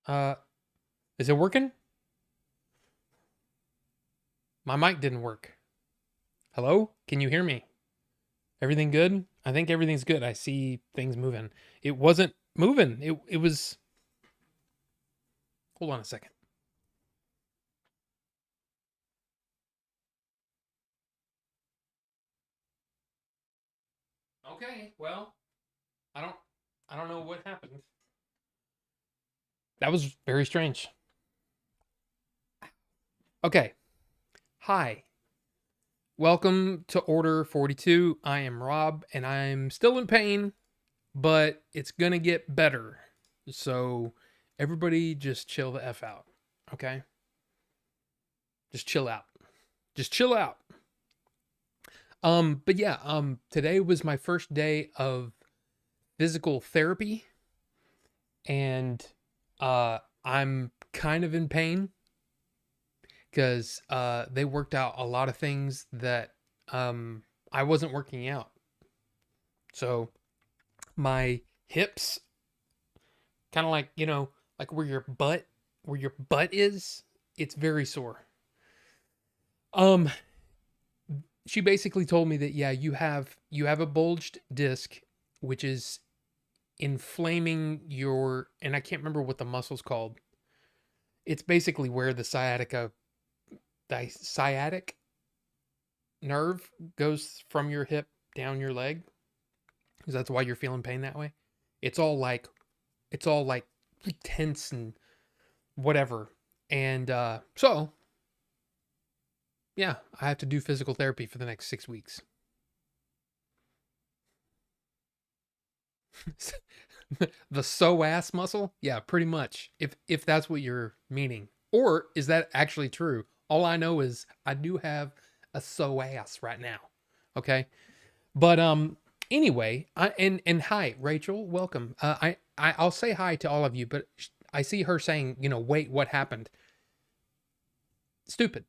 Uh, is it working? My mic didn't work. Hello? Can you hear me? Everything good? I think everything's good. I see things moving. It wasn't moving. It was. Hold on a second. Okay. Well, I don't I don't know what happened. That was very strange. Okay. Hi. Welcome to Order 42. I am Rob and I'm still in pain, but it's going to get better. So everybody just chill the F out. Okay? Just chill out. Just chill out. But yeah, today was my first day of physical therapy, and I'm kind of in pain because they worked out a lot of things that I wasn't working out. So my hips, kind of like like where your butt is, it's very sore. Um, she basically told me that yeah, you have a bulged disc, which is inflaming your, and I can't remember what the muscle's called. It's basically where the sciatic nerve goes from your hip down your leg, because that's why you're feeling pain that way. It's all like it's all like tense and whatever. And so yeah, I have to do physical therapy for the next 6 weeks. The psoas muscle? Yeah, pretty much. If that's what you're meaning. Or is that actually true? All I know is I do have a psoas right now. Okay? But anyway, and hi Rachel, welcome. I'll say hi to all of you, but I see her saying, wait, what happened? Stupid.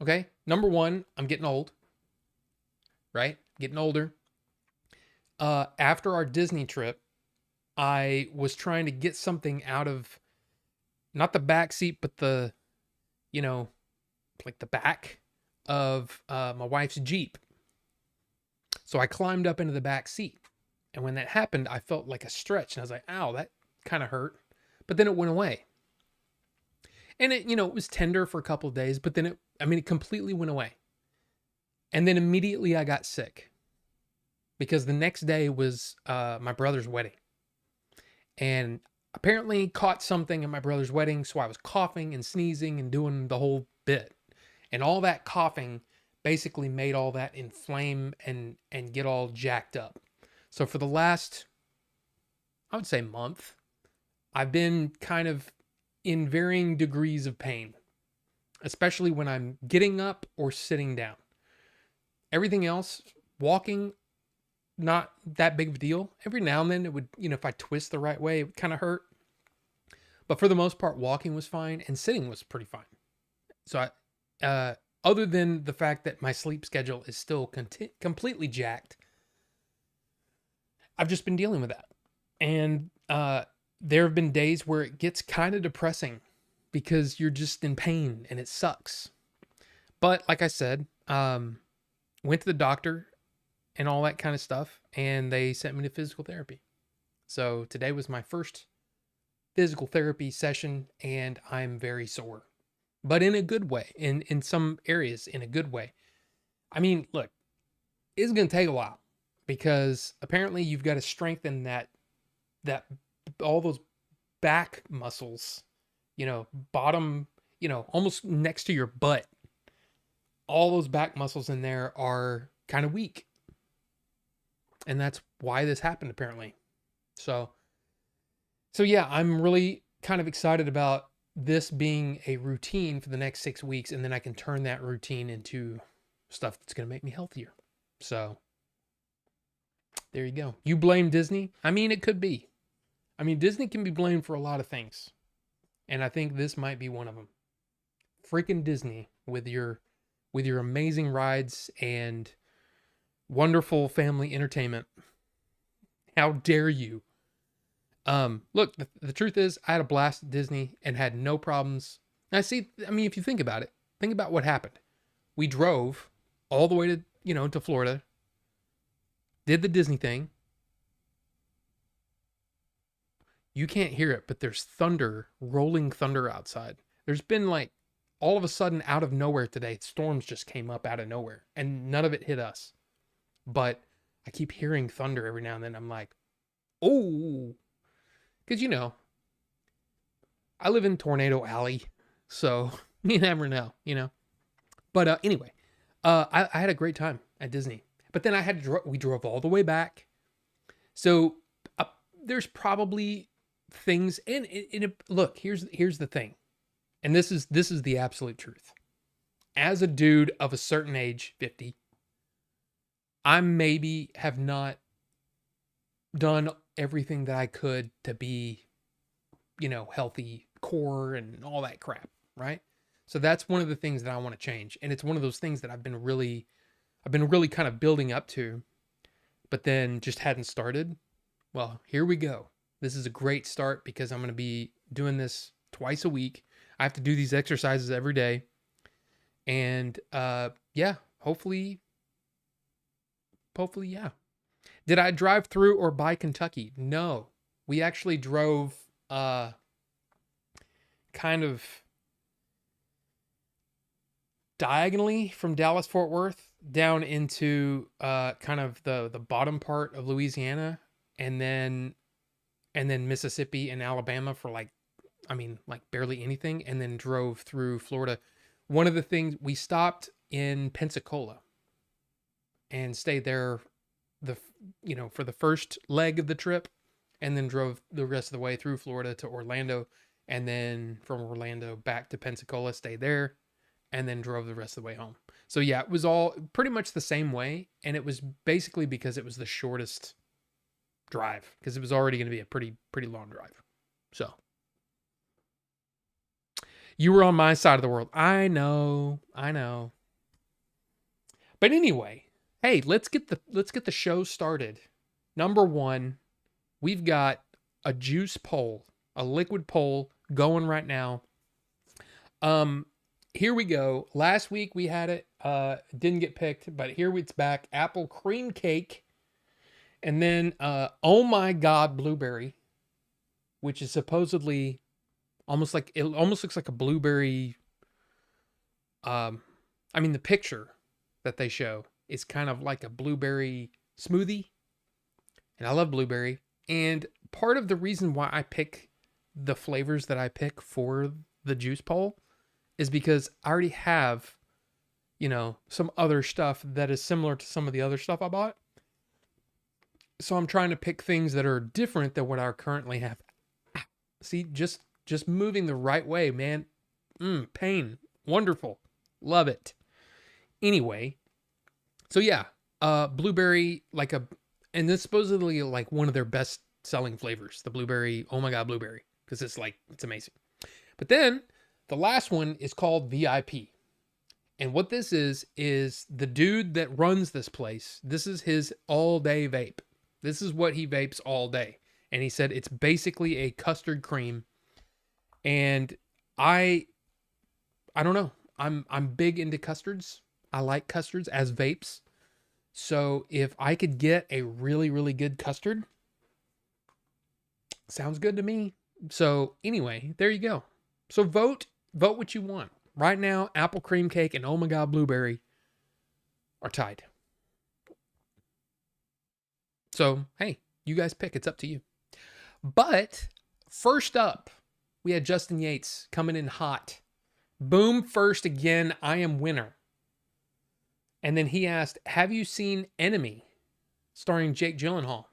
Okay? Number 1, I'm getting old, right? Getting older. After our Disney trip, I was trying to get something out of not the back seat, but you know, like the back of my wife's Jeep. So I climbed up into the back seat. And when that happened, I felt like a stretch. And I was like, ow, that kind of hurt. But then it went away. And it was tender for a couple of days, but then it completely went away. And then immediately I got sick because the next day was my brother's wedding. And apparently caught something at my brother's wedding. So I was coughing and sneezing and doing the whole bit. And all that coughing basically made all that inflame and get all jacked up. So for the last, I would say, month, I've been kind of in varying degrees of pain, especially when I'm getting up or sitting down. Everything else, walking, not that big of a deal. Every now and then it would, if I twist the right way, it would kind of hurt. But for the most part, walking was fine and sitting was pretty fine. So other than the fact that my sleep schedule is still completely jacked, I've just been dealing with that. And there have been days where it gets kind of depressing because you're just in pain and it sucks. But like I said, went to the doctor and all that kind of stuff, and they sent me to physical therapy. So today was my first physical therapy session, and I'm very sore, but in a good way. In some areas, in a good way. I mean, look, it's gonna take a while because apparently you've got to strengthen that all those back muscles, bottom, almost next to your butt. All those back muscles in there are kind of weak. And that's why this happened apparently. So yeah, I'm really kind of excited about this being a routine for the next 6 weeks, and then I can turn that routine into stuff that's going to make me healthier. So there you go. You blame Disney? I mean, it could be. I mean, Disney can be blamed for a lot of things. And I think this might be one of them. Freaking Disney with your amazing rides and wonderful family entertainment. How dare you? Look, the truth is, I had a blast at Disney and had no problems. I mean, if you think about it, think about what happened. We drove all the way to, to Florida, did the Disney thing. You can't hear it, but there's thunder, rolling thunder outside. There's been like all of a sudden out of nowhere today, storms just came up out of nowhere and none of it hit us. But I keep hearing thunder every now and then. I'm like, oh, because I live in Tornado Alley, so you never know. But anyway, I had a great time at Disney. But then we drove all the way back. So there's probably things, and look, here's the thing, and this is the absolute truth. As a dude of a certain age, 50, I maybe have not done everything that I could to be, healthy core and all that crap, right? So that's one of the things that I want to change. And it's one of those things that I've been really kind of building up to, but then just hadn't started. Well, here we go. This is a great start because I'm going to be doing this twice a week. I have to do these exercises every day. And yeah, hopefully, yeah. Did I drive through or by Kentucky? No. We actually drove kind of diagonally from Dallas Fort Worth down into kind of the bottom part of Louisiana, and then Mississippi and Alabama for like barely anything, and then drove through Florida. One of the things, we stopped in Pensacola and stayed there for the first leg of the trip, and then drove the rest of the way through Florida to Orlando, and then from Orlando back to Pensacola, stayed there, and then drove the rest of the way home. So yeah, it was all pretty much the same way, and it was basically because it was the shortest drive, because it was already going to be a pretty long drive. So you were on my side of the world. I know. But anyway, hey, let's get the show started. Number one, we've got a juice poll, a liquid poll going right now. Here we go. Last week we had it, didn't get picked, but here it's back. Apple cream cake, and then oh my god, blueberry, which is supposedly almost looks like a blueberry. The picture that they show is kind of like a blueberry smoothie, and I love blueberry. And part of the reason why I pick the flavors that I pick for the juice poll is because I already have, some other stuff that is similar to some of the other stuff I bought. So I'm trying to pick things that are different than what I currently have. See, just moving the right way, man. Pain. Wonderful. Love it. Anyway, so yeah, blueberry, and this is supposedly like one of their best selling flavors, the blueberry, oh my god, blueberry, because it's amazing. But then the last one is called VIP. And what this is the dude that runs this place, this is his all day vape. This is what he vapes all day. And he said it's basically a custard cream. And I don't know. I'm big into custards. I like custards as vapes. So if I could get a really, really good custard, sounds good to me. So anyway, there you go. So vote what you want. Right now, apple cream cake and oh my god, blueberry are tied. So, hey, you guys pick. It's up to you. But first up, we had Justin Yates coming in hot. Boom first again, I am winner. And then he asked, have you seen Enemy starring Jake Gyllenhaal?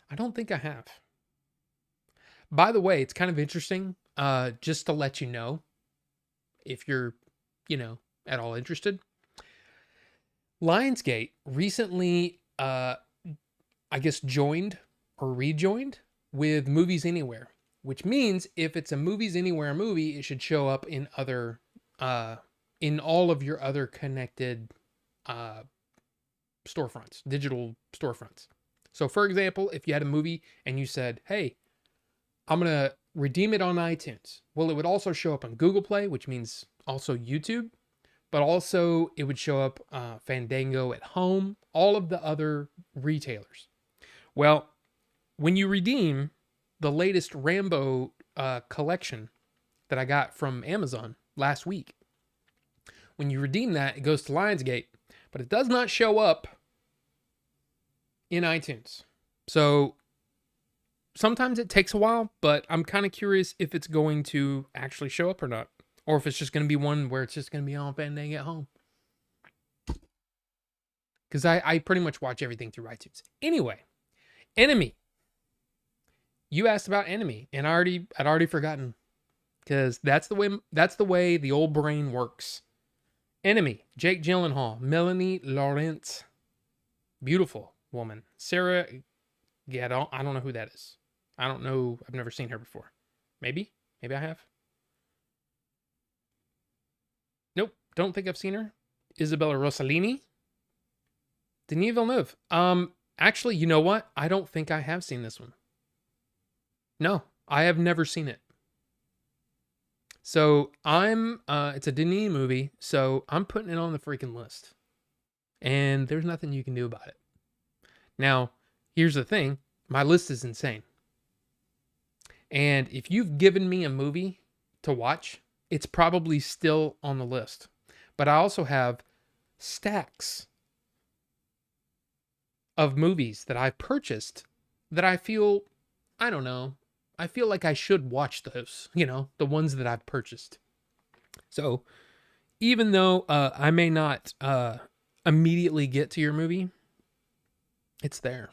I don't think I have. By the way, it's kind of interesting, just to let you know, if you're, at all interested. Lionsgate recently, I guess, joined or rejoined with Movies Anywhere, which means if it's a Movies Anywhere movie, it should show up in in all of your other connected storefronts, digital storefronts. So, for example, if you had a movie and you said, hey, I'm going to redeem it on iTunes. Well, it would also show up on Google Play, which means also YouTube, but also it would show up Fandango at home, all of the other retailers. Well, when you redeem the latest Rambo collection that I got from Amazon last week, when you redeem that, it goes to Lionsgate, but it does not show up in iTunes. So sometimes it takes a while, but I'm kind of curious if it's going to actually show up or not, or if it's just going to be one where it's just going to be on Fandango at home. Because I pretty much watch everything through iTunes. Anyway, Enemy. You asked about Enemy, and I'd already forgotten, because that's the way the old brain works. Enemy. Jake Gyllenhaal, Melanie Laurent, beautiful woman. Sarah Gadon. I don't know who that is. I don't know. I've never seen her before. Maybe I have. Nope. Don't think I've seen her. Isabella Rossellini. Denis Villeneuve. Actually, you know what? I don't think I have seen this one. No, I have never seen it. So it's a Denis movie, so I'm putting it on the freaking list. And there's nothing you can do about it. Now, here's the thing. My list is insane. And if you've given me a movie to watch, it's probably still on the list. But I also have stacks of movies that I've purchased that I feel, I don't know, I feel like I should watch those, the ones that I've purchased. So even though I may not immediately get to your movie, it's there.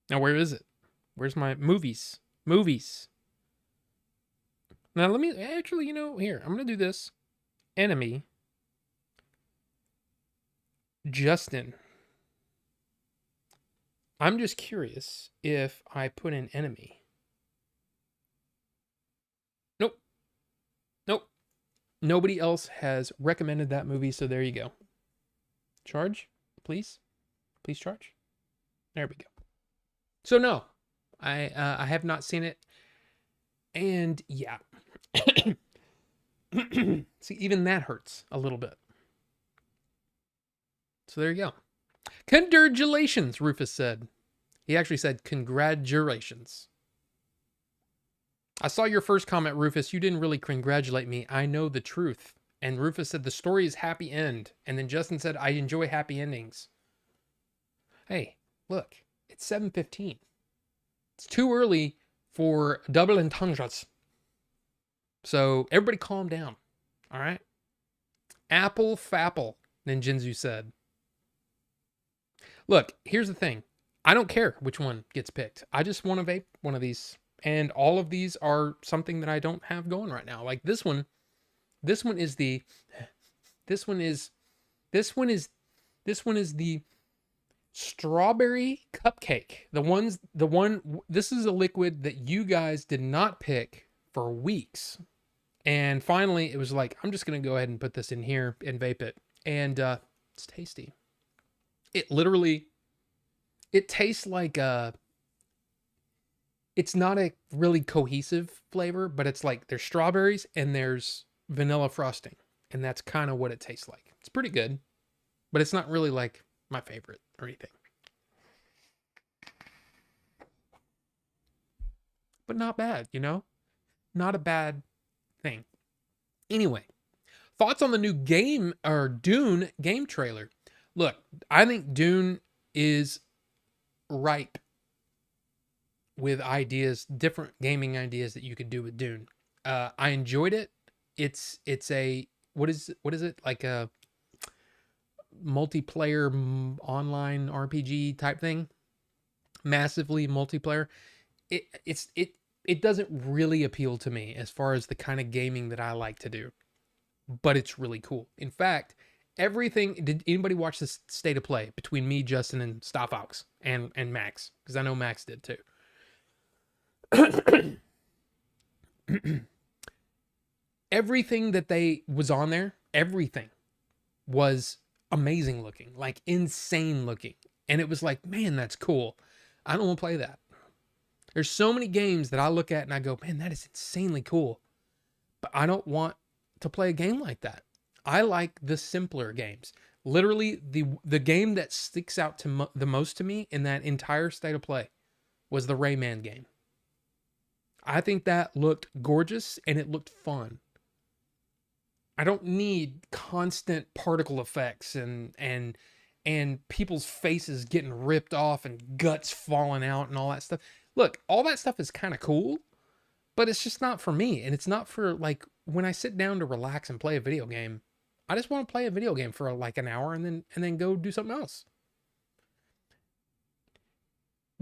Now, where is it? Where's my movies? Now, let me actually, here, I'm going to do this. Enemy. Justin. I'm just curious if I put in Enemy. Nope. Nobody else has recommended that movie, so there you go. Charge, please. Please charge. There we go. So no, I have not seen it, and yeah. See, even that hurts a little bit. So there you go. Congratulations, Rufus said. He actually said congratulations. I saw your first comment, Rufus. You didn't really congratulate me. I know the truth. And Rufus said the story is happy end. And then Justin said, I enjoy happy endings. Hey, look, it's 7:15. It's too early for double entendres. So everybody calm down. All right? Apple fapple, Ninjinzu said. Look, here's the thing. I don't care which one gets picked. I just want to vape one of these. And all of these are something that I don't have going right now. Like this one is the strawberry cupcake. This is a liquid that you guys did not pick for weeks. And finally it was like, I'm just going to go ahead and put this in here and vape it. And it's tasty. It tastes like it's not a really cohesive flavor, but it's like there's strawberries and there's vanilla frosting. And that's kind of what it tastes like. It's pretty good, but it's not really like my favorite or anything. But not bad, Not a bad thing. Anyway, thoughts on the new game or Dune game trailer. Look, I think Dune is ripe with ideas, different gaming ideas that you could do with Dune. I enjoyed it. It's a what is it, like a multiplayer online RPG type thing, massively multiplayer. It doesn't really appeal to me as far as the kind of gaming that I like to do, but it's really cool. In fact, did anybody watch this State of Play between me, Justin, and Starfox and Max? Because I know Max did too. Everything that was on there, everything was amazing looking, like insane looking. And it was like, man, that's cool. I don't want to play that. There's so many games that I look at and I go, man, that is insanely cool. But I don't want to play a game like that. I like the simpler games. Literally, the game that sticks out to the most to me in that entire state of play was the Rayman game. I think that looked gorgeous and it looked fun. I don't need constant particle effects and people's faces getting ripped off and guts falling out and all that stuff. Look, all that stuff is kind of cool, but it's just not for me. And it's not for, like, when I sit down to relax and play a video game, I just want to play a video game for like an hour and then go do something else.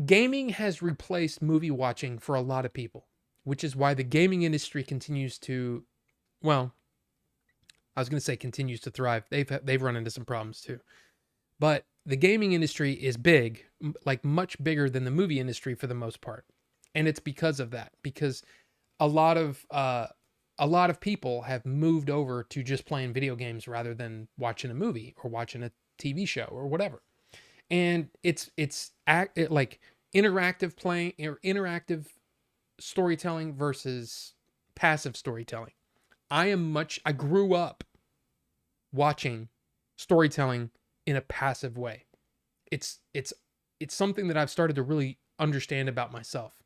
Gaming has replaced movie watching for a lot of people, which is why the gaming industry continues to, well, I was going to say continues to thrive. They've run into some problems too. But the gaming industry is big, like much bigger than the movie industry for the most part. And it's because of that, because a lot of people have moved over to just playing video games rather than watching a movie or watching a TV show or whatever. And it's like interactive playing or interactive storytelling versus passive storytelling. I grew up watching storytelling in a passive way. It's something that I've started to really understand about myself,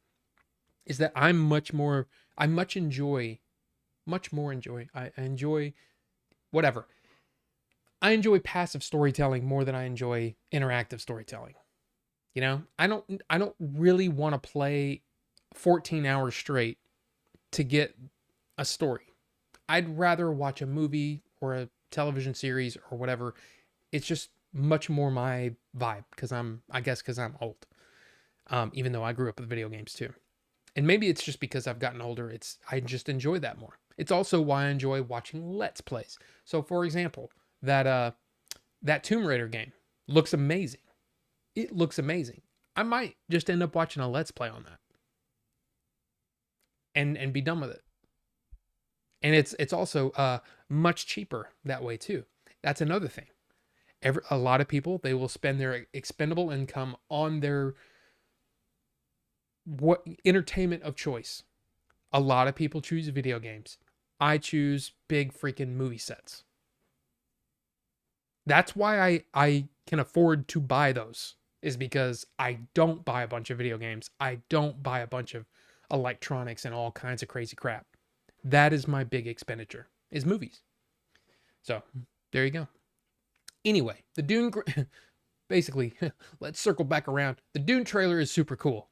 is that I enjoy whatever. I enjoy passive storytelling more than I enjoy interactive storytelling. You know, I don't really want to play 14 hours straight to get a story. I'd rather watch a movie or a television series or whatever. It's just much more my vibe because I'm old. Even though I grew up with video games too. And maybe it's just because I've gotten older. I just enjoy that more. It's also why I enjoy watching Let's Plays. So for example, that Tomb Raider game looks amazing. It looks amazing. I might just end up watching a Let's Play on that. And be done with it. And it's also much cheaper that way too. That's another thing. A lot of people, they will spend their expendable income on their what entertainment of choice. A lot of people choose video games. I choose big freaking movie sets. That's why I can afford to buy those, is because I don't buy a bunch of video games. I don't buy a bunch of electronics and all kinds of crazy crap. That is my big expenditure, is movies. So there you go. Anyway, the Dune, basically, let's circle back around. The Dune trailer is super cool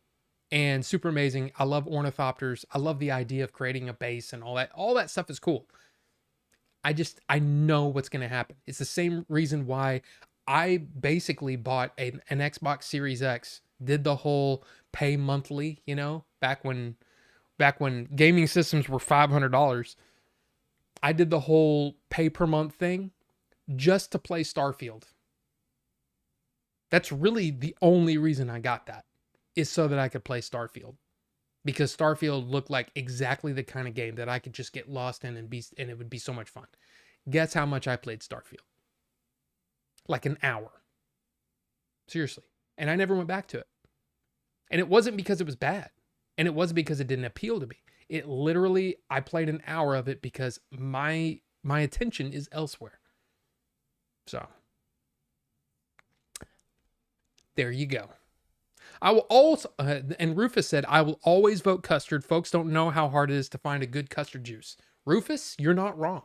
and super amazing. I love ornithopters. I love the idea of creating a base and all that. All that stuff is cool. I know what's going to happen. It's the same reason why I basically bought an Xbox Series X, did the whole pay monthly, you know, back when gaming systems were $500. I did the whole pay per month thing just to play Starfield. That's really the only reason I got that, is so that I could play Starfield. Because Starfield looked like exactly the kind of game that I could just get lost in and it would be so much fun. Guess how much I played Starfield? Like an hour. Seriously. And I never went back to it. And it wasn't because it was bad. And it wasn't because it didn't appeal to me. It literally, I played an hour of it because my attention is elsewhere. So, there you go. I will also, and Rufus said, I will always vote custard. Folks don't know how hard it is to find a good custard juice. Rufus, you're not wrong.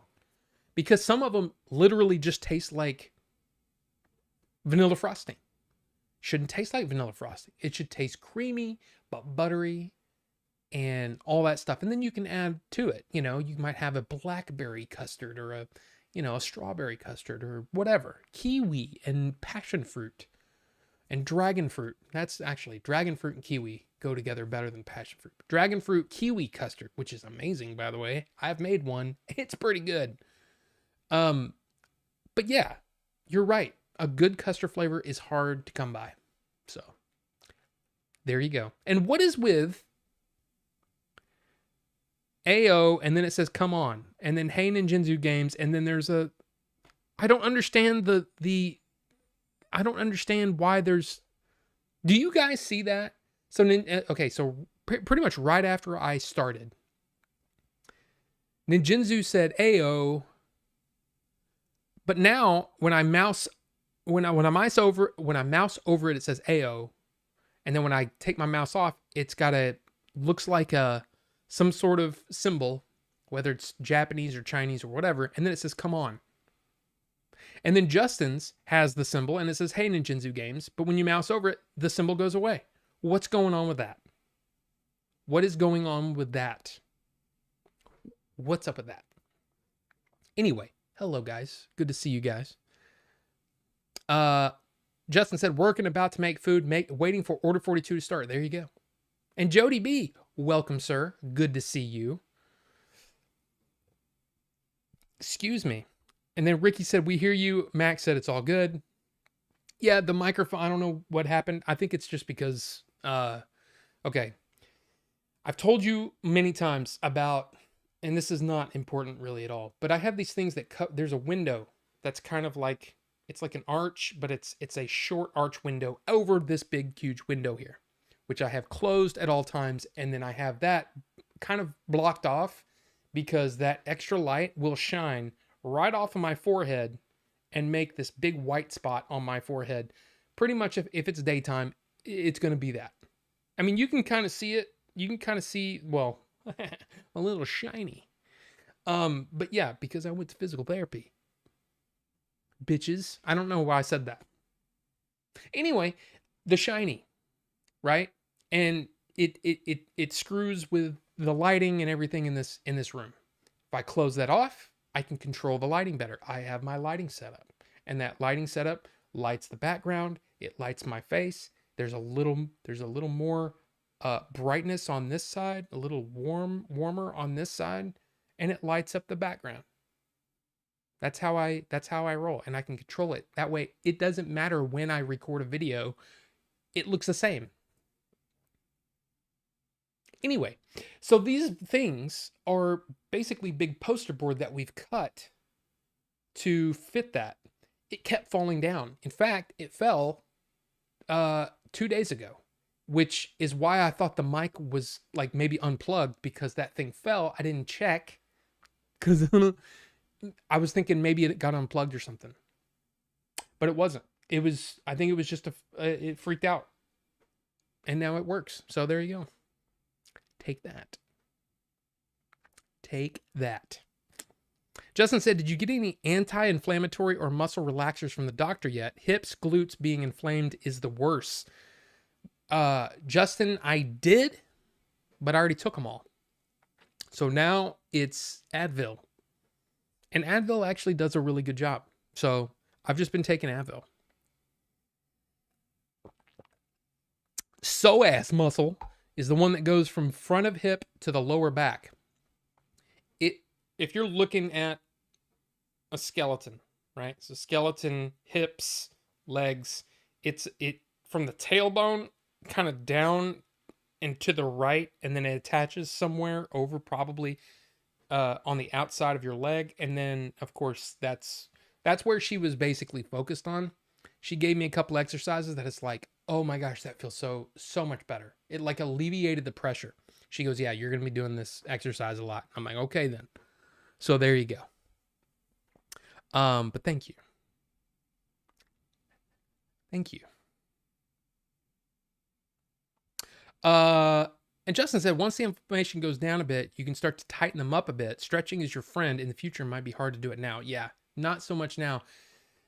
Because some of them literally just taste like vanilla frosting. Shouldn't taste like vanilla frosting. It should taste creamy, but buttery and all that stuff. And then you can add to it, you know, you might have a blackberry custard or a strawberry custard or whatever. Kiwi and passion fruit. And dragon fruit. That's actually, dragon fruit and kiwi go together better than passion fruit. Dragon fruit kiwi custard, which is amazing, by the way. I've made one. It's pretty good. But yeah, you're right. A good custard flavor is hard to come by. So, there you go. And what is with AO, and then it says, come on. And then Hey Ninjinzu Games, and then there's a I don't understand I don't understand why there's. Do you guys see that? So okay, so pretty much right after I started, Ninjinzu said "Ayo," but now when I mouse when I mouse over it, it says "Ayo," and then when I take my mouse off, it's got looks like some sort of symbol, whether it's Japanese or Chinese or whatever, and then it says "Come on." And then Justin's has the symbol and it says, "Hey, Ninjinzu Games." But when you mouse over it, the symbol goes away. What's going on with that? What is going on with that? What's up with that? Anyway, hello, guys. Good to see you guys. Justin said, working, about to make food, waiting for Order 42 to start. There you go. And Jody B, welcome, sir. Good to see you. Excuse me. And then Ricky said, we hear you. Max said, it's all good. Yeah, the microphone, I don't know what happened. I think it's just because, okay. I've told you many times about, and this is not important really at all, but I have these things that there's a window that's kind of like, it's like an arch, but it's a short arch window over this big, huge window here, which I have closed at all times. And then I have that kind of blocked off because that extra light will shine right off of my forehead and make this big white spot on my forehead. Pretty much if it's daytime, it's going to be that. I mean, you can kind of see it. You can kind of see, well, a little shiny. But yeah, because I went to physical therapy. Bitches. I don't know why I said that. Anyway, the shiny, right? And it screws with the lighting and everything in this room. If I close that off, I can control the lighting better. I have my lighting setup, and that lighting setup lights the background. It lights my face. There's a little more brightness on this side, a little warmer on this side, and it lights up the background. That's how I roll, and I can control it. That way, it doesn't matter when I record a video, it looks the same. Anyway, so these things are basically big poster board that we've cut to fit that. It kept falling down. In fact, it fell 2 days ago, which is why I thought the mic was like maybe unplugged, because that thing fell. I didn't check because I was thinking maybe it got unplugged or something, but it wasn't. I think it was just it freaked out, and now it works. So there you go. Take that. Take that. Justin said, did you get any anti-inflammatory or muscle relaxers from the doctor yet? Hips, glutes being inflamed is the worst. Justin, I did, but I already took them all. So now it's Advil. And Advil actually does a really good job. So I've just been taking Advil. Psoas muscle is the one that goes from front of hip to the lower back. If you're looking at a skeleton, right? So skeleton, hips, legs, it from the tailbone kind of down and to the right, and then it attaches somewhere over probably on the outside of your leg. And then of course that's where she was basically focused on. She gave me a couple exercises that it's like, oh my gosh, that feels so much better. It like alleviated the pressure. She goes, yeah, you're going to be doing this exercise a lot. I'm like, okay then. So there you go. But thank you. Thank you. And Justin said, once the inflammation goes down a bit, you can start to tighten them up a bit. Stretching is your friend. In the future, it might be hard to do it now. Yeah, not so much now.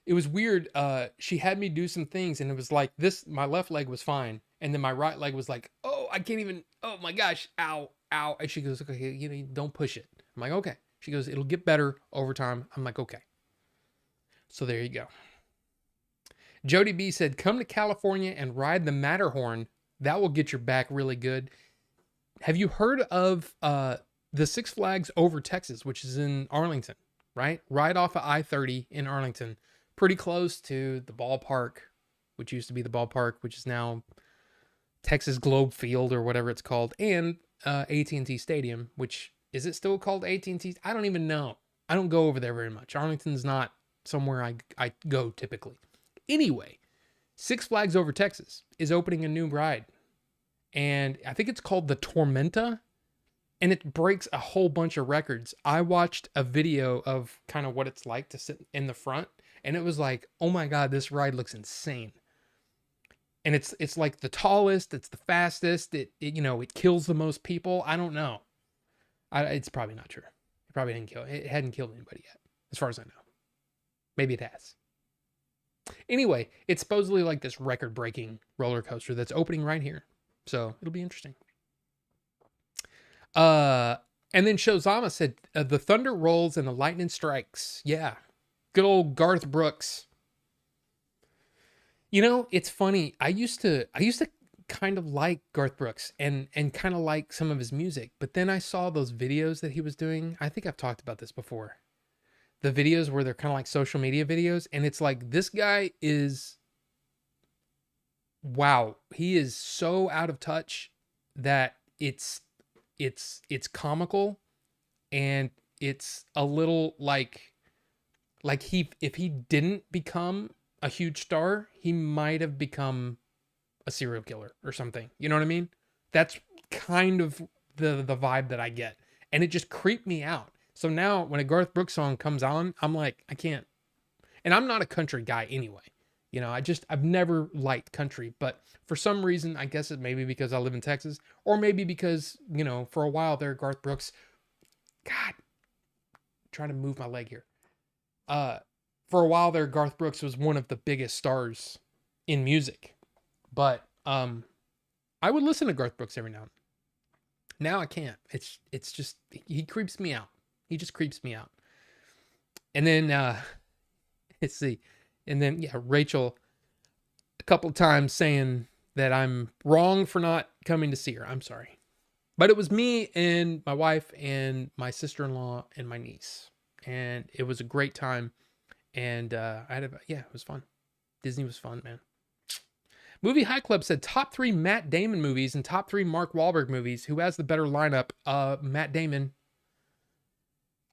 It was weird. She had me do some things, and it was like this. My left leg was fine, and then my right leg was like, oh, I can't even. Oh my gosh, ow, ow. And she goes, okay, don't push it. I'm like, okay. She goes, it'll get better over time. I'm like, okay. So there you go. Jody B said, come to California and ride the Matterhorn. That will get your back really good. Have you heard of the Six Flags Over Texas, which is in Arlington, right? Right off of I-30 in Arlington. Pretty close to the ballpark, which used to be the ballpark, which is now Texas Globe Field or whatever it's called, and AT&T Stadium, which, is it still called AT&T? I don't even know. I don't go over there very much. Arlington's not somewhere I go typically. Anyway, Six Flags Over Texas is opening a new ride, and I think it's called the Tormenta, and it breaks a whole bunch of records. I watched a video of kind of what it's like to sit in the front, and it was like, oh my god, this ride looks insane. And it's like the tallest, it's the fastest, it kills the most people. I don't know. It's probably not true. It hadn't killed anybody yet, as far as I know. Maybe it has. Anyway, it's supposedly like this record-breaking roller coaster that's opening right here. So it'll be interesting. And then Shozama said, the thunder rolls and the lightning strikes. Yeah. Good old Garth Brooks. You know, it's funny. I used to kind of like Garth Brooks and kind of like some of his music, but then I saw those videos that he was doing. I think I've talked about this before. The videos where they're kind of like social media videos, and it's like, this guy is, wow, he is so out of touch that it's comical, and it's a little like if he didn't become a huge star, he might have become a serial killer or something. You know what I mean? That's kind of the vibe that I get. And it just creeped me out. So now when a Garth Brooks song comes on, I'm like, I can't. And I'm not a country guy anyway. You know, I've never liked country, but for some reason, I guess it may be because I live in Texas, or maybe because, for a while there, Garth Brooks, God, I'm trying to move my leg here. For a while there, Garth Brooks was one of the biggest stars in music. But I would listen to Garth Brooks every now and then. Now I can't. It's just, he creeps me out. He just creeps me out. And then let's see. And then Rachel a couple of times saying that I'm wrong for not coming to see her. I'm sorry. But it was me and my wife and my sister-in-law and my niece. And it was a great time. And it was fun. Disney was fun, man. Movie High Club said top 3 Matt Damon movies and top 3 Mark Wahlberg movies. Who has the better lineup? Matt Damon.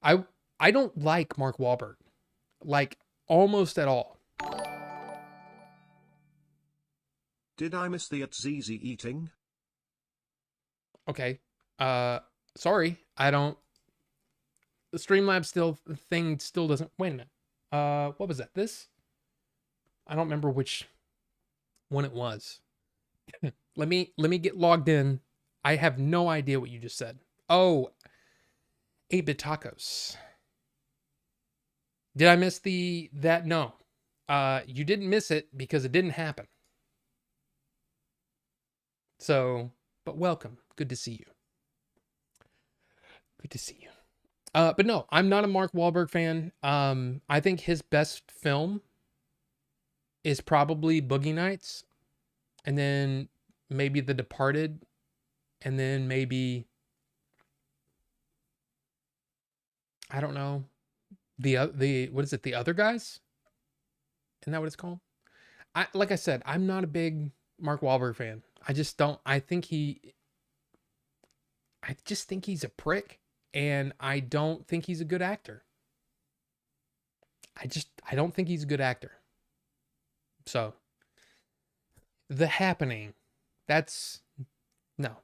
I don't like Mark Wahlberg, like almost at all. Did I miss the at ZZ eating? Okay. Sorry, I don't. The Streamlabs still doesn't. Wait a minute. What was that? This? I don't remember which one it was. let me get logged in. I have no idea what you just said. Oh, 8-Bit Tacos. Did I miss that? No. You didn't miss it because it didn't happen. So, but welcome. Good to see you. Good to see you. But no, I'm not a Mark Wahlberg fan. I think his best film is probably Boogie Nights, and then maybe The Departed, and then maybe, I don't know, what is it? The Other Guys? Isn't that what it's called? Like I said, I'm not a big Mark Wahlberg fan. I just think he's a prick, and I don't think he's a good actor. I don't think he's a good actor. So, The Happening, that's no.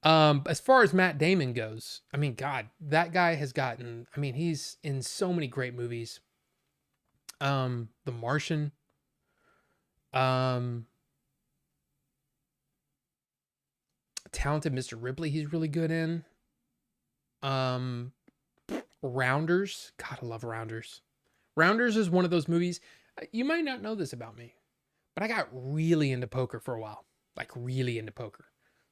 As far as Matt Damon goes, I mean, God, that guy has gotten, I mean, he's in so many great movies. The Martian, Talented Mr. Ripley, he's really good in. Rounders, God, I love Rounders. Rounders is one of those movies. You might not know this about me, but I got really into poker for a while, like really into poker,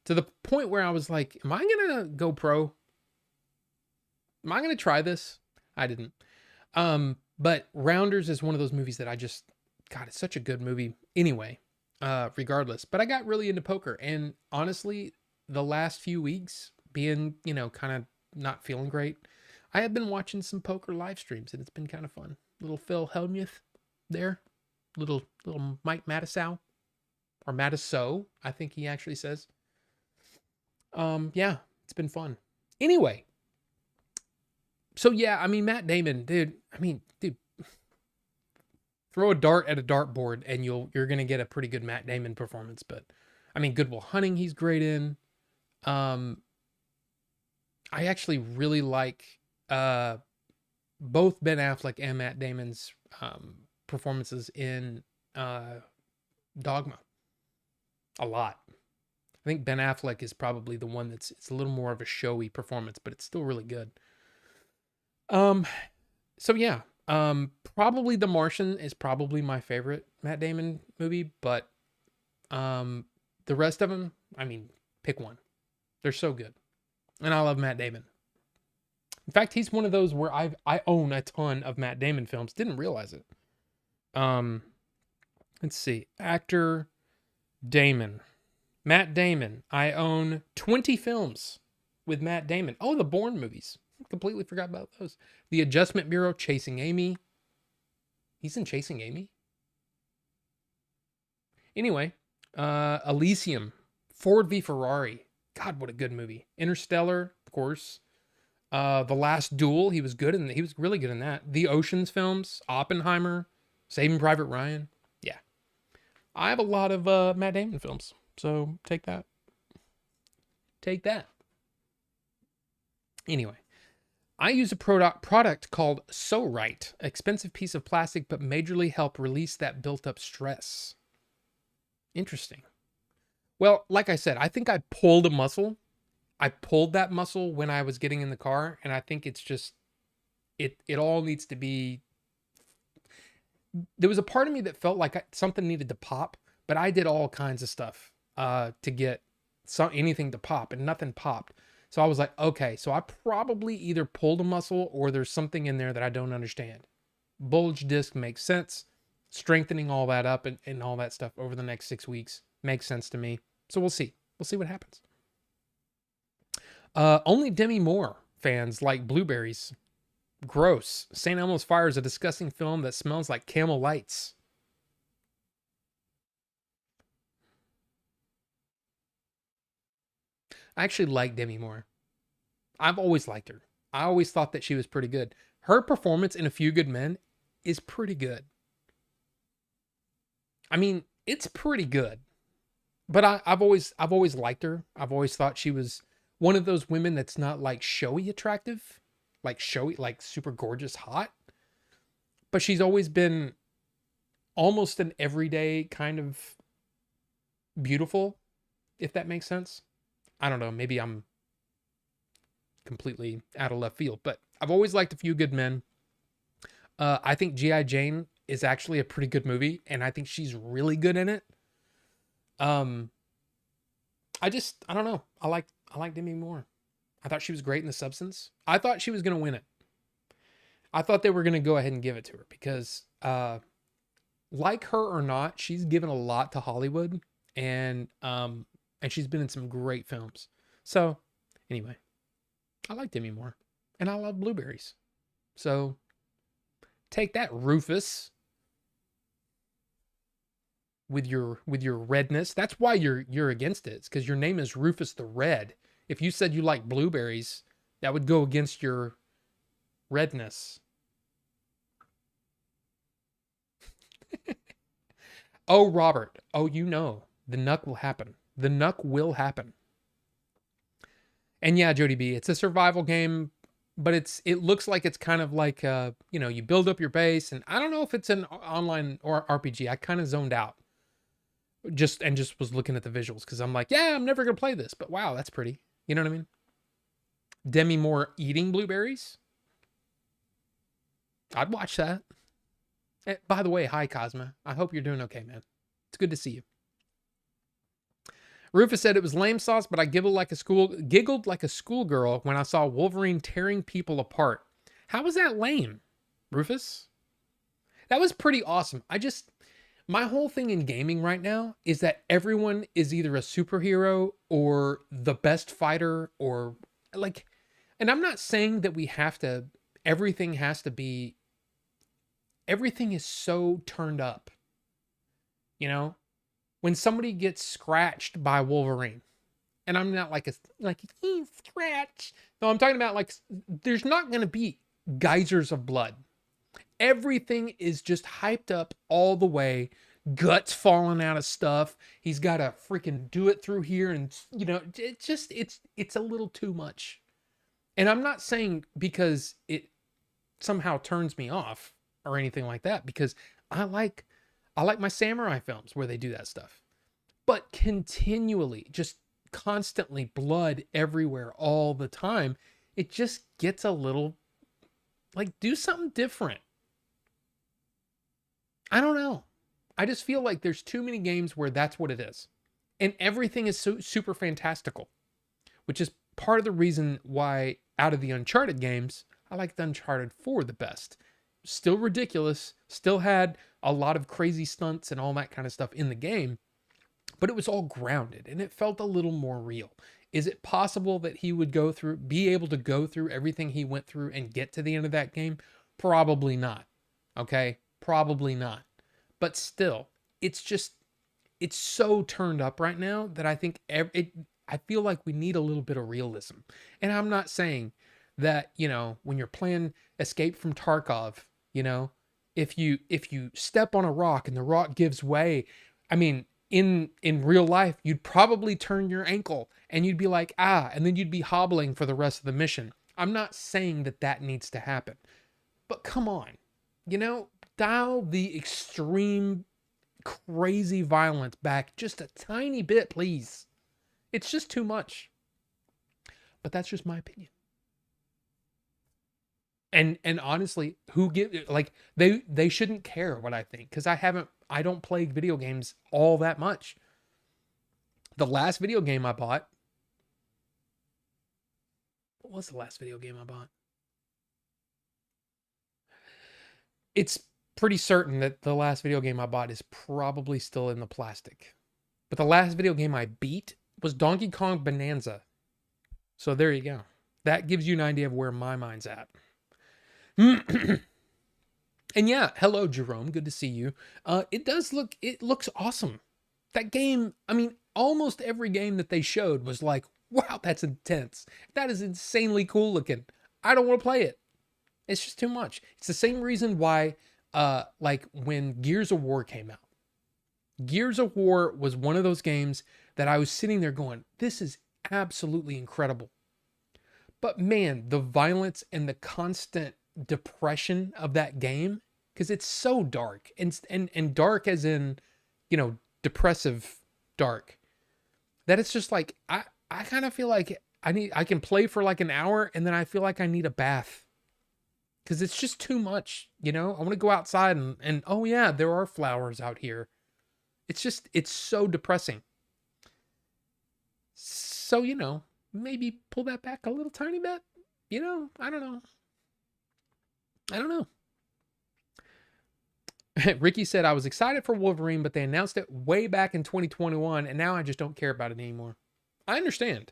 to the point where I was like, am I gonna go pro? Am I gonna try this? I didn't. But Rounders is one of those movies that God, it's such a good movie anyway, regardless. But I got really into poker, and honestly, the last few weeks being, kind of not feeling great, I have been watching some poker live streams, and it's been kind of fun. Little Phil Hellmuth there, little Mike Matisow, or Matisow, I think he actually says. Yeah, it's been fun. Anyway, so yeah, I mean, Matt Damon, dude, Throw a dart at a dartboard and you're gonna get a pretty good Matt Damon performance. But I mean, Good Will Hunting, he's great in. I actually really like both Ben Affleck and Matt Damon's performances in Dogma a lot. I think Ben Affleck is probably the one it's a little more of a showy performance, but it's still really good. So yeah, probably The Martian is probably my favorite Matt Damon movie, but the rest of them, I mean, pick one. They're so good. And I love Matt Damon. In fact, he's one of those where I own a ton of Matt Damon films. Didn't realize it. Let's see. Actor Damon. Matt Damon. I own 20 films with Matt Damon. Oh, the Bourne movies. Completely forgot about those. The Adjustment Bureau, Chasing Amy. He's in Chasing Amy. Anyway, Elysium. Ford v Ferrari. God, what a good movie. Interstellar, of course. The Last Duel, he was good in. He was really good in that. The Ocean's films, Oppenheimer, Saving Private Ryan. Yeah, I have a lot of Matt Damon films, so take that. Take that. Anyway, I use a product called So Right, expensive piece of plastic, but majorly help release that built-up stress. Interesting. Well, like I said, I think I pulled a muscle. I pulled that muscle when I was getting in the car, and I think it's just it all needs to be. There was a part of me that felt like something needed to pop, but I did all kinds of stuff to get anything to pop, and nothing popped. So I was like, okay, so I probably either pulled a muscle or there's something in there that I don't understand. Bulge disc makes sense. Strengthening all that up and all that stuff over the next 6 weeks makes sense to me. So we'll see. We'll see what happens. Only Demi Moore fans like blueberries. Gross. St. Elmo's Fire is a disgusting film that smells like Camel Lights. I actually like Demi Moore. I've always liked her. I always thought that she was pretty good. Her performance in A Few Good Men is pretty good. I mean, it's pretty good. But I've always liked her. I've always thought she was one of those women that's not like showy attractive, like showy, like super gorgeous, hot. But she's always been almost an everyday kind of beautiful, if that makes sense. I don't know. Maybe I'm completely out of left field, but I've always liked A Few Good Men. I think G.I. Jane is actually a pretty good movie, and I think she's really good in it. I don't know. I like Demi Moore. I thought she was great in The Substance. I thought she was going to win it. I thought they were going to go ahead and give it to her because, like her or not, she's given a lot to Hollywood, and she's been in some great films. So, anyway, I like Demi Moore, and I love blueberries. So, take that, Rufus. With your redness. That's why you're against it. It's because your name is Rufus the Red. If you said you like blueberries, that would go against your redness. Oh, Robert. Oh, you know, the Nuck will happen. The Nuck will happen. And yeah, Jody B, it's a survival game, but it looks like it's kind of like you build up your base, and I don't know if it's an online or RPG. I kind of zoned out. Just was looking at the visuals because I'm like, yeah, I'm never gonna play this, but wow, that's pretty. You know what I mean? Demi Moore eating blueberries. I'd watch that. By the way, hi Cosma. I hope you're doing okay, man. It's good to see you. Rufus said it was lame sauce, but I giggled like a schoolgirl when I saw Wolverine tearing people apart. How was that lame, Rufus? That was pretty awesome. My whole thing in gaming right now is that everyone is either a superhero or the best fighter or like, and I'm not saying that everything is so turned up. You know, when somebody gets scratched by Wolverine, and I'm not like he's scratched. No, I'm talking about like, there's not going to be geysers of blood. Everything is just hyped up all the way, guts falling out of stuff. He's got to freaking do it through here, and it's a little too much. And I'm not saying because it somehow turns me off or anything like that, because I like my samurai films where they do that stuff. But continually, just constantly blood everywhere all the time, it just gets a little like, do something different. I don't know. I just feel like there's too many games where that's what it is. And everything is so super fantastical, which is part of the reason why out of the Uncharted games, I like the Uncharted 4 the best. Still ridiculous, still had a lot of crazy stunts and all that kind of stuff in the game, but it was all grounded and it felt a little more real. Is it possible that he would be able to go through everything he went through and get to the end of that game? Probably not. Okay? Probably not. But still, it's so turned up right now that I think I feel like we need a little bit of realism. And I'm not saying that, when you're playing Escape from Tarkov, if you step on a rock and the rock gives way, I mean, in real life, you'd probably turn your ankle and you'd be like, and then you'd be hobbling for the rest of the mission. I'm not saying that needs to happen, but come on, dial the extreme crazy violence back just a tiny bit, please. It's just too much. But that's just my opinion. And honestly, they shouldn't care what I think, because I don't play video games all that much. The last video game I bought, what was the last video game I bought? It's pretty certain that the last video game I bought is probably still in the plastic. But the last video game I beat was Donkey Kong Bonanza. So there you go. That gives you an idea of where my mind's at. And yeah, hello Jerome, good to see you. It looks awesome. That game, I mean, almost every game that they showed was like, wow, that's intense. That is insanely cool looking. I don't want to play it. It's just too much. It's the same reason why, like when Gears of War came out. Gears of War was one of those games that I was sitting there going, this is absolutely incredible. But man, the violence and the constant depression of that game, because it's so dark and dark as in, depressive dark, that it's just like, I kind of feel like I can play for like an hour and then I feel like I need a bath. Because it's just too much, I want to go outside and oh yeah, there are flowers out here. It's so depressing. So, maybe pull that back a little tiny bit. I don't know. Ricky said, I was excited for Wolverine, but they announced it way back in 2021, and now I just don't care about it anymore. I understand,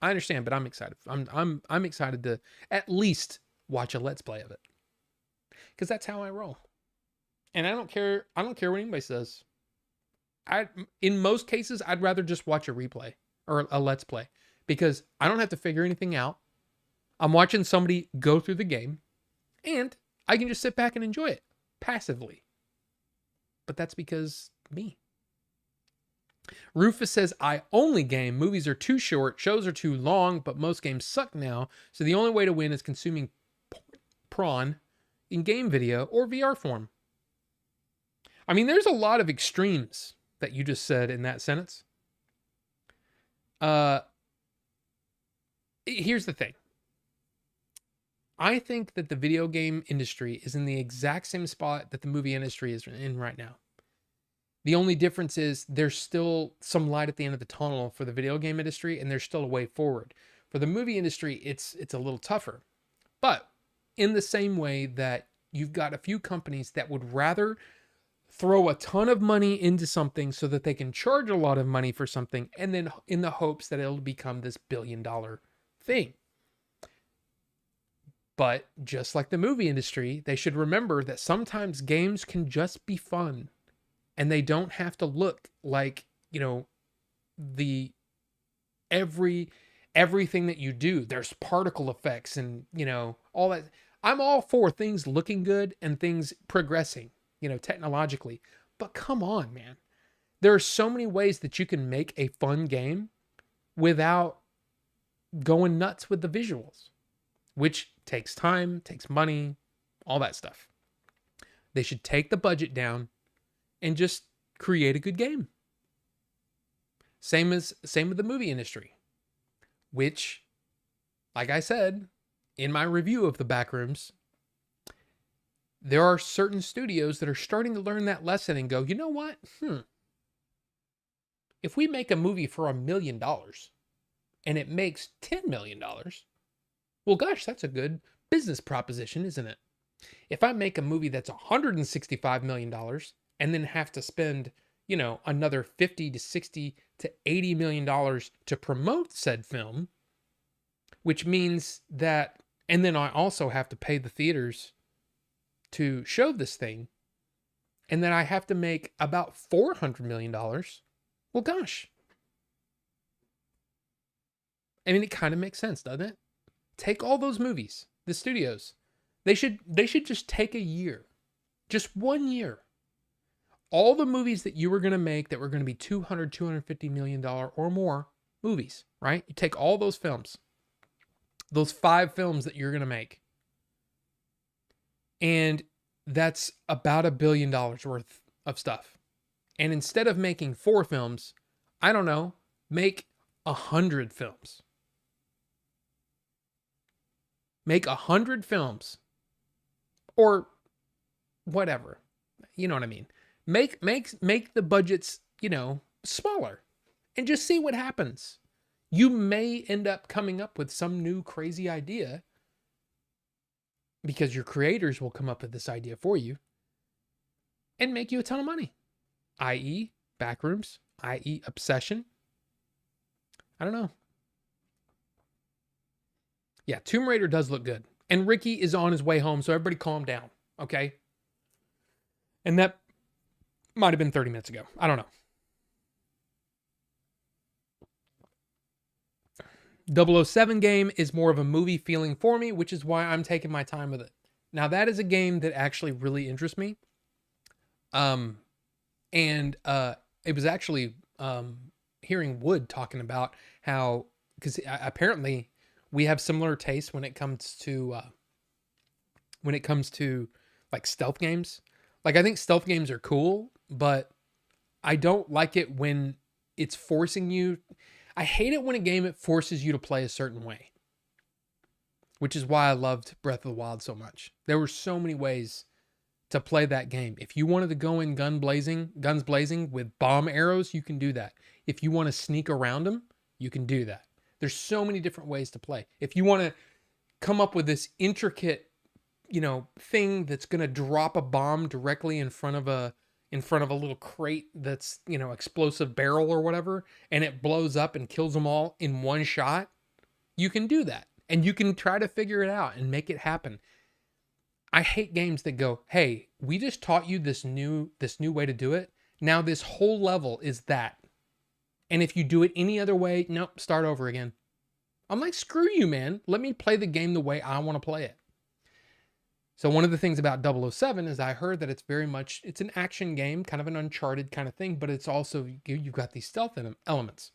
but I'm excited. I'm excited to at least watch a Let's Play of it, because that's how I roll. And I don't care what anybody says. In most cases, I'd rather just watch a replay or a Let's Play, because I don't have to figure anything out. I'm watching somebody go through the game, and I can just sit back and enjoy it passively. But that's because me. Rufus says, I only game. Movies are too short, shows are too long, but most games suck now. So the only way to win is consuming prawn in game video or VR form. I mean, there's a lot of extremes that you just said in that sentence. Here's the thing. I think that the video game industry is in the exact same spot that the movie industry is in right now. The only difference is there's still some light at the end of the tunnel for the video game industry, and there's still a way forward. For the movie industry, it's a little tougher. But in the same way that you've got a few companies that would rather throw a ton of money into something so that they can charge a lot of money for something, and then in the hopes that it'll become this billion-dollar thing. But just like the movie industry, they should remember that sometimes games can just be fun, and they don't have to look like, everything that you do. There's particle effects and, all that. I'm all for things looking good and things progressing, technologically. But come on, man. There are so many ways that you can make a fun game without going nuts with the visuals, which takes time, takes money, all that stuff. They should take the budget down and just create a good game. Same with the movie industry, which, like I said in my review of the Backrooms, there are certain studios that are starting to learn that lesson and go, you know what? If we make a movie for $1 million and it makes $10 million, well, gosh, that's a good business proposition, isn't it? If I make a movie that's $165 million and then have to spend, another 50 to 60 to $80 million to promote said film, which means that, and then I also have to pay the theaters to show this thing, and then I have to make about $400 million. Well, gosh. I mean, it kind of makes sense, doesn't it? Take all those movies, the studios. They should just take a year. Just 1 year. All the movies that you were going to make that were going to be $250 million or more movies, right? You take all those films, those 5 films that you're going to make, and that's about $1 billion worth of stuff. And instead of making 4 films, I don't know, make 100 films. Make 100 films. Or whatever. You know what I mean? Make the budgets, smaller. And just see what happens. You may end up coming up with some new crazy idea, because your creators will come up with this idea for you and make you a ton of money. I.e. Backrooms, i.e. Obsession. I don't know. Yeah, Tomb Raider does look good. And Ricky is on his way home, so everybody calm down, okay? And that might have been 30 minutes ago. I don't know. 007 game is more of a movie feeling for me, which is why I'm taking my time with it. Now, that is a game that actually really interests me. It was actually hearing Wood talking about how, because apparently we have similar tastes when it comes to like stealth games. Like, I think stealth games are cool, but I don't like it when it's forcing you. I hate it when a game, it forces you to play a certain way, which is why I loved Breath of the Wild so much. There were so many ways to play that game. If you wanted to go in guns blazing with bomb arrows, you can do that. If you want to sneak around them, you can do that. There's so many different ways to play. If you want to come up with this intricate, thing that's going to drop a bomb directly in front of a little crate that's, explosive barrel or whatever, and it blows up and kills them all in one shot, you can do that. And you can try to figure it out and make it happen. I hate games that go, hey, we just taught you this new way to do it. Now this whole level is that. And if you do it any other way, nope, start over again. I'm like, screw you, man. Let me play the game the way I want to play it. So one of the things about 007 is I heard that it's an action game, kind of an Uncharted kind of thing, but it's also, you've got these stealth elements.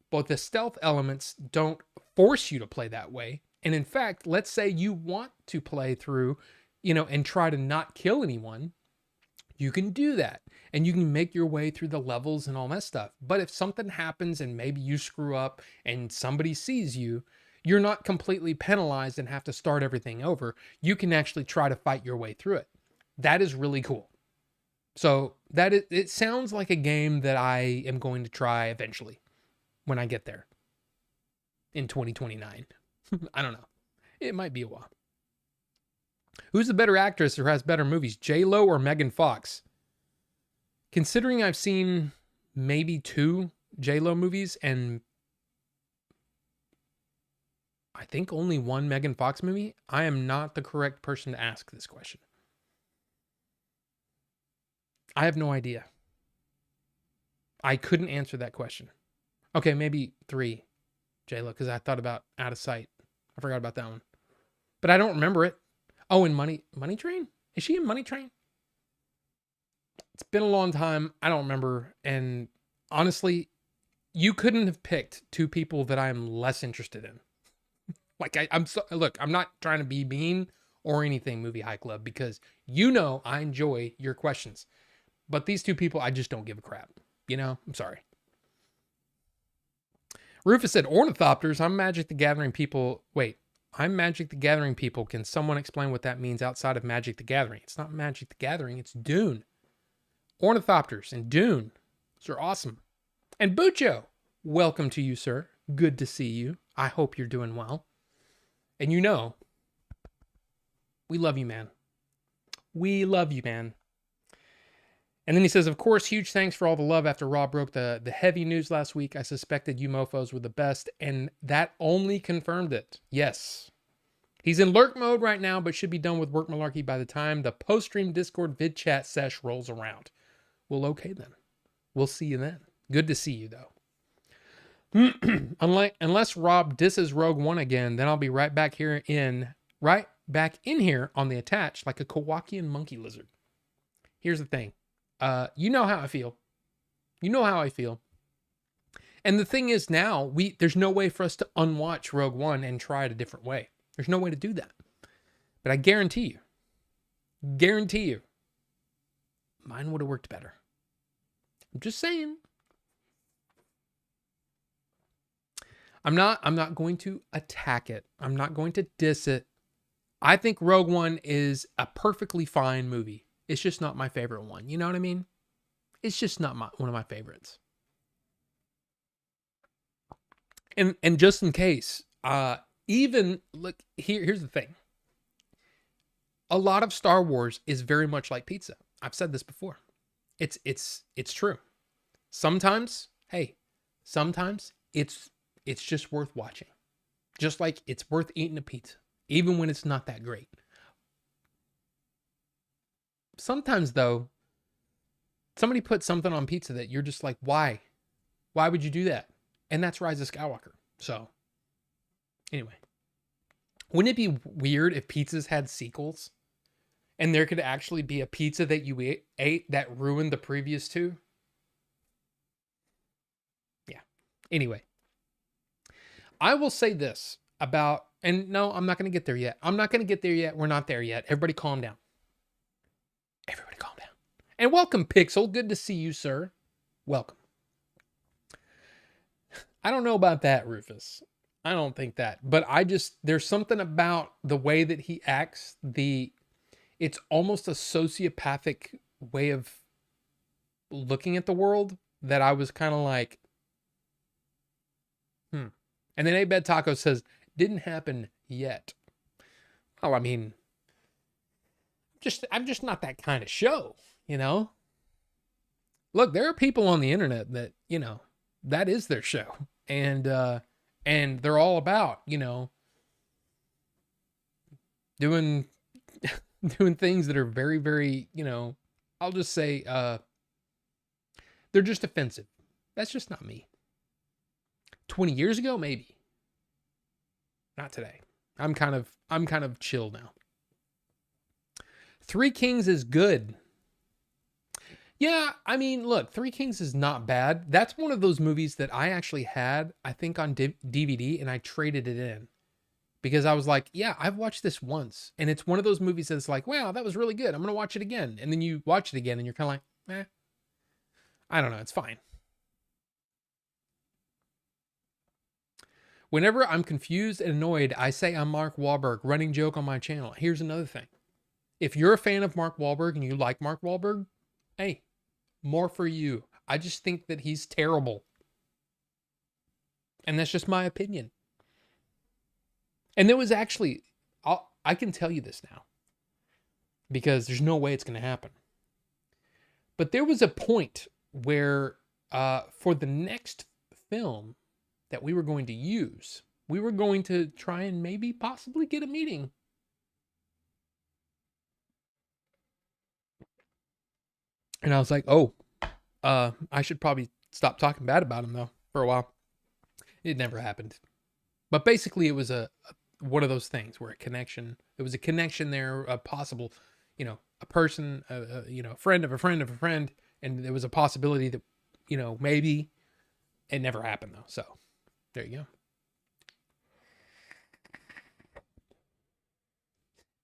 But the stealth elements don't force you to play that way. And in fact, let's say you want to play through, and try to not kill anyone, you can do that. And you can make your way through the levels and all that stuff. But if something happens and maybe you screw up and somebody sees you, you're not completely penalized and have to start everything over. You can actually try to fight your way through it. That is really cool. So it sounds like a game that I am going to try eventually when I get there in 2029. I don't know. It might be a while. Who's the better actress or has better movies, J-Lo or Megan Fox? Considering I've seen maybe 2 J-Lo movies and I think only 1 Megan Fox movie, I am not the correct person to ask this question. I have no idea. I couldn't answer that question. Okay, maybe 3 J-Lo, because I thought about Out of Sight. I forgot about that one. But I don't remember it. Oh, in Money Train? Is she in Money Train? It's been a long time. I don't remember. And honestly, you couldn't have picked two people that I'm less interested in. Like look, I'm not trying to be mean or anything, Movie High Club, because I enjoy your questions. But these two people, I just don't give a crap. I'm sorry. Rufus said, ornithopters, I'm Magic the Gathering people. Wait, I'm Magic the Gathering people. Can someone explain what that means outside of Magic the Gathering? It's not Magic the Gathering, it's Dune. Ornithopters and Dune. Those are awesome. And Bucho, welcome to you, sir. Good to see you. I hope you're doing well. And we love you, man. We love you, man. And then he says, of course, huge thanks for all the love after Raw broke the heavy news last week. I suspected you mofos were the best, and that only confirmed it. Yes. He's in lurk mode right now, but should be done with work malarkey by the time the post-stream Discord vid chat sesh rolls around. Well, okay then. We'll see you then. Good to see you, though. Unless Rob disses Rogue One again, then I'll be right back in here on the attach like a Kowakian monkey lizard. Here's the thing. You know how I feel. And the thing is now, there's no way for us to unwatch Rogue One and try it a different way. There's no way to do that. But I guarantee you, mine would have worked better. I'm just saying. I'm not going to attack it. I'm not going to diss it. I think Rogue One is a perfectly fine movie. It's just not my favorite one. You know what I mean? It's just not one of my favorites. And just in case, look, here's the thing. A lot of Star Wars is very much like pizza. I've said this before. It's true. Sometimes it's just worth watching. Just like it's worth eating a pizza, even when it's not that great. Sometimes, though, somebody puts something on pizza that you're just like, why? Why would you do that? And that's Rise of Skywalker. So, anyway. Wouldn't it be weird if pizzas had sequels? And there could actually be a pizza that you ate that ruined the previous two? Yeah. Anyway. I will say this about, and no, I'm not going to get there yet. We're not there yet. Everybody calm down. And welcome, Pixel. Good to see you, sir. Welcome. I don't know about that, Rufus. I don't think that. But there's something about the way that he acts. It's almost a sociopathic way of looking at the world that I was kind of like, And then Abed Taco says, didn't happen yet. Well, I mean, I'm just not that kind of show, Look, there are people on the internet that, that is their show. And they're all about, doing things that are very, very, I'll just say, they're just offensive. That's just not me. 20 years ago, maybe. Not today. I'm kind of chill now. Three Kings is good. Yeah, I mean, look, Three Kings is not bad. That's one of those movies that I actually had, I think, on DVD, and I traded it in. Because I was like, yeah, I've watched this once. And it's one of those movies that's like, wow, that was really good. I'm going to watch it again. And then you watch it again, and you're kind of like, I don't know, it's fine. Whenever I'm confused and annoyed, I say I'm Mark Wahlberg, running joke on my channel. Here's another thing. If you're a fan of Mark Wahlberg and you like Mark Wahlberg, hey, more for you. I just think that he's terrible. And that's just my opinion. And there was actually, I can tell you this now, because there's no way it's going to happen. But there was a point where for the next film that we were going to use, we were going to try and maybe possibly get a meeting. And I was like, I should probably stop talking bad about him, though, for a while. It never happened. But basically, it was one of those things where a connection It was a connection there, a possible, a person, a friend of a friend of a friend, and there was a possibility that, maybe it never happened though. So there you go.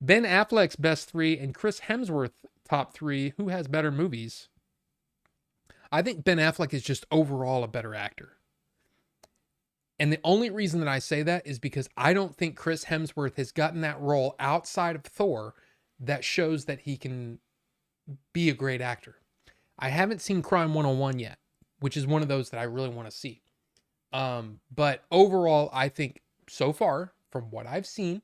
Ben Affleck's best three and Chris Hemsworth top three. Who has better movies? I think Ben Affleck is just overall a better actor. And the only reason that I say that is because I don't think Chris Hemsworth has gotten that role outside of Thor that shows that he can be a great actor. I haven't seen Crime 101 yet, which is one of those that I really want to see. But overall, I think so far, from what I've seen,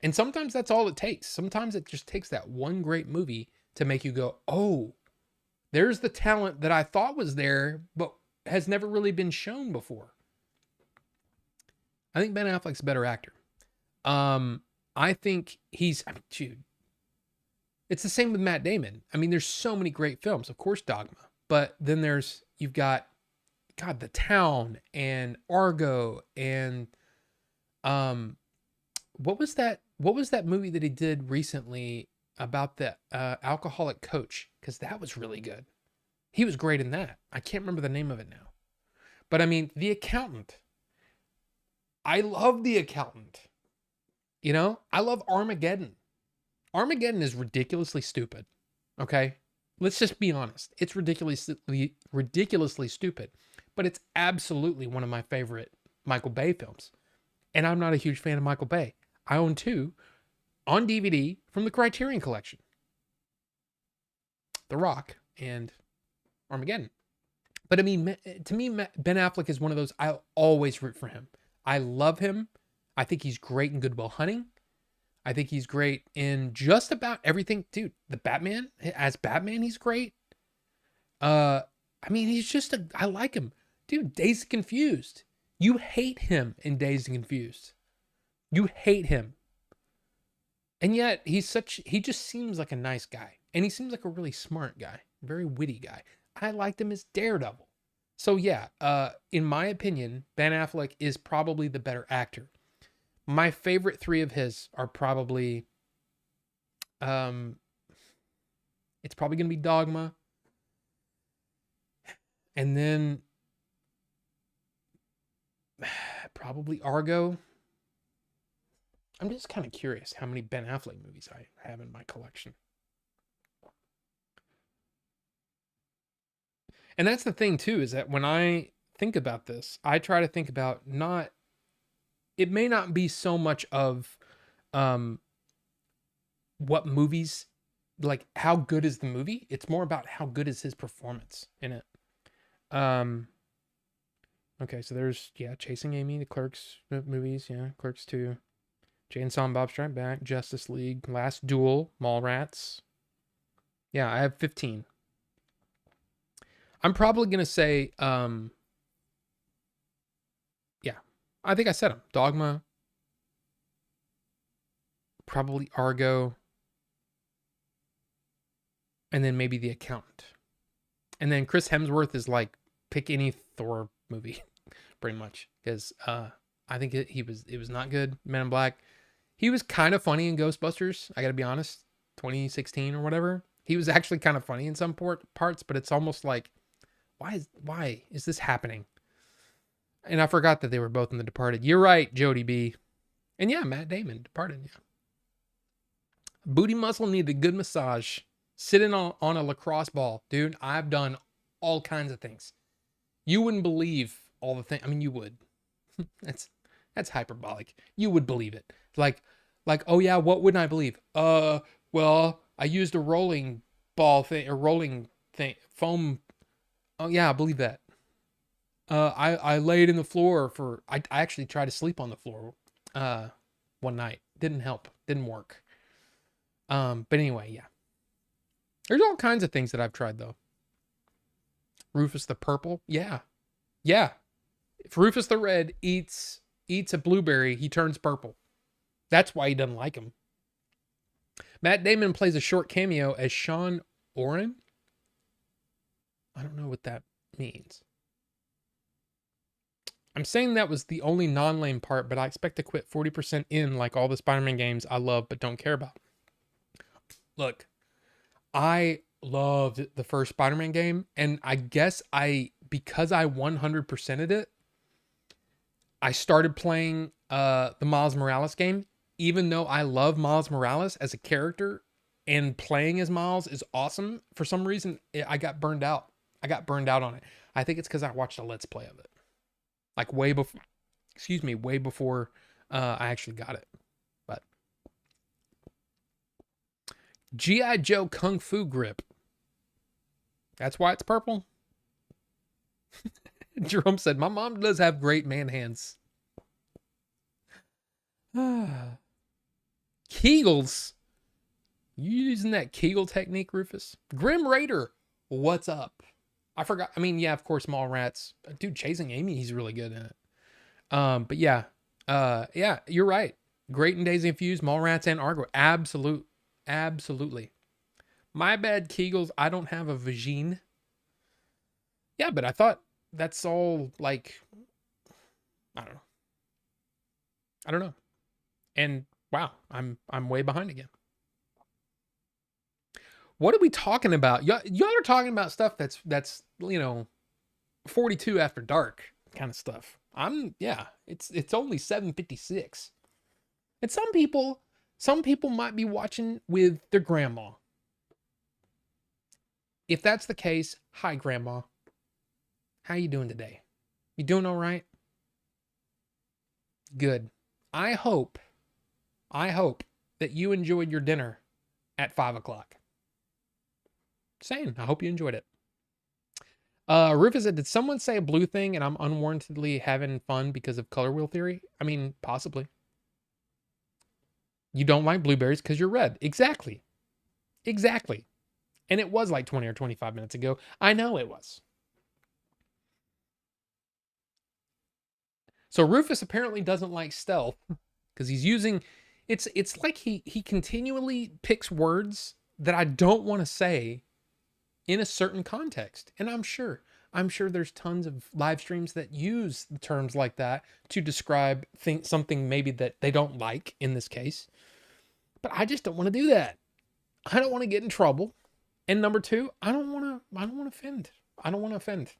and sometimes that's all it takes. Sometimes it just takes that one great movie to make you go, oh, there's the talent that I thought was there, but has never really been shown before. I think Ben Affleck's a better actor. I think dude, it's the same with Matt Damon. I mean, there's so many great films, of course, Dogma, but then you've got, God, The Town and Argo and, what was that movie that he did recently about the alcoholic coach? Because that was really good. He was great in that. I can't remember the name of it now. But I mean, The Accountant. I love The Accountant. I love Armageddon. Armageddon is ridiculously stupid. Okay? Let's just be honest. It's ridiculously stupid. But it's absolutely one of my favorite Michael Bay films. And I'm not a huge fan of Michael Bay. I own 2 on DVD from the Criterion Collection. The Rock and Armageddon. But I mean, to me, Ben Affleck is one of those, I'll always root for him. I love him. I think he's great in Good Will Hunting. I think he's great in just about everything. Dude, as Batman, he's great. I mean, I like him. Dude, Dazed and Confused. You hate him in Dazed and Confused. You hate him. And yet he just seems like a nice guy. And he seems like a really smart guy, very witty guy. I liked him as Daredevil. So yeah, in my opinion, Ben Affleck is probably the better actor. My favorite 3 of his are probably, it's probably going to be Dogma. And then probably Argo. I'm just kind of curious how many Ben Affleck movies I have in my collection. And that's the thing too, is that when I think about this, I try to think about it may not be so much of what movies, like how good is the movie? It's more about how good is his performance in it. Okay, so there's, Chasing Amy, the Clerks movies, Clerks 2, Jay and Silent Bob Strike Back, Justice League, Last Duel, Mallrats. Yeah, I have 15. I'm probably going to say, I think I said them. Dogma, probably Argo, and then maybe The Accountant. And then Chris Hemsworth is like, pick any Thor movie, pretty much. Because I think it was not good. Men in Black. He was kind of funny in Ghostbusters, I got to be honest, 2016 or whatever. He was actually kind of funny in some parts, but it's almost like, why is this happening? And I forgot that they were both in The Departed. You're right, Jody B. And yeah, Matt Damon, Departed, yeah. Booty muscle needed a good massage. Sitting on a lacrosse ball. Dude, I've done all kinds of things. You wouldn't believe all the things. I mean, you would. That's hyperbolic. You would believe it. Like, oh yeah, what wouldn't I believe? Well, I used a rolling ball thing, or rolling thing, foam. Oh yeah, I believe that. I laid in the floor I actually tried to sleep on the floor, one night. Didn't help. Didn't work. But anyway, yeah. There's all kinds of things that I've tried though. Rufus the Purple. Yeah. Yeah. If Rufus the Red eats a blueberry, he turns purple. That's why he doesn't like him. Matt Damon plays a short cameo as Sean Oren. I don't know what that means. I'm saying that was the only non-lame part, but I expect to quit 40% in like all the Spider-Man games I love but don't care about. Look, I loved the first Spider-Man game, and I guess because I 100%ed it, I started playing the Miles Morales game, even though I love Miles Morales as a character and playing as Miles is awesome. For some reason, I got burned out. I got burned out on it. I think it's because I watched a Let's Play of it, like way before. Excuse me, way before I actually got it. But G.I. Joe Kung Fu Grip. That's why it's purple. Jerome said, "My mom does have great man hands." Kegels. You using that Kegel technique, Rufus? Grim Raider. What's up? I forgot. I mean, yeah, of course, Mallrats. Dude, Chasing Amy, he's really good in it. But yeah. Yeah, you're right. Great in Daisy Infused, Mallrats, and Argo. Absolutely. My bad, Kegels. I don't have a vagine. Yeah, but I thought that's all like, I don't know. And wow, I'm way behind again. What are we talking about? Y'all are talking about stuff that's 42 after dark kind of stuff. It's only 7:56. And some people might be watching with their grandma. If that's the case, hi grandma. How you doing today? You doing all right? Good. I hope that you enjoyed your dinner at 5:00. Saying, I hope you enjoyed it. Rufus said, did someone say a blue thing and I'm unwarrantedly having fun because of color wheel theory? I mean, possibly. You don't like blueberries because you're red. Exactly. And it was like 20 or 25 minutes ago. I know it was. So Rufus apparently doesn't like stealth because he's using, it's like he continually picks words that I don't want to say in a certain context. And I'm sure there's tons of live streams that use terms like that to describe something maybe that they don't like in this case. But I just don't want to do that. I don't want to get in trouble. And number two, I don't want to offend. I don't want to offend.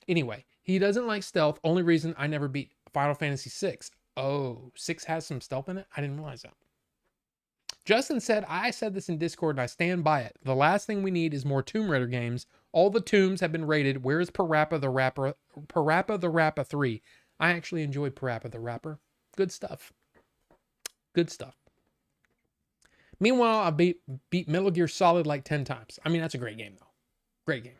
Anyway, he doesn't like stealth. Only reason I never beat Final Fantasy VI. Oh, 6 has some stealth in it? I didn't realize that. Justin said, I said this in Discord and I stand by it. The last thing we need is more Tomb Raider games. All the tombs have been raided. Where is Parappa the Rapper 3? I actually enjoyed Parappa the Rapper. Good stuff. Meanwhile, I beat Metal Gear Solid like 10 times. I mean, that's a great game, though. Great game.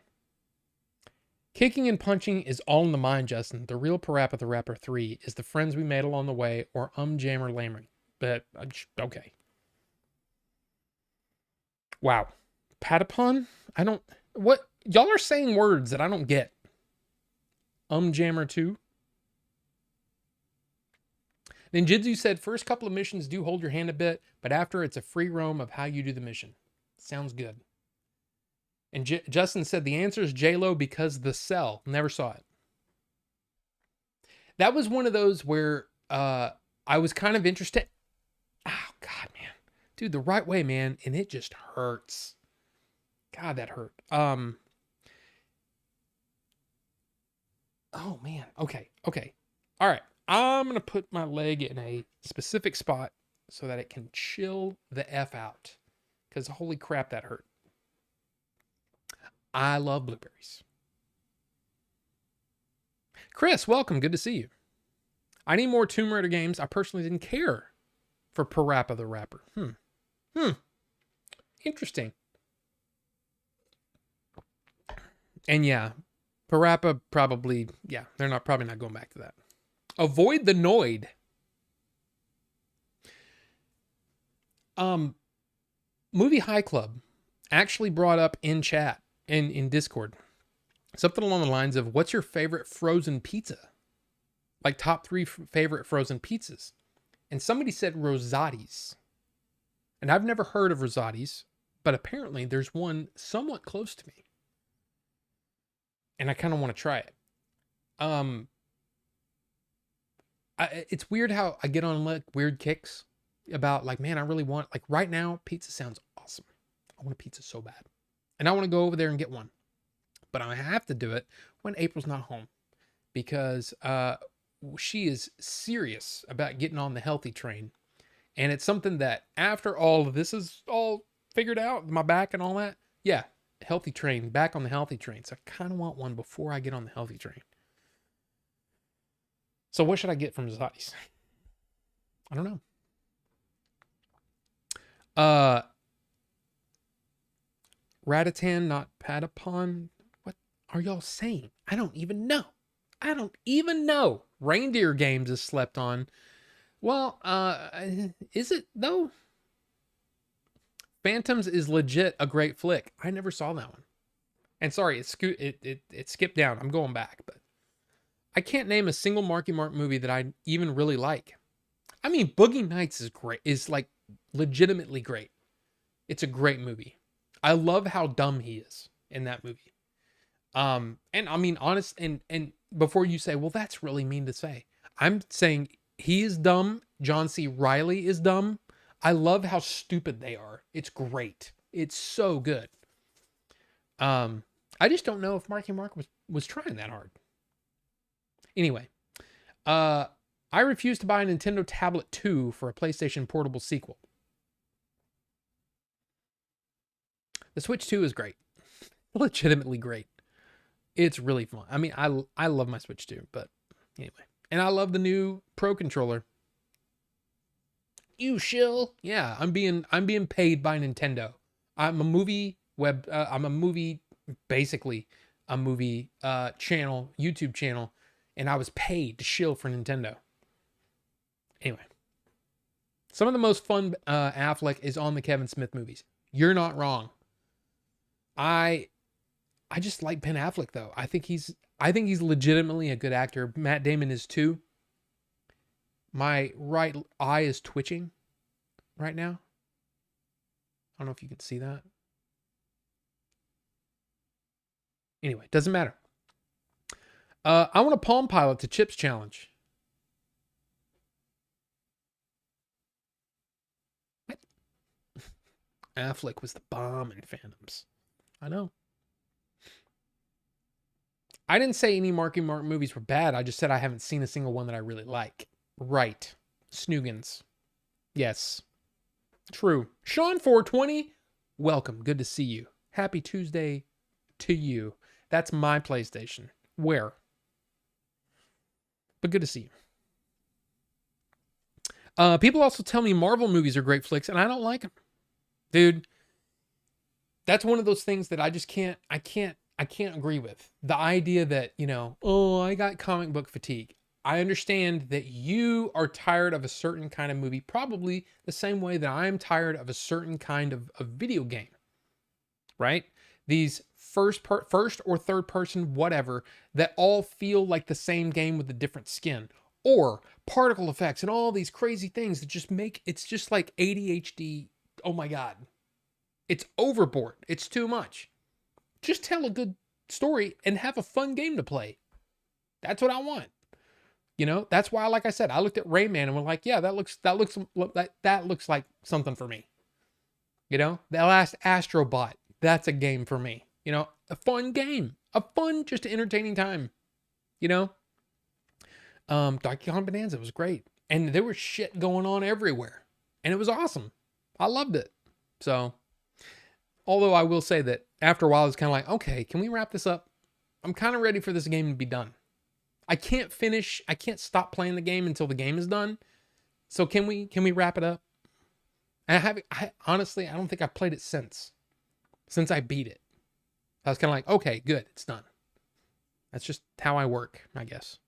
Kicking and punching is all in the mind, Justin. The real Parappa the Rapper 3 is the friends we made along the way or Jammer Lamer. But, okay. Wow. Patapon? What? Y'all are saying words that I don't get. Jammer 2? Ninjitsu said, first couple of missions do hold your hand a bit, but after it's a free roam of how you do the mission. Sounds good. And Justin said, the answer is J-Lo because The Cell. Never saw it. That was one of those where I was kind of interested. Oh, God, man. Dude, The Right Way, man. And it just hurts. God, that hurt. Oh, man. Okay. All right. I'm going to put my leg in a specific spot so that it can chill the F out. Because holy crap, that hurt. I love blueberries. Chris, welcome. Good to see you. I need more Tomb Raider games. I personally didn't care for Parappa the Rapper. Interesting. And yeah, Parappa probably, yeah, they're probably not going back to that. Avoid the Noid. Movie High Club actually brought up in chat in Discord something along the lines of, what's your favorite frozen pizza? Like top 3 favorite frozen pizzas. And somebody said Rosati's. And I've never heard of Rosati's, but apparently there's one somewhat close to me. And I kind of want to try it. it's weird how I get on like weird kicks about like, man, I really want, like right now, pizza sounds awesome. I want a pizza so bad. And I want to go over there and get one. But I have to do it when April's not home because she is serious about getting on the healthy train. And it's something that after all of this is all figured out, my back and all that, yeah, healthy train, back on the healthy train. So I kind of want one before I get on the healthy train. So what should I get from Zotti's? I don't know. Ratatan, not Patapon. What are y'all saying? I don't even know. I don't even know. Reindeer Games is slept on. Well, is it though? Phantoms is legit a great flick. I never saw that one. And sorry, it skipped down. I'm going back, but I can't name a single Marky Mark movie that I even really like. I mean, Boogie Nights is great. Is like legitimately great. It's a great movie. I love how dumb he is in that movie. And I mean, honest, and before you say, well, that's really mean to say, I'm saying he is dumb. John C. Reilly is dumb. I love how stupid they are. It's great. It's so good. I just don't know if Marky Mark was trying that hard. Anyway, I refuse to buy a Nintendo Tablet 2 for a PlayStation Portable sequel. The Switch 2 is great. Legitimately great. It's really fun. I mean, I love my Switch 2, but anyway. And I love the new Pro controller. You shill. Yeah, I'm being paid by Nintendo. I'm a movie basically a movie channel, YouTube channel, and I was paid to shill for Nintendo. Anyway. Some of the most fun Affleck is on the Kevin Smith movies. You're not wrong. I just like Ben Affleck though. I think he's legitimately a good actor. Matt Damon is too. My right eye is twitching right now. I don't know if you can see that. Anyway, doesn't matter. I want a Palm Pilot to Chips challenge. What? Affleck was the bomb in Phantoms. I know. I didn't say any Marky Mark movies were bad. I just said I haven't seen a single one that I really like. Right. Snoogans. Yes. True. Sean 420, welcome. Good to see you. Happy Tuesday to you. That's my PlayStation. Where? But good to see you. People also tell me Marvel movies are great flicks, and I don't like them. Dude, that's one of those things that I just can't agree with. The idea that, oh, I got comic book fatigue. I understand that you are tired of a certain kind of movie, probably the same way that I'm tired of a certain kind of video game, right? These first or third person, whatever, that all feel like the same game with a different skin, or particle effects and all these crazy things that just make, it's just like ADHD. Oh my God. It's overboard. It's too much. Just tell a good story and have a fun game to play. That's what I want. That's why, like I said, I looked at Rayman and was like, yeah, that looks like something for me. The last Astro Bot, that's a game for me. A fun game, a fun, just entertaining time. Donkey Kong Bonanza was great, and there was shit going on everywhere, and it was awesome. I loved it. So, although I will say that after a while, it's kind of like, okay, can we wrap this up? I'm kind of ready for this game to be done. I can't stop playing the game until the game is done. So can we wrap it up? I honestly, I don't think I've played it since I beat it. I was kind of like, okay, good, it's done. That's just how I work, I guess.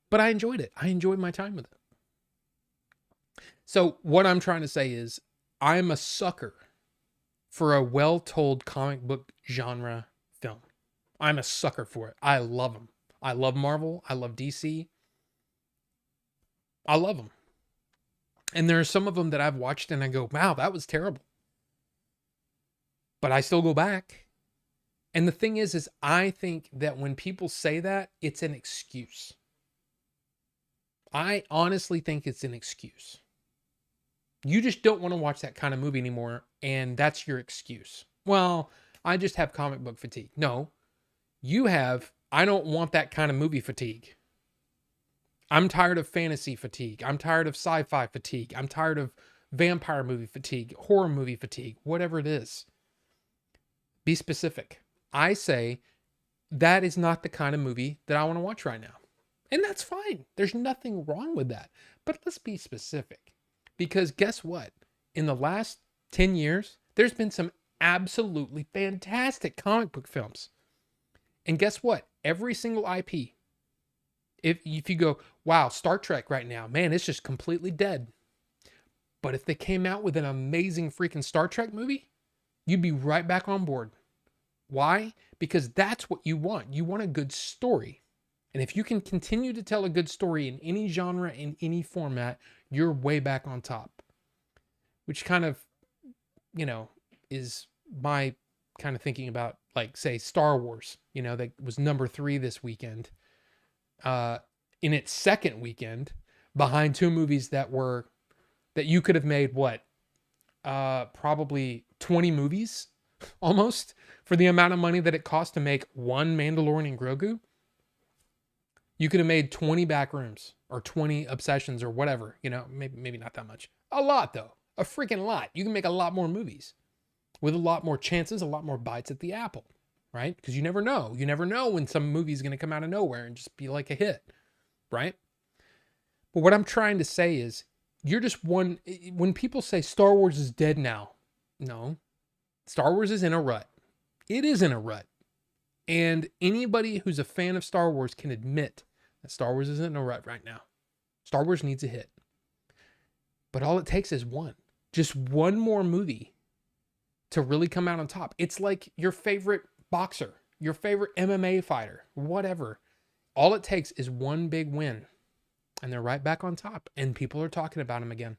But I enjoyed it. I enjoyed my time with it. So what I'm trying to say is I'm a sucker for a well-told comic book genre film. I'm a sucker for it. I love them. I love Marvel. I love DC. I love them. And there are some of them that I've watched and I go, wow, that was terrible. But I still go back. And the thing is I think that when people say that, it's an excuse. I honestly think it's an excuse. You just don't want to watch that kind of movie anymore, and that's your excuse. Well, I just have comic book fatigue. No, you have, I don't want that kind of movie fatigue. I'm tired of fantasy fatigue. I'm tired of sci-fi fatigue. I'm tired of vampire movie fatigue, horror movie fatigue, whatever it is. Be specific. I say that is not the kind of movie that I want to watch right now. And that's fine. There's nothing wrong with that. But let's be specific. Because guess what? In the last 10 years, there's been some absolutely fantastic comic book films. And guess what? Every single IP, if you go, wow, Star Trek right now, man, it's just completely dead. But if they came out with an amazing freaking Star Trek movie, you'd be right back on board. Why? Because that's what you want. You want a good story. And if you can continue to tell a good story in any genre, in any format, you're way back on top. Which kind of, is my kind of thinking about, like, say, Star Wars, that was number 3 this weekend. In its second weekend, behind 2 movies that you could have made probably 20 movies almost for the amount of money that it cost to make one Mandalorian Grogu. You could have made 20 Backrooms or 20 Obsessions or whatever, maybe not that much. A lot though, a freaking lot. You can make a lot more movies with a lot more chances, a lot more bites at the apple, right? Because you never know. You never know when some movie is going to come out of nowhere and just be like a hit, right? But what I'm trying to say is, you're just one. When people say Star Wars is dead now, no, Star Wars is in a rut. It is in a rut. And anybody who's a fan of Star Wars can admit that Star Wars isn't in a rut right now. Star Wars needs a hit. But all it takes is just one more movie to really come out on top. It's like your favorite boxer, your favorite MMA fighter, whatever. All it takes is one big win, and they're right back on top, and people are talking about them again.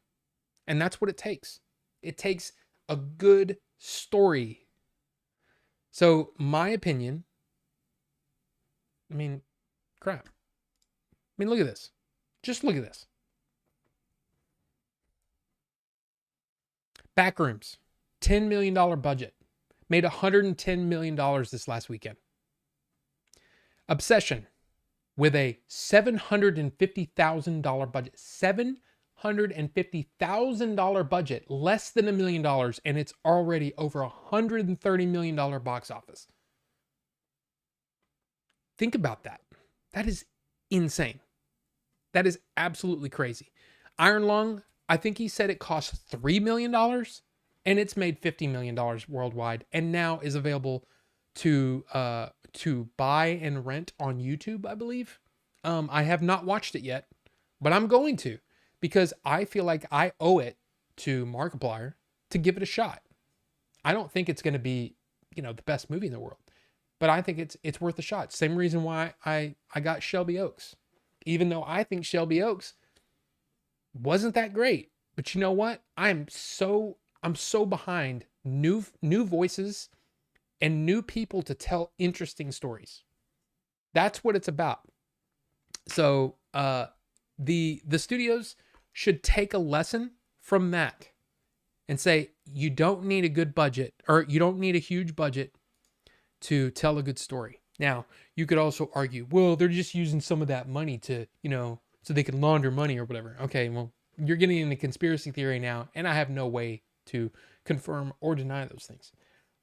And that's what it takes. It takes a good story. So my opinion, crap. Look at this. Just look at this. Backrooms, $10 million budget. Made $110 million this last weekend. Obsession, with a $750,000 budget. $750,000 budget, less than $1 million, and it's already over $130 million box office. Think about that. That is insane. That is absolutely crazy. Iron Lung, I think he said it cost $3 million, and it's made $50 million worldwide, and now is available to buy and rent on YouTube, I believe. I have not watched it yet, but I'm going to, because I feel like I owe it to Markiplier to give it a shot. I don't think it's going to be, the best movie in the world, but I think it's worth a shot. Same reason why I got Shelby Oaks, even though I think Shelby Oaks wasn't that great. But you know what? I'm so behind new voices and new people to tell interesting stories. That's what it's about. So the studios should take a lesson from that and say, you don't need a good budget, or you don't need a huge budget to tell a good story. Now, you could also argue, well, they're just using some of that money to, so they can launder money or whatever. Okay, well, you're getting into conspiracy theory now, and I have no way to confirm or deny those things.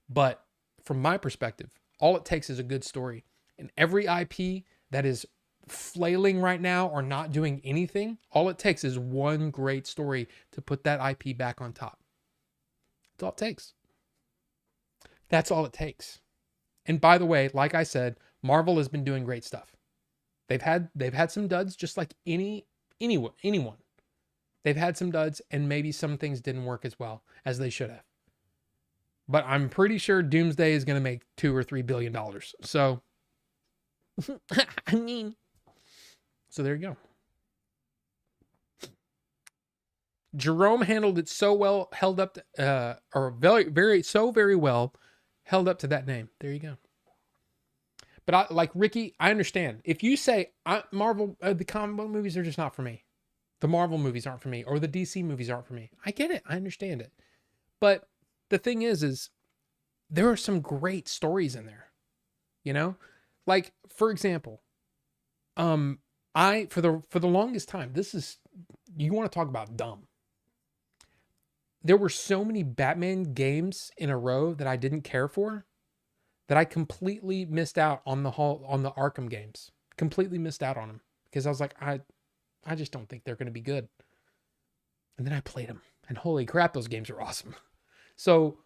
But from my perspective, all it takes is a good story. And every IP that is flailing right now or not doing anything, all it takes is one great story to put that IP back on top. That's all it takes. That's all it takes. And by the way, like I said, Marvel has been doing great stuff. They've had some duds, just like anyone. They've had some duds, and maybe some things didn't work as well as they should have. But I'm pretty sure Doomsday is going to make $2 or $3 billion. So, so there you go. Jerome handled it so well, held up to, very well, held up to that name. There you go. But like Ricky, I understand. If you say Marvel, the comic book movies are just not for me. The Marvel movies aren't for me, or the DC movies aren't for me. I get it. I understand it. But the thing is there are some great stories in there. You know, like for example, I for the longest time, this is, you want to talk about dumb. There were so many Batman games in a row that I didn't care for, that I completely missed out on the Arkham games. Completely missed out on them because I was like, I just don't think they're going to be good. And then I played them, and holy crap, those games are awesome. So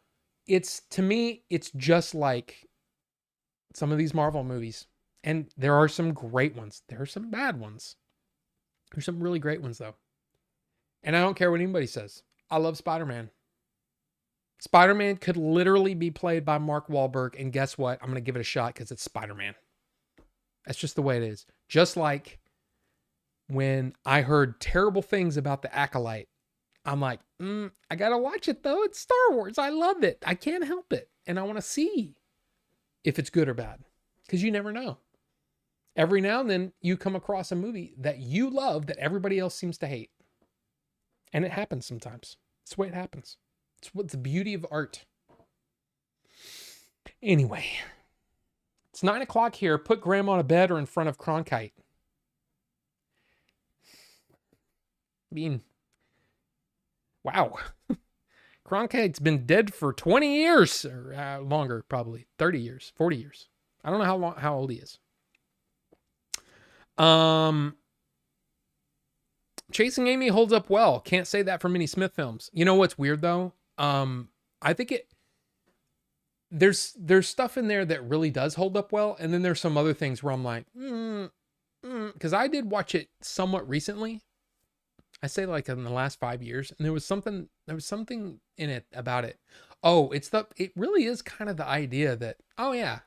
it's, to me, it's just like some of these Marvel movies. And there are some great ones. There are some bad ones. There's some really great ones though. And I don't care what anybody says. I love Spider-Man. Spider-Man could literally be played by Mark Wahlberg, and guess what? I'm going to give it a shot because it's Spider-Man. That's just the way it is. Just like when I heard terrible things about The Acolyte, I'm like, I got to watch it though. It's Star Wars. I love it. I can't help it. And I want to see if it's good or bad, because you never know. Every now and then you come across a movie that you love that everybody else seems to hate. And it happens sometimes. It's the way it happens. It's what's the beauty of art. Anyway, it's 9 o'clock here. Put grandma to bed or in front of Cronkite. I mean, wow. Cronkite's been dead for 20 years or longer, probably 30 years, 40 years. I don't know how old he is. Chasing Amy holds up well. Can't say that for many Smith films. You know what's weird though? I think there's stuff in there that really does hold up well, and then there's some other things where I'm like, because I did watch it somewhat recently. I say like in the last 5 years, and there was something in it about it. Oh, it really is kind of the idea that, oh yeah,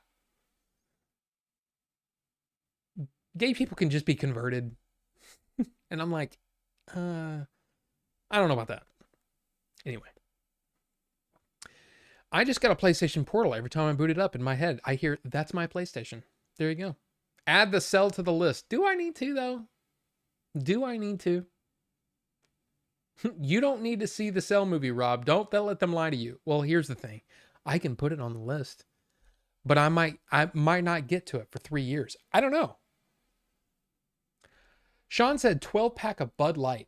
gay people can just be converted. And I'm like, I don't know about that. Anyway, I just got a PlayStation Portal. Every time I boot it up in my head, I hear, that's my PlayStation. There you go. Add the Cell to the list. Do I need to though? Do I need to? You don't need to see the Cell movie, Rob. Don't let them lie to you. Well, here's the thing. I can put it on the list, but I might not get to it for 3 years. I don't know. Sean said 12-pack of Bud Light.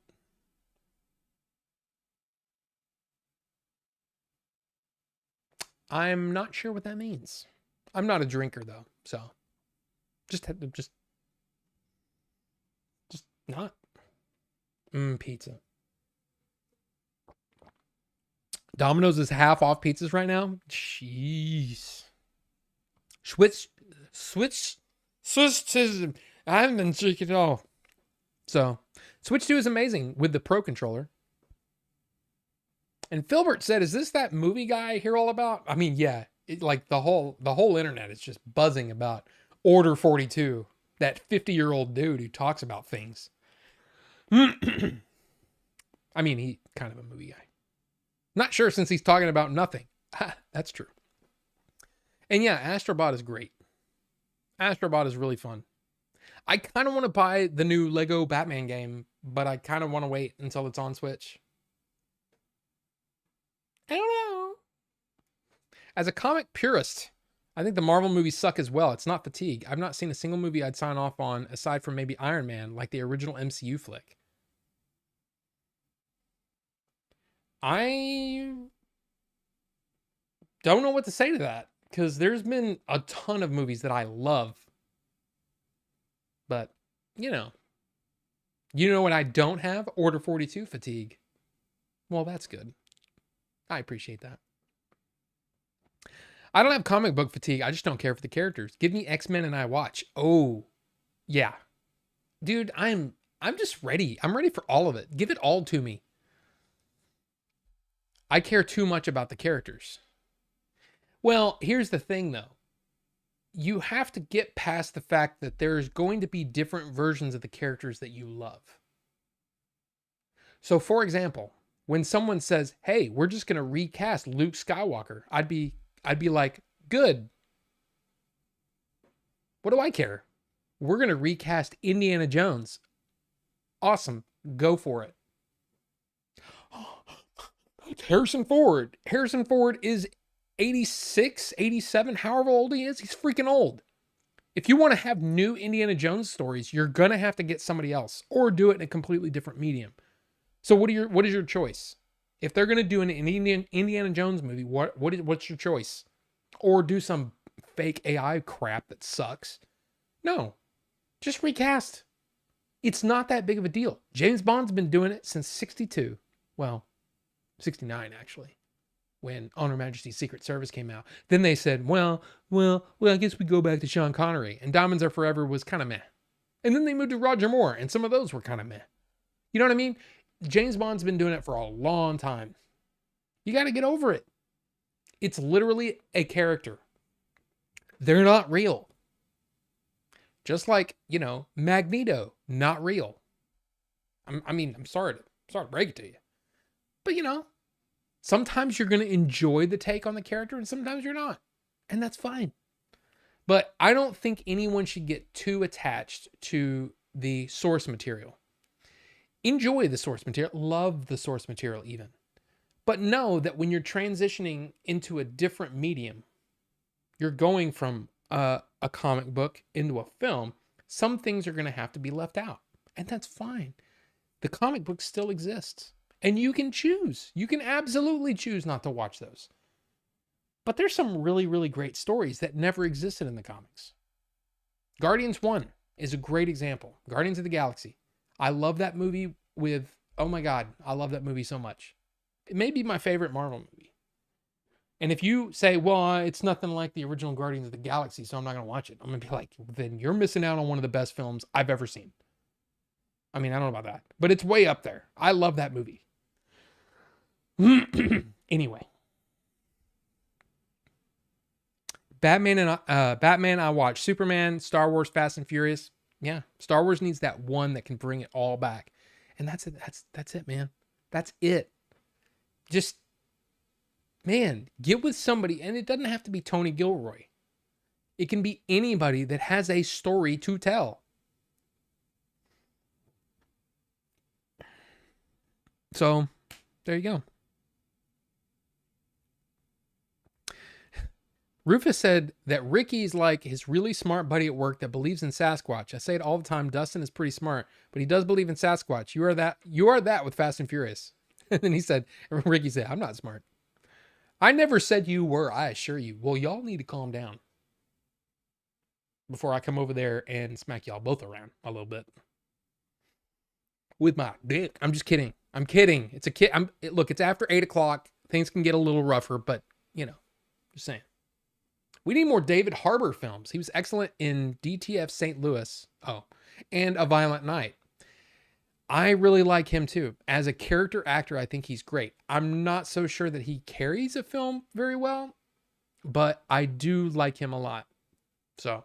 I'm not sure what that means. I'm not a drinker though, so just not. Pizza. Domino's is half off pizzas right now. Jeez. Switch. I haven't been drinking at all. So, Switch 2 is amazing with the Pro controller. And Filbert said, "Is this that movie guy I hear all about?" I mean, yeah, like the whole internet is just buzzing about Order 42, that 50-year-old dude who talks about things. I mean, he kind of a movie guy. Not sure since he's talking about nothing. That's true. And yeah, Astrobot is great. Astrobot is really fun. I kind of want to buy the new Lego Batman game, but I kind of want to wait until it's on Switch. I don't know. As a comic purist, I think the Marvel movies suck as well. It's not fatigue. I've not seen a single movie I'd sign off on aside from maybe Iron Man, like the original MCU flick. I don't know what to say to that, because there's been a ton of movies that I love. But, you know what I don't have? Order 42 fatigue. Well, that's good. I appreciate that. I don't have comic book fatigue. I just don't care for the characters. Give me X-Men and I watch. Oh, yeah. Dude, I'm just ready. I'm ready for all of it. Give it all to me. I care too much about the characters. Well, here's the thing though. You have to get past the fact that there's going to be different versions of the characters that you love. So for example, when someone says, "Hey, we're just going to recast Luke Skywalker," I'd be like, "Good." What do I care? We're going to recast Indiana Jones. Awesome. Go for it. Harrison Ford. Harrison Ford is 86, 87, however old he is. He's freaking old. If you want to have new Indiana Jones stories, you're going to have to get somebody else or do it in a completely different medium. So what is your choice? If they're going to do an Indiana Jones movie, what's your choice? Or do some fake AI crap that sucks? No. Just recast. It's not that big of a deal. James Bond's been doing it since 62. Well, 69 actually, when On Her Majesty's Secret Service came out. Then they said, well, I guess we go back to Sean Connery. And Diamonds Are Forever was kind of meh. And then they moved to Roger Moore, and some of those were kind of meh. You know what I mean? James Bond's been doing it for a long time. You got to get over it. It's literally a character. They're not real. Just like, Magneto, not real. I'm sorry to break it to you. But, sometimes you're going to enjoy the take on the character and sometimes you're not. And that's fine. But I don't think anyone should get too attached to the source material. Enjoy the source material. Love the source material even. But know that when you're transitioning into a different medium, you're going from a comic book into a film, some things are going to have to be left out. And that's fine. The comic book still exists. And you can choose. You can absolutely choose not to watch those. But there's some really, really great stories that never existed in the comics. Guardians 1 is a great example. Guardians of the Galaxy. I love that movie oh my God, I love that movie so much. It may be my favorite Marvel movie. And if you say, well, it's nothing like the original Guardians of the Galaxy, so I'm not going to watch it. I'm going to be like, then you're missing out on one of the best films I've ever seen. I mean, I don't know about that, but it's way up there. I love that movie. Anyway. Batman I watched. Superman, Star Wars, Fast and Furious. Yeah, Star Wars needs that one that can bring it all back. And that's it. That's it, man. That's it. Just, man, get with somebody, and it doesn't have to be Tony Gilroy. It can be anybody that has a story to tell. So, there you go. Rufus said that Ricky's like his really smart buddy at work that believes in Sasquatch. I say it all the time. Dustin is pretty smart, but he does believe in Sasquatch. You are that with Fast and Furious. And then Ricky said, I'm not smart. I never said you were, I assure you. Well, y'all need to calm down before I come over there and smack y'all both around a little bit with my dick. I'm just kidding. I'm kidding. It's a kid. Look, it's after 8:00. Things can get a little rougher, but just saying. We need more David Harbour films. He was excellent in DTF St. Louis. Oh, and A Violent Night. I really like him too. As a character actor, I think he's great. I'm not so sure that he carries a film very well, but I do like him a lot. So,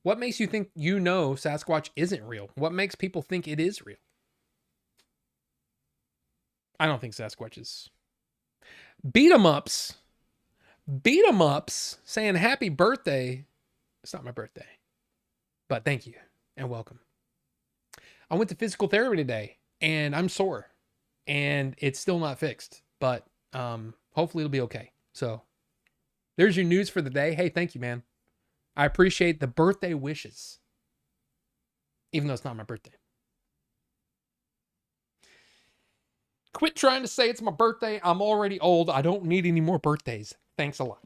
what makes you think Sasquatch isn't real? What makes people think it is real? I don't think Sasquatch is. Beat 'em ups saying happy birthday. It's not my birthday, but thank you and welcome. I went to physical therapy today and I'm sore and it's still not fixed, but hopefully it'll be okay. So there's your news for the day. Hey, thank you, man. I appreciate the birthday wishes, even though it's not my birthday. Quit trying to say it's my birthday. I'm already old. I don't need any more birthdays. Thanks a lot.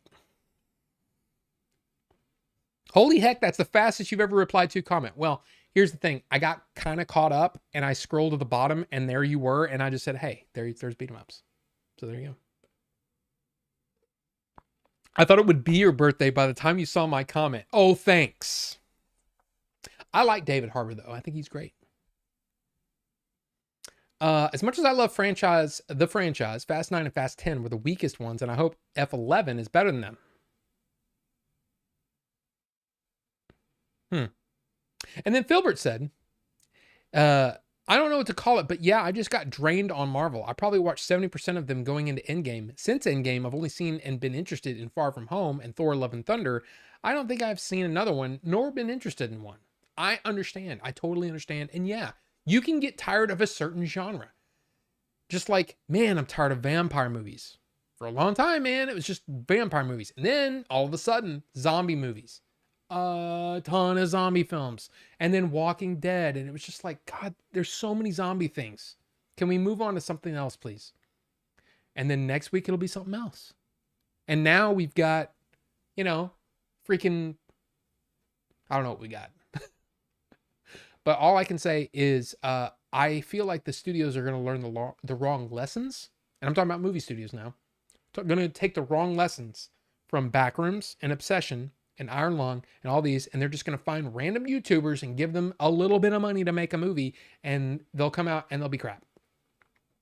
Holy heck, that's the fastest you've ever replied to a comment. Well, here's the thing. I got kind of caught up and I scrolled to the bottom and there you were. And I just said, hey, there's beat 'em ups. So there you go. I thought it would be your birthday by the time you saw my comment. Oh, thanks. I like David Harbour though. I think he's great. As much as I love the franchise, Fast 9 and Fast 10 were the weakest ones, and I hope F11 is better than them. And then Filbert said, I don't know what to call it, but yeah, I just got drained on Marvel. I probably watched 70% of them going into Endgame. Since Endgame, I've only seen and been interested in Far From Home and Thor Love and Thunder. I don't think I've seen another one nor been interested in one. I understand. I totally understand. And yeah, you can get tired of a certain genre. Just like, man, I'm tired of vampire movies. For a long time, man, it was just vampire movies. And then all of a sudden, zombie movies. A ton of zombie films. And then Walking Dead. And it was just like, God, there's so many zombie things. Can we move on to something else, please? And then next week, it'll be something else. And now we've got, you know, freaking, I don't know what we got. But all I can say is I feel like the studios are going to learn the wrong lessons. And I'm talking about movie studios now. Going to take the wrong lessons from Backrooms and Obsession and Iron Lung and all these, and they're just going to find random YouTubers and give them a little bit of money to make a movie, and they'll come out and they'll be crap.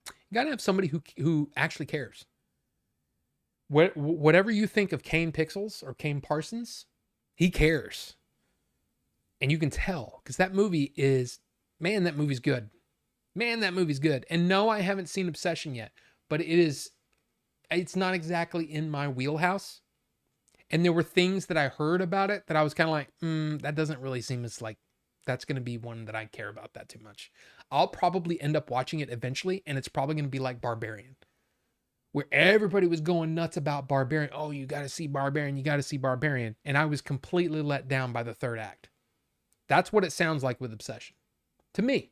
You got to have somebody who actually cares. Whatever you think of Kane Pixels or Kane Parsons, he cares. And you can tell, because that movie is, man, that movie's good. Man, that movie's good. And no, I haven't seen Obsession yet, but it's not exactly in my wheelhouse. And there were things that I heard about it that I was kind of like, that doesn't really seem as like, that's going to be one that I care about that too much. I'll probably end up watching it eventually, and it's probably going to be like Barbarian, where everybody was going nuts about Barbarian. Oh, you got to see Barbarian. You got to see Barbarian. And I was completely let down by the third act. That's what it sounds like with Obsession to me.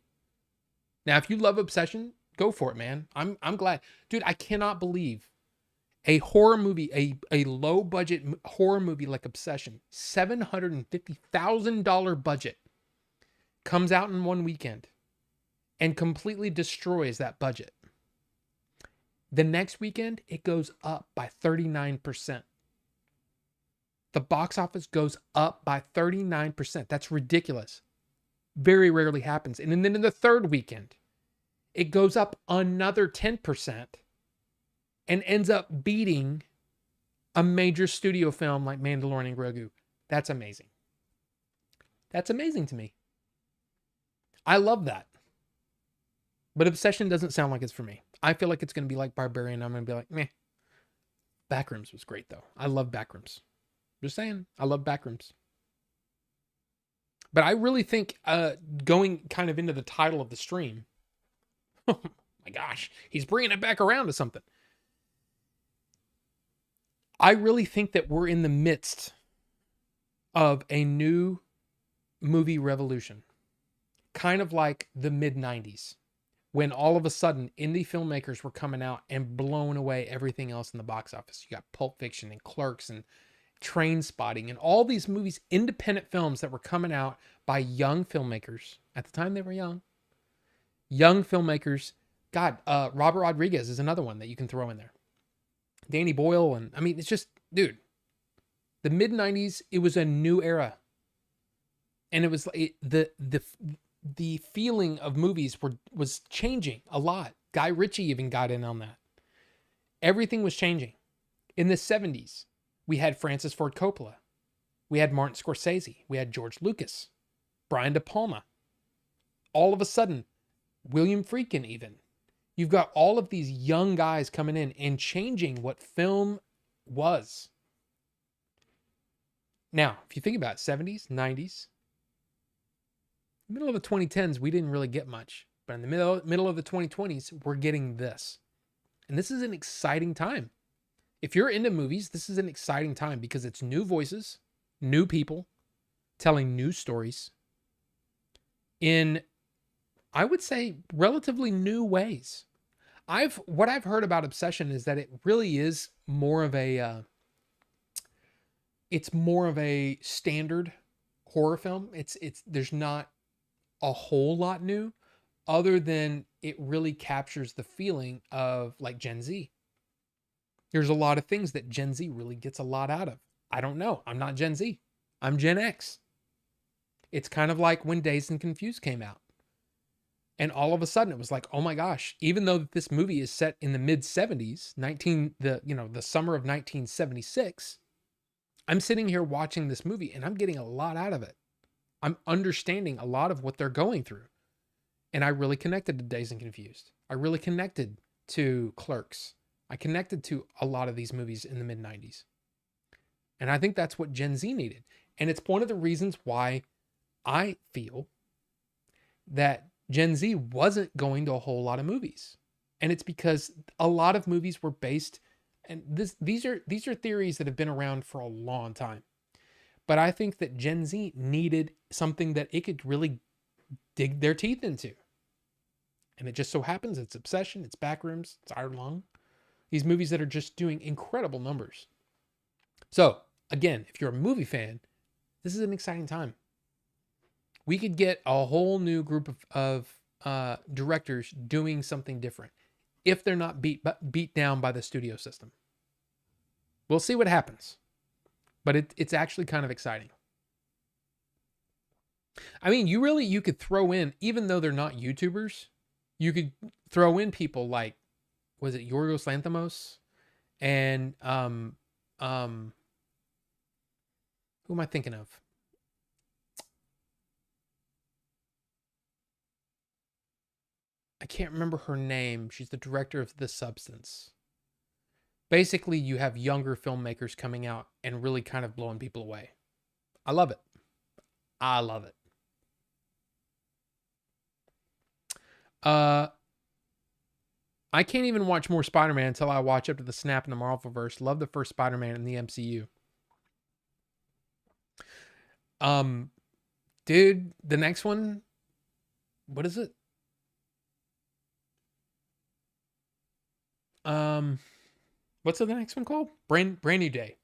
Now, if you love Obsession, go for it, man. I'm glad. Dude, I cannot believe a horror movie, a low budget horror movie like Obsession, $750,000 budget, comes out in one weekend and completely destroys that budget. The next weekend, it goes up by 39%. The box office goes up by 39%. That's ridiculous. Very rarely happens. And then in the third weekend, it goes up another 10% and ends up beating a major studio film like Mandalorian and Grogu. That's amazing. That's amazing to me. I love that. But Obsession doesn't sound like it's for me. I feel like it's going to be like Barbarian. I'm going to be like, meh. Backrooms was great, though. I love Backrooms. Just saying, I love Backrooms. But I really think going kind of into the title of the stream, oh my gosh, he's bringing it back around to something. I really think that we're in the midst of a new movie revolution, kind of like the mid-90s, when all of a sudden indie filmmakers were coming out and blowing away everything else in the box office. You got Pulp Fiction and Clerks and Trainspotting and all these movies, independent films that were coming out by young filmmakers. At the time they were young filmmakers. God, Robert Rodriguez is another one that you can throw in there. Danny Boyle. And I mean, it's just, dude, the mid 90s, it was a new era. And it was the feeling of movies was changing a lot. Guy Ritchie even got in on that. Everything was changing. In the 70s, we had Francis Ford Coppola. We had Martin Scorsese. We had George Lucas. Brian De Palma. All of a sudden, William Friedkin even. You've got all of these young guys coming in and changing what film was. Now, if you think about it, 70s, 90s, middle of the 2010s, we didn't really get much. But in the middle of the 2020s, we're getting this. And this is an exciting time. If you're into movies, this is an exciting time because it's new voices, new people telling new stories in, I would say, relatively new ways. What I've heard about Obsession is that it really is more of a it's more of a standard horror film. There's not a whole lot new other than it really captures the feeling of like Gen Z. There's a lot of things that Gen Z really gets a lot out of. I don't know. I'm not Gen Z. I'm Gen X. It's kind of like when Dazed and Confused came out. And all of a sudden it was like, oh my gosh, even though this movie is set in the mid 70s, the summer of 1976, I'm sitting here watching this movie and I'm getting a lot out of it. I'm understanding a lot of what they're going through. And I really connected to Dazed and Confused. I really connected to Clerks. I connected to a lot of these movies in the mid 90s. And I think that's what Gen Z needed. And it's one of the reasons why I feel that Gen Z wasn't going to a whole lot of movies. And it's because a lot of movies were based, and these are theories that have been around for a long time. But I think that Gen Z needed something that it could really dig their teeth into. And it just so happens it's Obsession, it's Backrooms, it's Iron Lung. These movies that are just doing incredible numbers. So, again, if you're a movie fan, this is an exciting time. We could get a whole new group of directors doing something different if they're not beat down by the studio system. We'll see what happens. But it's actually kind of exciting. I mean, you could throw in, even though they're not YouTubers, you could throw in people like, was it Yorgos Lanthimos? And who am I thinking of? I can't remember her name. She's the director of The Substance. Basically, you have younger filmmakers coming out and really kind of blowing people away. I love it. I love it. I can't even watch more Spider-Man until I watch up to the snap in the Marvelverse. Love the first Spider-Man in the MCU. Dude, the next one, what is it? What's the next one called? Brand New Day.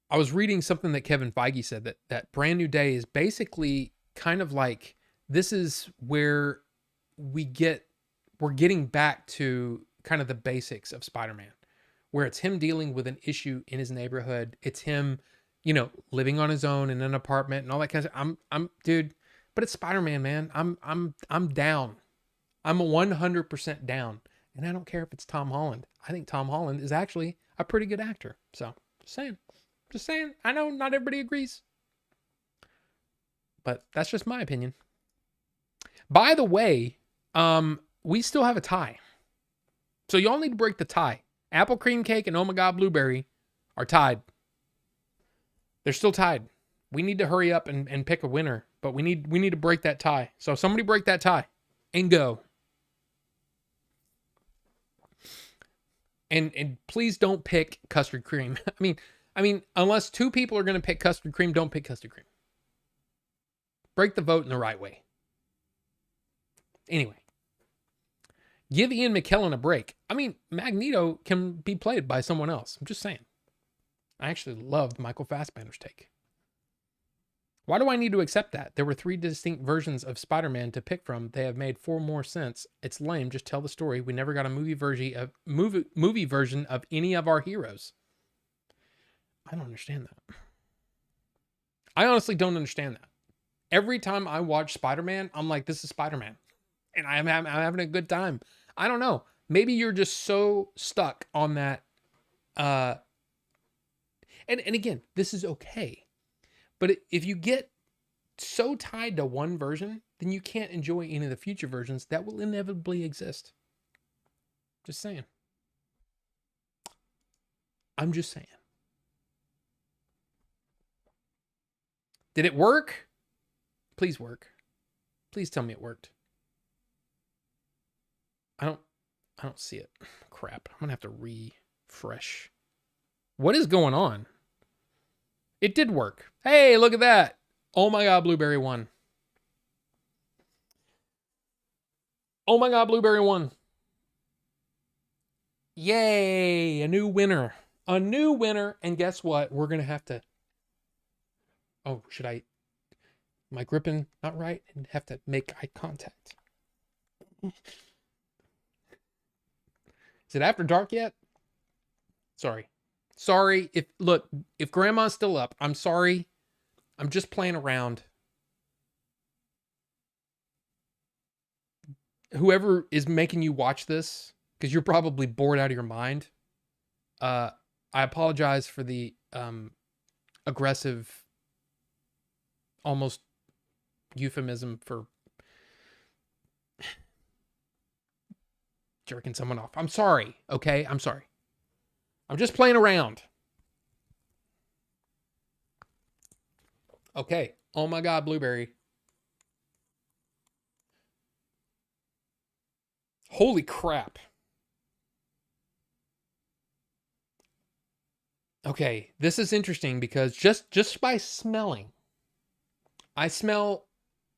I was reading something that Kevin Feige said that Brand New Day is basically kind of like, this is where we're getting back to kind of the basics of Spider-Man, where it's him dealing with an issue in his neighborhood. It's him, living on his own in an apartment and all that kind of stuff. I'm dude, but it's Spider-Man, man. I'm down. I'm 100% down. And I don't care if it's Tom Holland. I think Tom Holland is actually a pretty good actor. So, just saying. I know not everybody agrees, but that's just my opinion. By the way, we still have a tie. So y'all need to break the tie. Apple Cream Cake and Oh My God Blueberry are tied. They're still tied. We need to hurry up and pick a winner, but we need to break that tie. So somebody break that tie and go. And please don't pick custard cream. I mean, unless two people are going to pick custard cream, don't pick custard cream. Break the vote in the right way. Anyway, give Ian McKellen a break. I mean, Magneto can be played by someone else. I'm just saying. I actually loved Michael Fassbender's take. Why do I need to accept that? There were 3 distinct versions of Spider-Man to pick from. They have made 4 more since. It's lame. Just tell the story. We never got a movie version of any of our heroes. I don't understand that. I honestly don't understand that. Every time I watch Spider-Man, I'm like, this is Spider-Man. And I'm having a good time. I don't know. Maybe you're just so stuck on that. And again, this is okay. But if you get so tied to one version, then you can't enjoy any of the future versions that will inevitably exist. Just saying. I'm just saying. Did it work? Please work. Please tell me it worked. I don't see it. Crap. I'm going to have to refresh. What is going on? It did work. Hey, look at that. Oh my God, Blueberry won. Oh my God, Blueberry won. Yay, a new winner. A new winner. And guess what? We're going to have to... Oh, am I gripping not right? And have to make eye contact. Is it after dark yet? Sorry. If Grandma's still up, I'm sorry. I'm just playing around. Whoever is making you watch this, because you're probably bored out of your mind, I apologize for the aggressive, almost euphemism for jerking someone off. I'm sorry, okay? I'm sorry. I'm just playing around. Okay. Oh my God, blueberry. Holy crap. Okay, this is interesting because just by smelling, I smell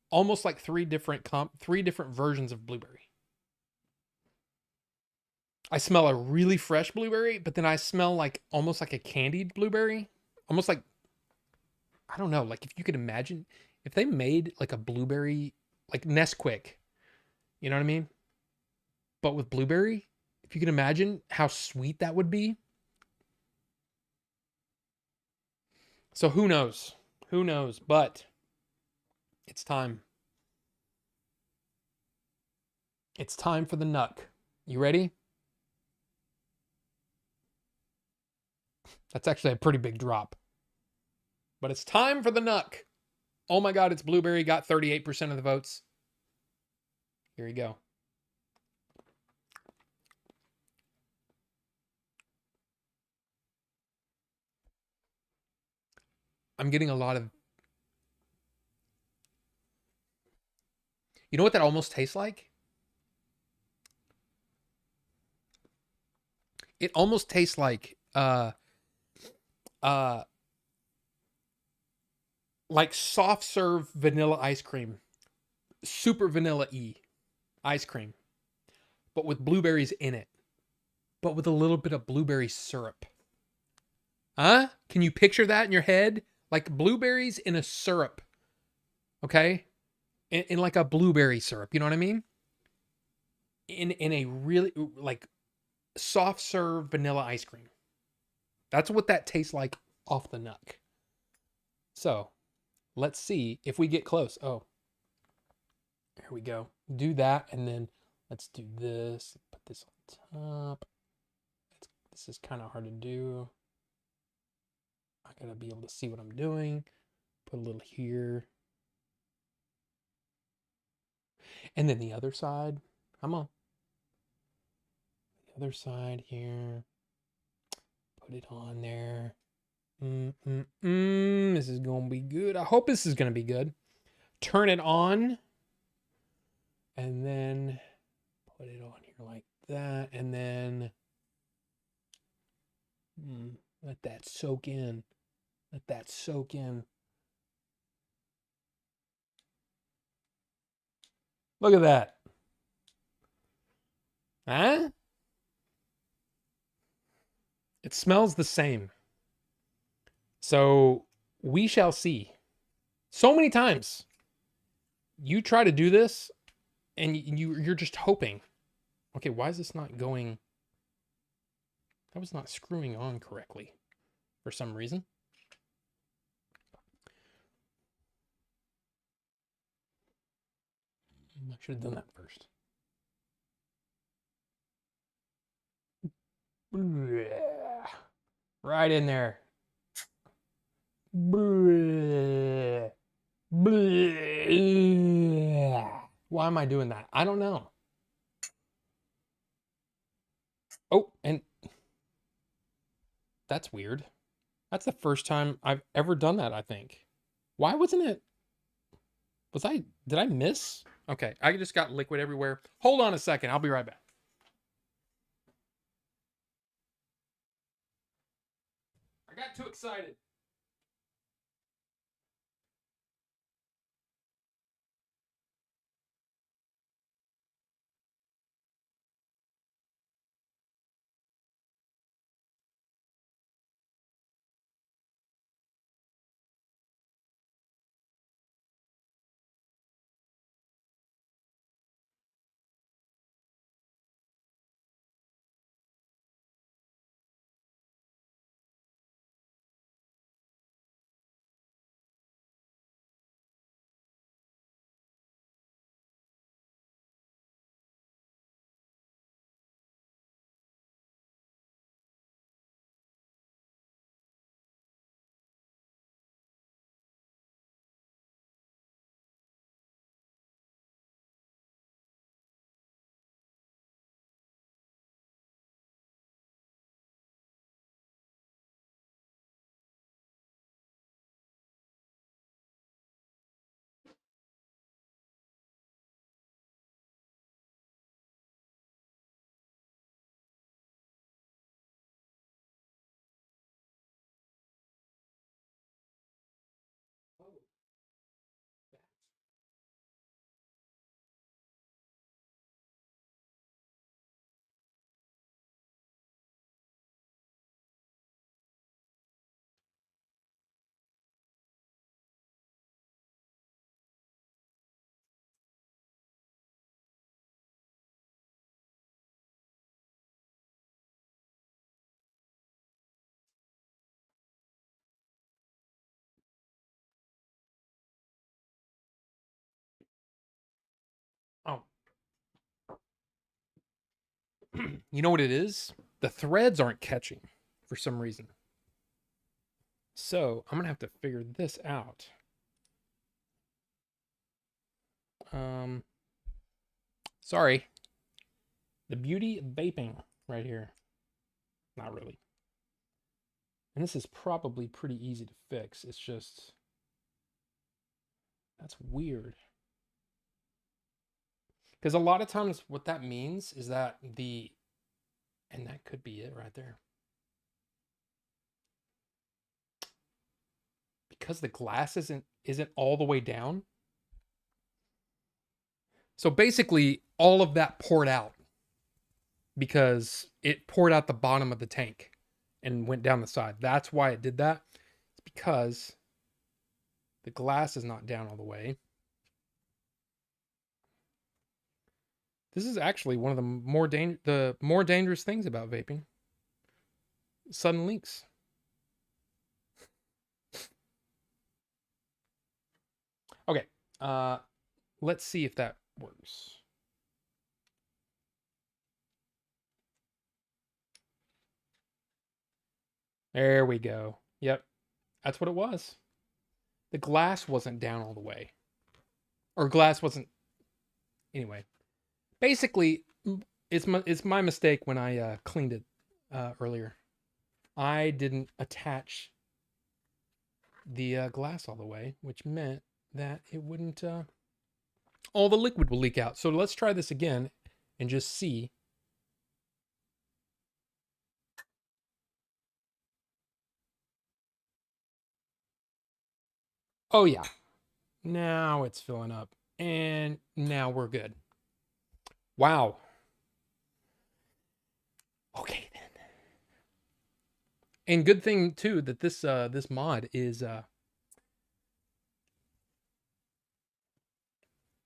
almost like three different versions of blueberry. I smell a really fresh blueberry, but then I smell like almost like a candied blueberry. Almost like, I don't know, like if you could imagine if they made like a blueberry, like Nesquik, you know what I mean? But with blueberry, if you can imagine how sweet that would be. So who knows? Who knows? But it's time. It's time for the nuck. You ready? That's actually a pretty big drop. But it's time for the nuck. Oh my God, it's blueberry. Got 38% of the votes. Here you go. I'm getting a lot of. You know what that almost tastes like? It almost tastes uh like soft serve vanilla ice cream. Super vanilla y ice cream, but with blueberries in it. But with a little bit of blueberry syrup. Huh? Can you picture that in your head? Like blueberries in a syrup. Okay? In like a blueberry syrup, you know what I mean? In a really like soft serve vanilla ice cream. That's what that tastes like off the nuck. So, let's see if we get close. Oh, here we go. Do that, and then let's do this. Put this on top. This is kind of hard to do. I gotta be able to see what I'm doing. Put a little here. And then the other side. Come on. The other side here. Put it on there. This is gonna be good. I hope this is gonna be good. Turn it on. And then put it on here like that. And then let that soak in. Let that soak in. Look at that. Huh? It smells the same. So we shall see. So many times you try to do this and you're just hoping. Okay, why is this not going? That was not screwing on correctly for some reason. I should have done that first. Right in there. Why am I doing that? I don't know. Oh, and that's weird. That's the first time I've ever done that, I think. Why wasn't it? Did I miss? Okay, I just got liquid everywhere. Hold on a second. I'll be right back. I got too excited. You know what it is? The threads aren't catching for some reason. So I'm gonna have to figure this out. Sorry. The beauty of vaping right here. Not really. And this is probably pretty easy to fix. It's just, that's weird. Because a lot of times what that means is that and that could be it right there. Because the glass isn't all the way down. So basically all of that poured out because it poured out the bottom of the tank and went down the side. That's why it did that. It's because the glass is not down all the way. This is actually one of the more dangerous things about vaping. Sudden leaks. Okay. Let's see if that works. There we go. Yep. That's what it was. The glass wasn't down all the way. Or glass wasn't. Anyway. Basically, it's my mistake when I cleaned it earlier. I didn't attach the glass all the way, which meant that it wouldn't. All the liquid will leak out. So let's try this again and just see. Oh yeah. Now it's filling up. And now we're good. Wow. Okay then. And good thing too that this mod is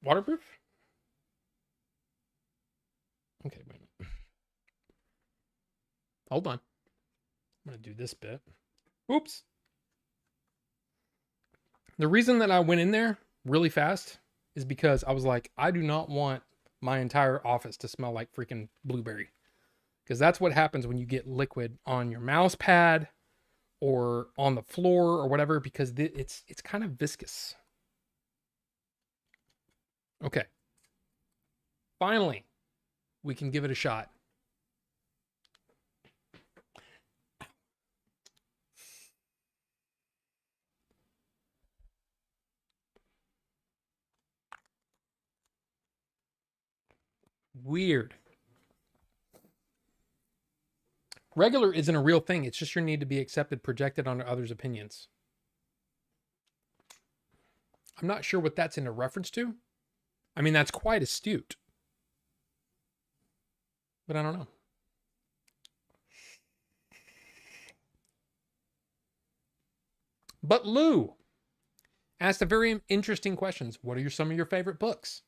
waterproof. Okay, wait a minute. Hold on. I'm gonna do this bit. Oops. The reason that I went in there really fast is because I was like, I do not want my entire office to smell like freaking blueberry. Because that's what happens when you get liquid on your mouse pad or on the floor or whatever, because it's kind of viscous. Okay. Finally, we can give it a shot. Weird. Regular isn't a real thing. It's just your need to be accepted, projected onto others' opinions. I'm not sure what that's in a reference to. I mean, that's quite astute. But I don't know. But Lou asked a very interesting questions. What are some of your favorite books?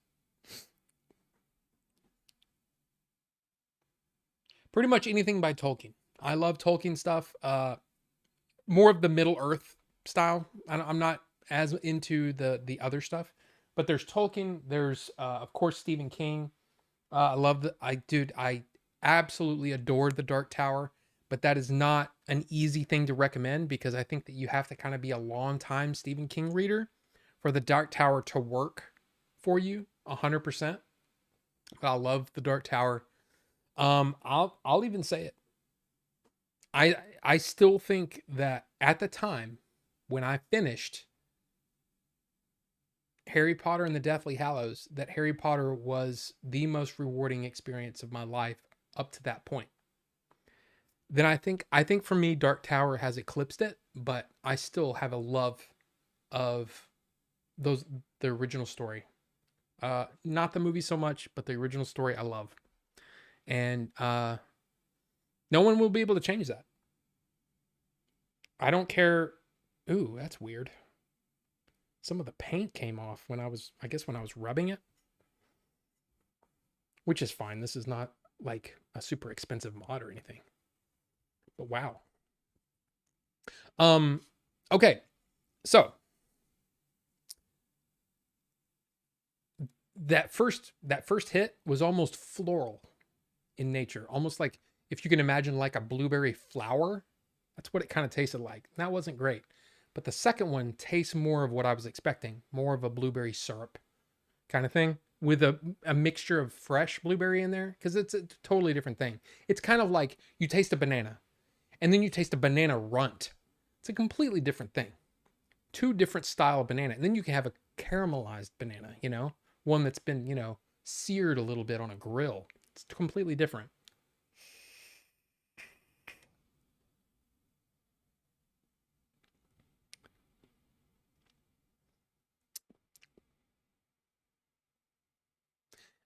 Pretty much anything by Tolkien. I love Tolkien stuff. More of the Middle Earth style. I'm not as into the other stuff, but there's Tolkien. There's of course Stephen King. I absolutely adored The Dark Tower, but that is not an easy thing to recommend because I think that you have to kind of be a long time Stephen King reader for The Dark Tower to work for you 100%. But I love The Dark Tower. I'll even say it. I still think that at the time when I finished Harry Potter and the Deathly Hallows, that Harry Potter was the most rewarding experience of my life up to that point. Then I think for me Dark Tower has eclipsed it, but I still have a love of the original story. Not the movie so much, but the original story I love. And no one will be able to change that. I don't care. Ooh, that's weird. Some of the paint came off when I was rubbing it. Which is fine. This is not like a super expensive mod or anything. But wow. Okay. So that first hit was almost floral. in nature, almost like if you can imagine like a blueberry flower. That's what it kind of tasted like. That wasn't great. But the second one tastes more of what I was expecting, more of a blueberry syrup kind of thing with a mixture of fresh blueberry in there because it's a totally different thing. It's kind of like you taste a banana and then you taste a banana runt. It's a completely different thing. Two different style of banana. And then you can have a caramelized banana, one that's been, seared a little bit on a grill. It's completely different.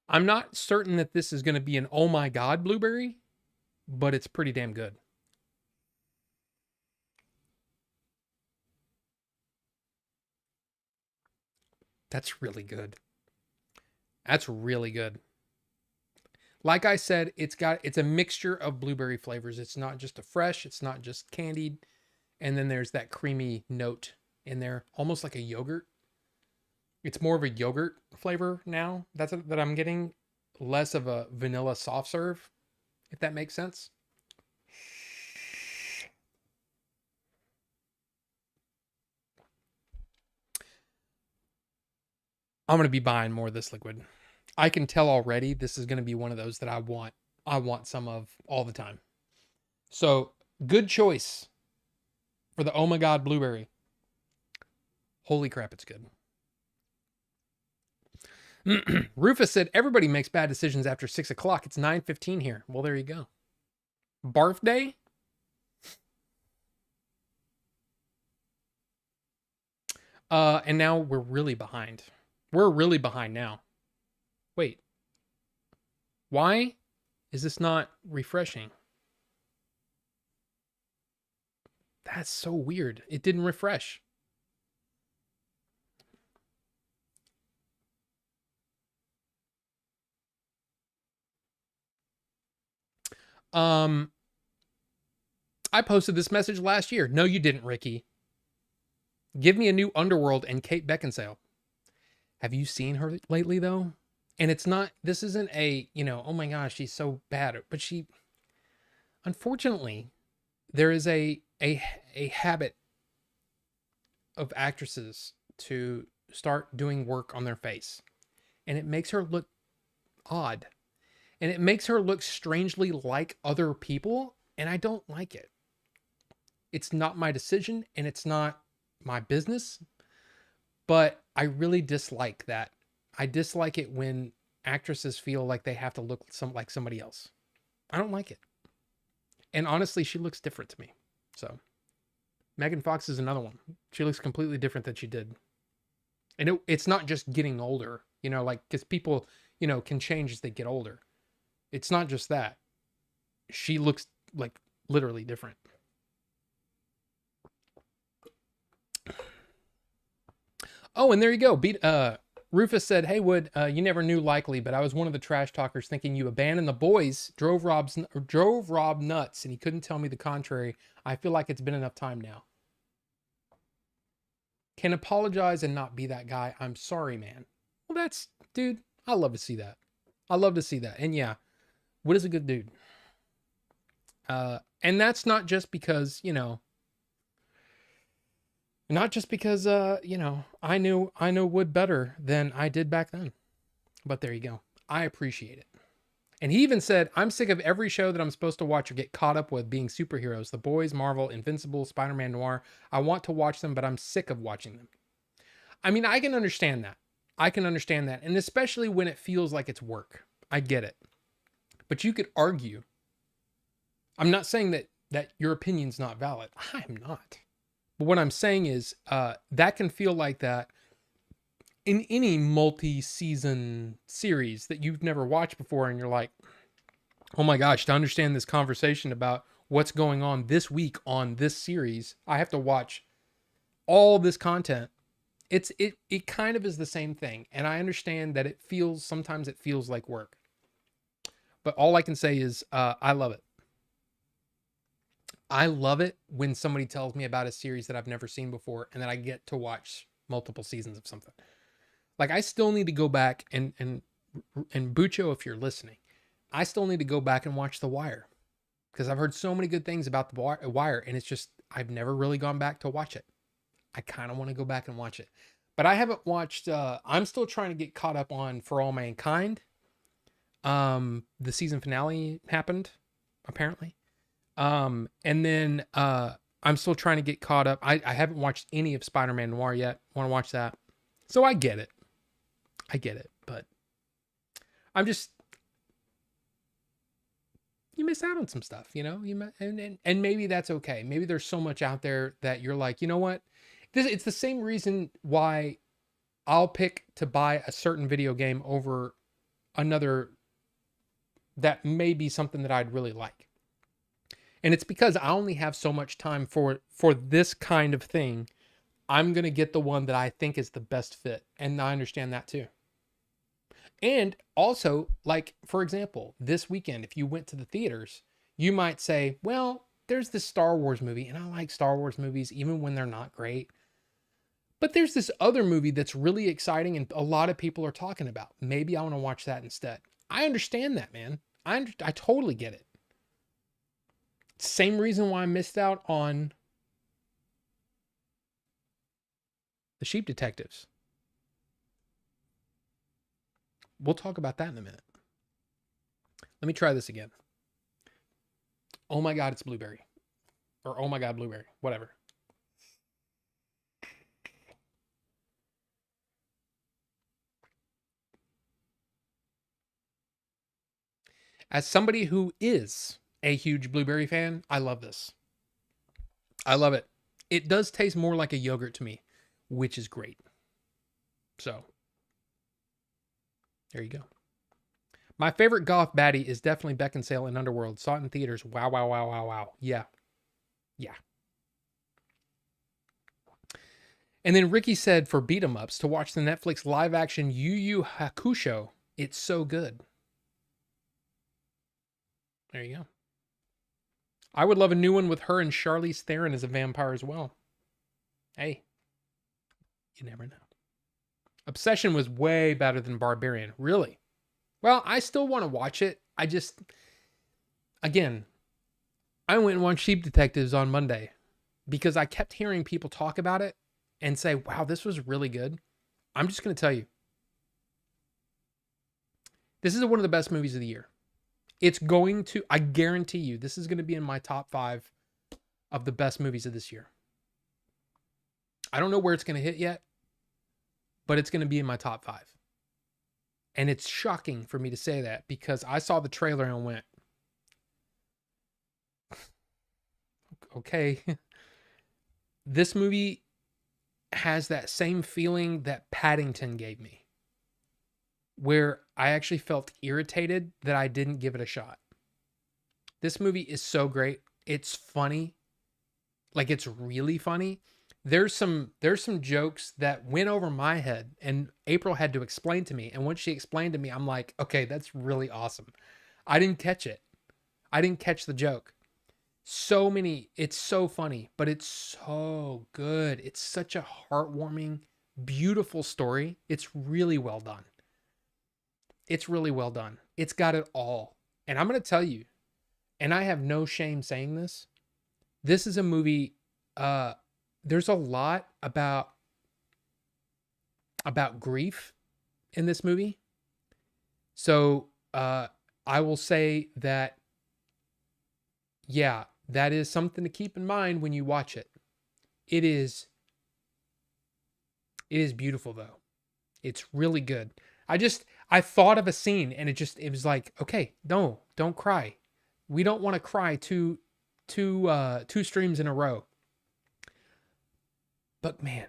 I'm not certain that this is going to be an oh my god blueberry, but it's pretty damn good. That's really good. That's really good. Like I said, it's a mixture of blueberry flavors. It's not just a fresh, it's not just candied, and then there's that creamy note in there, almost like a yogurt. It's more of a yogurt flavor now. That I'm getting, less of a vanilla soft serve, if that makes sense. I'm going to be buying more of this liquid. I can tell already this is going to be one of those that I want some of all the time. So, good choice for the oh my god blueberry. Holy crap, it's good. Rufus said, everybody makes bad decisions after 6 o'clock. It's 9:15 here. Well, there you go. Barf day? And now we're really behind. We're really behind now. Wait. Why is this not refreshing? That's so weird. It didn't refresh. I posted this message last year. No, you didn't, Ricky. Give me a new Underworld and Kate Beckinsale. Have you seen her lately, though? And this isn't a, oh my gosh, she's so bad. But unfortunately, there is a habit of actresses to start doing work on their face. And it makes her look odd. And it makes her look strangely like other people. And I don't like it. It's not my decision and it's not my business. But I really dislike that. I dislike it when actresses feel like they have to look like somebody else. I don't like it. And honestly, she looks different to me. So Megan Fox is another one. She looks completely different than she did. And it's not just getting older, because people, can change as they get older. It's not just that. She looks like literally different. Oh, and there you go. Rufus said, "Hey, Wood, you never knew likely, but I was one of the trash talkers thinking you abandoned the boys, drove Rob nuts, and he couldn't tell me the contrary. I feel like it's been enough time now. Can apologize and not be that guy. I'm sorry, man." Well, dude, I love to see that. I love to see that. And yeah, Wood is a good dude. And that's not just because, not just because, I know Wood better than I did back then. But there you go. I appreciate it. And he even said, I'm sick of every show that I'm supposed to watch or get caught up with being superheroes. The Boys, Marvel, Invincible, Spider-Man Noir. I want to watch them, but I'm sick of watching them. I mean, I can understand that. And especially when it feels like it's work. I get it. But you could argue. I'm not saying that your opinion's not valid. I'm not. But what I'm saying is that can feel like that in any multi-season series that you've never watched before. And you're like, oh my gosh, to understand this conversation about what's going on this week on this series, I have to watch all this content. It kind of is the same thing. And I understand that sometimes it feels like work. But all I can say is I love it. I love it when somebody tells me about a series that I've never seen before and that I get to watch multiple seasons of something. Like I still need to go back and Bucho, if you're listening, I still need to go back and watch The Wire because I've heard so many good things about The Wire, and it's just I've never really gone back to watch it. I kind of want to go back and watch it, but I haven't watched. I'm still trying to get caught up on For All Mankind. The season finale happened apparently, and then I'm still trying to get caught up. I haven't watched any of Spider-Man Noir yet. Want to watch that, so I get it, but I'm just. You miss out on some stuff, you know. And maybe that's okay. Maybe there's so much out there that you're like, you know what? It's the same reason why I'll pick to buy a certain video game over another that may be something that I'd really like. And it's because I only have so much time for this kind of thing. I'm gonna get the one that I think is the best fit, and I understand that too. And also, like, for example, this weekend, if you went to the theaters, you might say, well, there's this Star Wars movie, and I like Star Wars movies even when they're not great. But there's this other movie that's really exciting and a lot of people are talking about. Maybe I want to watch that instead. I understand that, man. I totally get it. Same reason why I missed out on The Sheep Detectives. We'll talk about that in a minute. Let me try this again. Oh my God, it's blueberry. Or oh my God, blueberry. Whatever. As somebody who is a huge blueberry fan, I love this. I love it. It does taste more like a yogurt to me, which is great. So, there you go. My favorite goth baddie is definitely Beckinsale in Underworld. Saw it in theaters. Wow, wow, wow, wow, wow. Yeah. Yeah. And then Ricky said for beat 'em ups to watch the Netflix live action Yu Yu Hakusho. It's so good. There you go. I would love a new one with her and Charlize Theron as a vampire as well. Hey, you never know. Obsession was way better than Barbarian. Really? Well, I still want to watch it. Again, I went and watched Sheep Detectives on Monday because I kept hearing people talk about it and say, wow, this was really good. I'm just going to tell you, this is one of the best movies of the year. It's going to, I guarantee you, this is going to be in my top 5 of the best movies of this year. I don't know where it's going to hit yet, but it's going to be in my top 5. And it's shocking for me to say that because I saw the trailer and went, okay, this movie has that same feeling that Paddington gave me, where I actually felt irritated that I didn't give it a shot. This movie is so great. It's funny. Like, it's really funny. There's some jokes that went over my head and April had to explain to me. And once she explained to me, I'm like, okay, that's really awesome. I didn't catch it. I didn't catch the joke. It's so funny, but it's so good. It's such a heartwarming, beautiful story. It's really well done. It's really well done. It's got it all. And I'm going to tell you, and I have no shame saying this, this is a movie, there's a lot about grief in this movie. So I will say that, yeah, that is something to keep in mind when you watch it. It is beautiful though. It's really good. I thought of a scene and it was like, okay, no, don't cry. We don't want to cry two streams in a row. But man,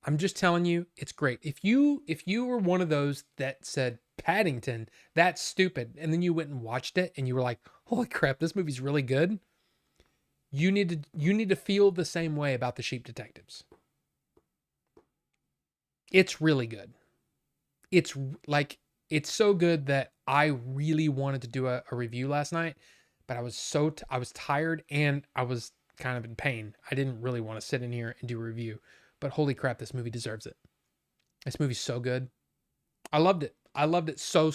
I'm just telling you, it's great. If you were one of those that said Paddington, that's stupid, and then you went and watched it and you were like, holy crap, this movie's really good. You need to feel the same way about the Sheep Detectives. It's really good. It's so good that I really wanted to do a review last night, but I was tired and I was kind of in pain. I didn't really want to sit in here and do a review, but holy crap, this movie deserves it. This movie's so good. I loved it. I loved it so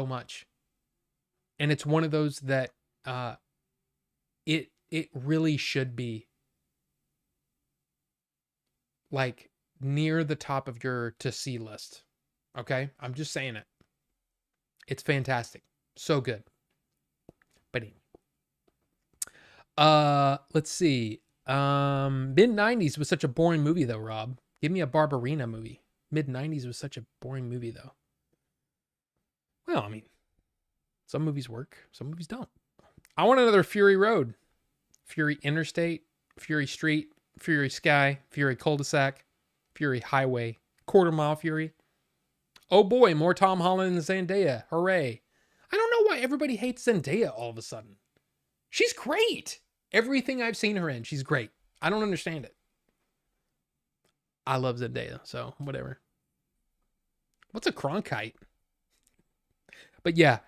much. And it's one of those that it really should be like near the top of your to see list. Okay? I'm just saying it. It's fantastic. So good. But anyway. Let's see. Mid-90s was such a boring movie though, Rob. Give me a Barbarina movie. Mid-90s was such a boring movie though. Well, I mean, some movies work, some movies don't. I want another Fury Road. Fury Interstate, Fury Street, Fury Sky, Fury Cul-de-sac, Fury Highway, Quarter Mile Fury. Oh boy, more Tom Holland and Zendaya. Hooray. I don't know why everybody hates Zendaya all of a sudden. She's great. Everything I've seen her in, she's great. I don't understand it. I love Zendaya, so whatever. What's a Cronkite? But yeah.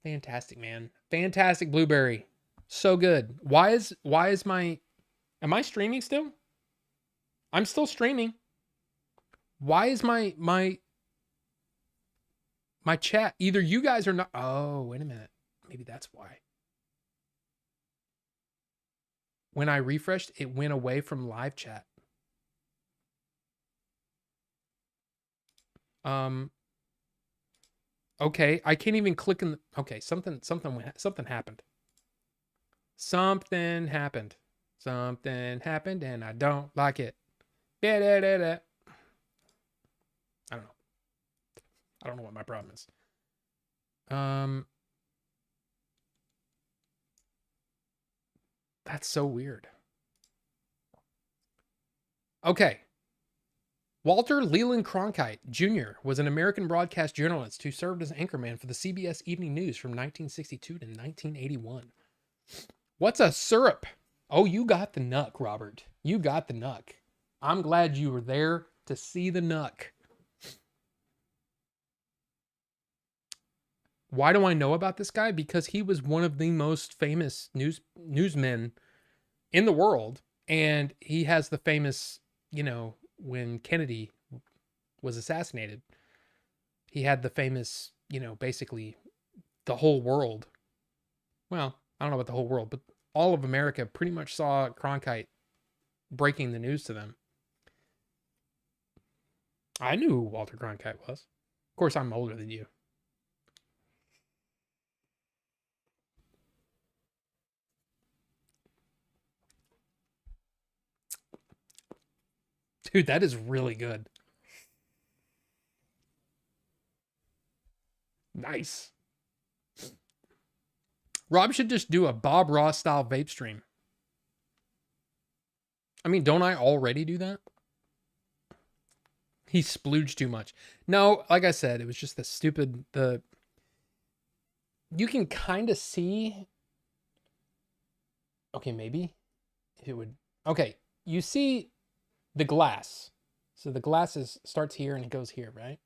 Fantastic, man. Fantastic Blueberry. So good. Why is my am I streaming still? I'm still streaming. Why is my chat either you guys are not oh, wait a minute. Maybe that's why. When I refreshed, it went away from live chat. Okay, I can't even click in the, okay, something happened. Something happened. Something happened and I don't like it. I don't know. I don't know what my problem is. That's so weird. Okay. Walter Leland Cronkite Jr. was an American broadcast journalist who served as anchorman for the CBS Evening News from 1962 to 1981. What's a syrup? Oh, you got the nuck, Robert. You got the nuck. I'm glad you were there to see the nuck. Why do I know about this guy? Because he was one of the most famous newsmen in the world. And he has the famous, when Kennedy was assassinated, he had the famous, basically the whole world. Well, I don't know about the whole world, but all of America pretty much saw Cronkite breaking the news to them. I knew who Walter Cronkite was. Of course, I'm older than you. Dude, that is really good. Nice. Rob should just do a Bob Ross style vape stream. I mean, don't I already do that? He splooged too much. No, like I said, it was just you can kind of see. Okay, maybe if it would. Okay, you see the glass. So the glass starts here and it goes here, right?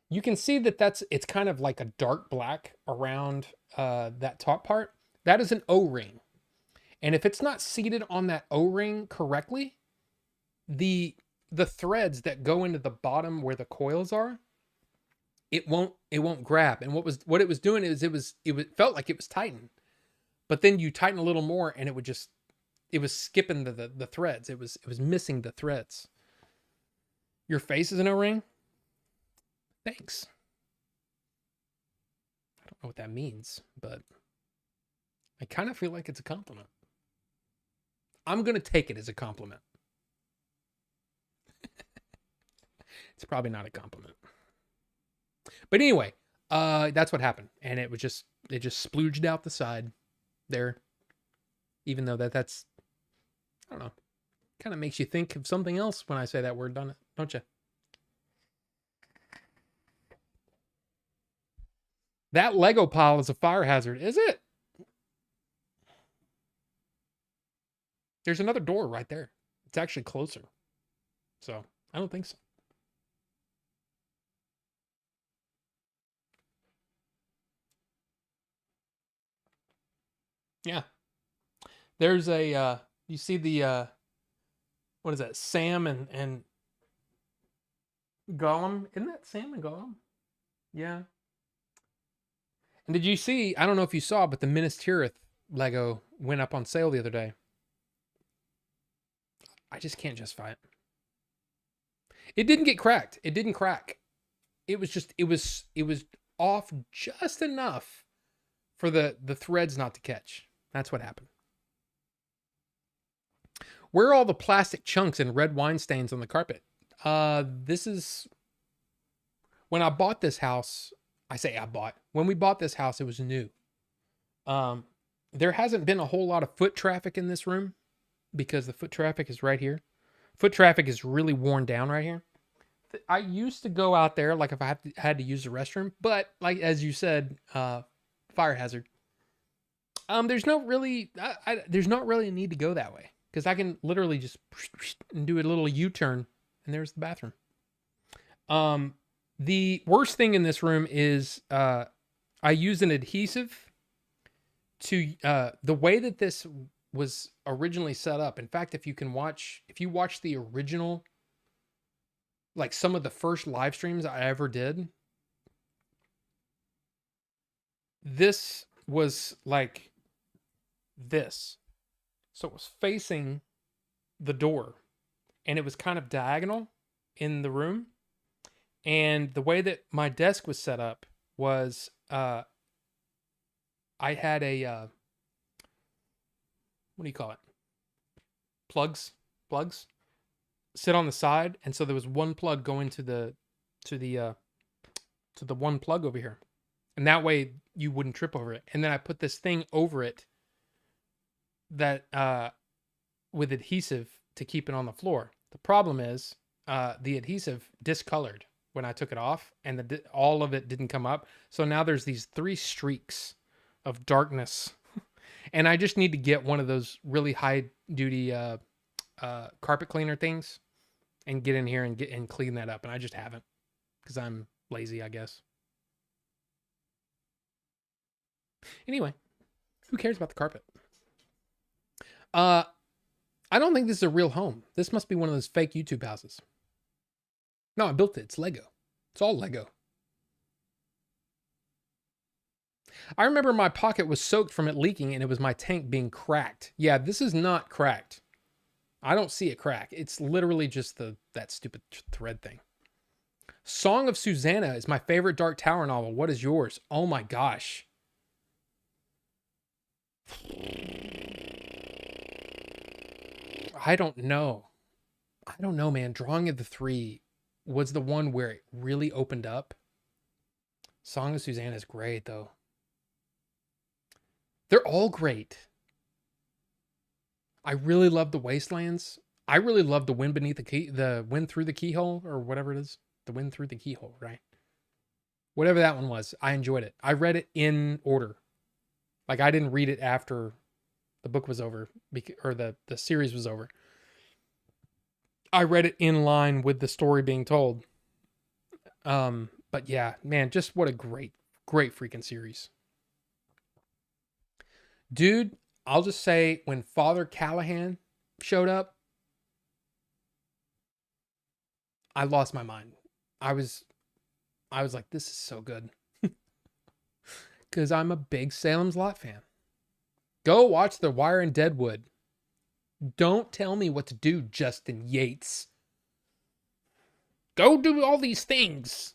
You can see that it's kind of like a dark black around that top part. That is an O-ring. And if it's not seated on that O-ring correctly, the threads that go into the bottom where the coils are, it won't grab. And what it was doing is it felt like it was tightened. But then you tighten a little more and it was skipping the threads. It was missing the threads. Your face is an O-ring? Thanks. I don't know what that means, but I kind of feel like it's a compliment. I'm going to take it as a compliment. It's probably not a compliment. But anyway, that's what happened. And it just splooged out the side there. Even though that's, I don't know, kind of makes you think of something else when I say that word, don't you? That Lego pile is a fire hazard, is it? There's another door right there. It's actually closer. So, I don't think so. Yeah. There's you see the, what is that? Sam and Gollum. Isn't that Sam and Gollum? Yeah. And did you see, I don't know if you saw, but the Minas Tirith Lego went up on sale the other day. I just can't justify it. It didn't get cracked. It didn't crack. It was just, it was off just enough for the threads not to catch. That's what happened. Where are all the plastic chunks and red wine stains on the carpet? This is when I bought this house. When we bought this house, it was new. There hasn't been a whole lot of foot traffic in this room because the foot traffic is right here. Foot traffic is really worn down right here. I used to go out there like if I had to use the restroom, but like as you said, fire hazard. There's not really a need to go that way because I can literally just and do a little U-turn and there's the bathroom. The worst thing in this room is I use an adhesive to the way that this was originally set up. In fact, if you watch the original, like some of the first live streams I ever did, this was like this. So it was facing the door and it was kind of diagonal in the room. And the way that my desk was set up was I had a what do you call it? Plugs sit on the side, and so there was one plug going to the one plug over here, and that way you wouldn't trip over it. And then I put this thing over it that with adhesive to keep it on the floor. The problem is the adhesive discolored when I took it off, and all of it didn't come up. So now there's these 3 streaks of darkness, and I just need to get one of those really high duty carpet cleaner things and get in here and clean that up. And I just haven't because I'm lazy, I guess. Anyway, who cares about the carpet? I don't think this is a real home. This must be one of those fake YouTube houses. No, I built it. It's Lego. It's all Lego. I remember my pocket was soaked from it leaking and it was my tank being cracked. Yeah, this is not cracked. I don't see a crack. It's literally just that stupid thread thing. Song of Susanna is my favorite Dark Tower novel. What is yours? Oh my gosh. I don't know, man. Drawing of the Three was the one where it really opened up. Song of Susanna is great, though. They're all great. I really love the Wastelands. I really love the Wind Beneath the Wind Through the Keyhole, or whatever it is. The Wind Through the Keyhole, right? Whatever that one was, I enjoyed it. I read it in order. Like, I didn't read it after the book was over, or the series was over. I read it in line with the story being told. But yeah, man, just what a great freaking series. Dude, I'll just say when Father Callahan showed up, I lost my mind. I was like, this is so good. Because I'm a big Salem's Lot fan. Go watch The Wire and Deadwood. Don't tell me what to do, Justin Yates. Go do all these things.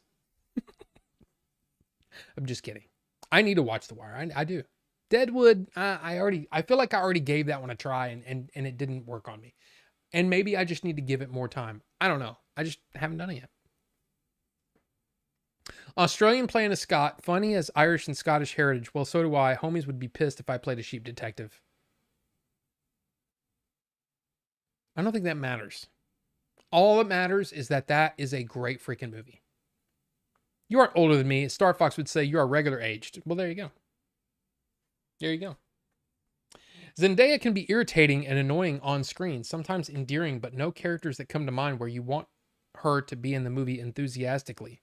I'm just kidding. I need to watch The Wire. I do. Deadwood, I feel like I already gave that one a try and it didn't work on me. And maybe I just need to give it more time. I don't know. I just haven't done it yet. Australian playing a Scot. Funny as Irish and Scottish heritage. Well, so do I. Homies would be pissed if I played a sheep detective. I don't think that matters. All that matters is that is a great freaking movie. You aren't older than me. Star Fox would say you are regular aged. Well, there you go. There you go. Zendaya can be irritating and annoying on screen, sometimes endearing, but no characters that come to mind where you want her to be in the movie enthusiastically.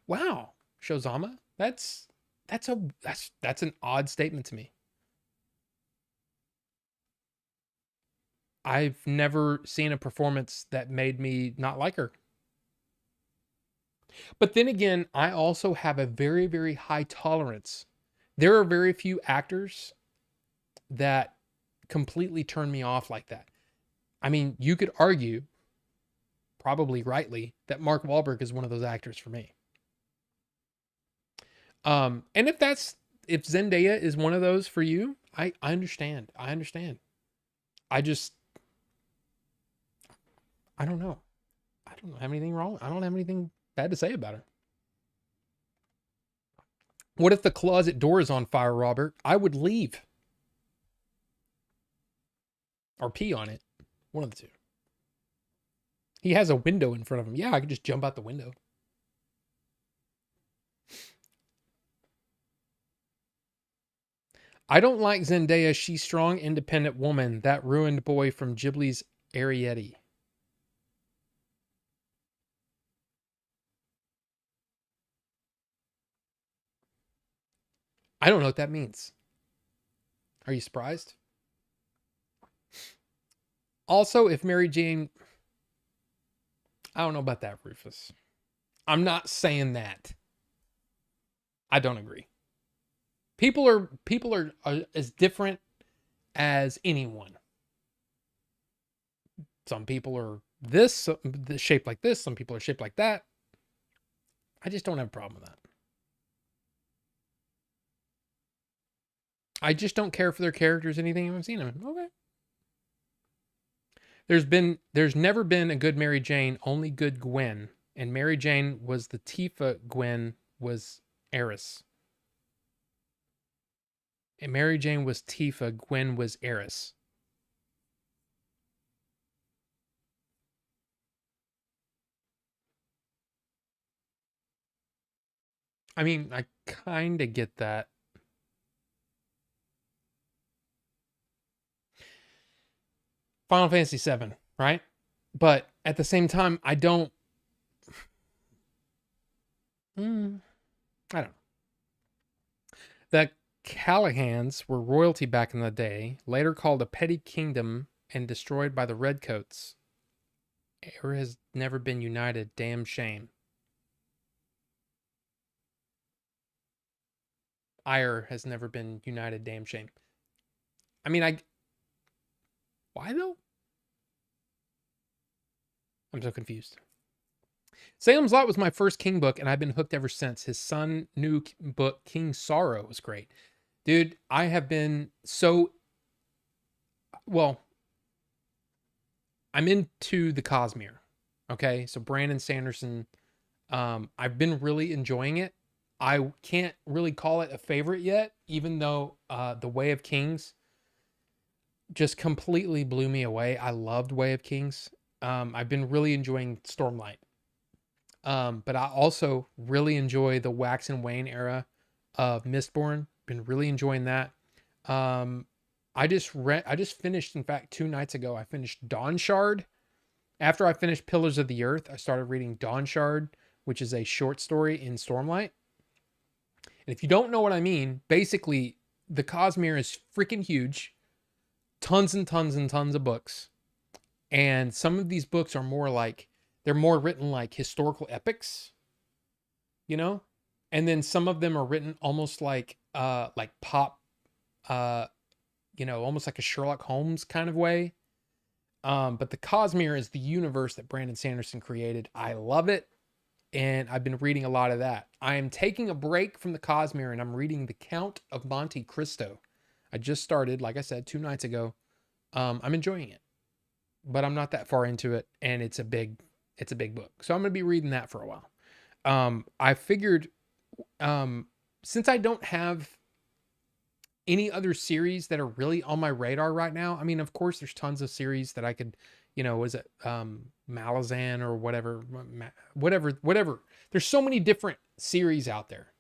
Wow, Shozama, that's an odd statement to me. I've never seen a performance that made me not like her. But then again, I also have a very, very high tolerance. There are very few actors that completely turn me off like that. I mean, you could argue, probably rightly, that Mark Wahlberg is one of those actors for me. And if Zendaya is one of those for you, I understand. I understand. I just I don't know. I don't have anything wrong. I don't have anything bad to say about her. What if the closet door is on fire, Robert? I would leave. Or pee on it. One of the two. He has a window in front of him. Yeah, I could just jump out the window. I don't like Zendaya. She's strong, independent woman. That ruined boy from Ghibli's Arrietty. I don't know what that means. Are you surprised? Also, if Mary Jane, I don't know about that, Rufus. I'm not saying that. I don't agree. People are as different as anyone. Some people are this shaped like this. Some people are shaped like that. I just don't have a problem with that. I just don't care for their characters, anything I've seen them. Okay. There's never been a good Mary Jane, only good Gwen. And Mary Jane was the Tifa, Gwen was Eris. And Mary Jane was Tifa, Gwen was Eris. I mean, I kind of get that. Final Fantasy VII, right? But at the same time, I don't. I don't know. The Callahans were royalty back in the day, later called a petty kingdom and destroyed by the Redcoats. Era has never been united. Damn shame. Ire has never been united. Damn shame. I mean, why though? I'm so confused. Salem's Lot was my first King book, and I've been hooked ever since. His son new book, King Sorrow, was great. Dude, I have been so well. I'm into the Cosmere. Okay, so Brandon Sanderson. I've been really enjoying it. I can't really call it a favorite yet, even though the Way of Kings just completely blew me away. I loved Way of Kings. I've been really enjoying Stormlight. But I also really enjoy the Wax and Wane era of Mistborn. Been really enjoying that. I just finished, in fact, 2 nights ago, I finished Dawnshard. After I finished Pillars of the Earth, I started reading Dawnshard, which is a short story in Stormlight. And if you don't know what I mean, basically the Cosmere is freaking huge. Tons and tons and tons of books. And some of these books are more like, they're more written like historical epics, you know? And then some of them are written almost like pop, almost like a Sherlock Holmes kind of way. But the Cosmere is the universe that Brandon Sanderson created. I love it. And I've been reading a lot of that. I am taking a break from the Cosmere and I'm reading The Count of Monte Cristo. I just started, like I said, 2 nights ago. I'm enjoying it, but I'm not that far into it. And it's a big book. So I'm going to be reading that for a while. I figured, since I don't have any other series that are really on my radar right now, I mean, of course there's tons of series that I could, was it Malazan or whatever. There's so many different series out there.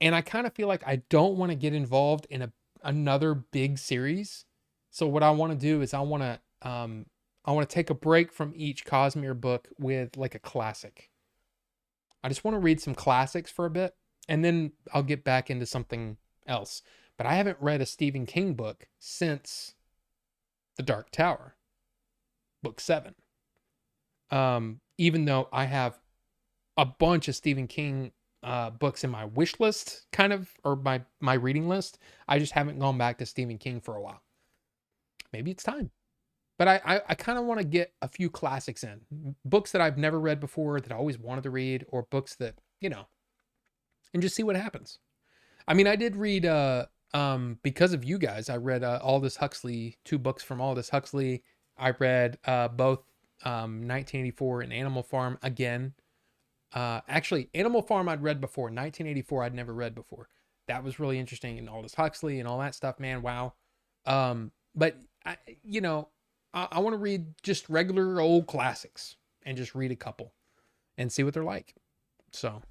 And I kind of feel like I don't want to get involved in another big series. So what I want to do is I want to take a break from each Cosmere book with like a classic. I just want to read some classics for a bit and then I'll get back into something else. But I haven't read a Stephen King book since The Dark Tower, book 7. Even though I have a bunch of Stephen King books in my wish list, kind of, or my reading list. I just haven't gone back to Stephen King for a while. Maybe it's time. But I kind of want to get a few classics in. Books that I've never read before that I always wanted to read, or books that, and just see what happens. I mean, I did read because of you guys, I read Aldous Huxley, 2 books from Aldous Huxley. I read both 1984 and Animal Farm again. Actually, Animal Farm I'd read before. 1984 I'd never read before. That was really interesting, and Aldous Huxley and all that stuff, man. Wow. But I want to read just regular old classics and just read a couple and see what they're like. So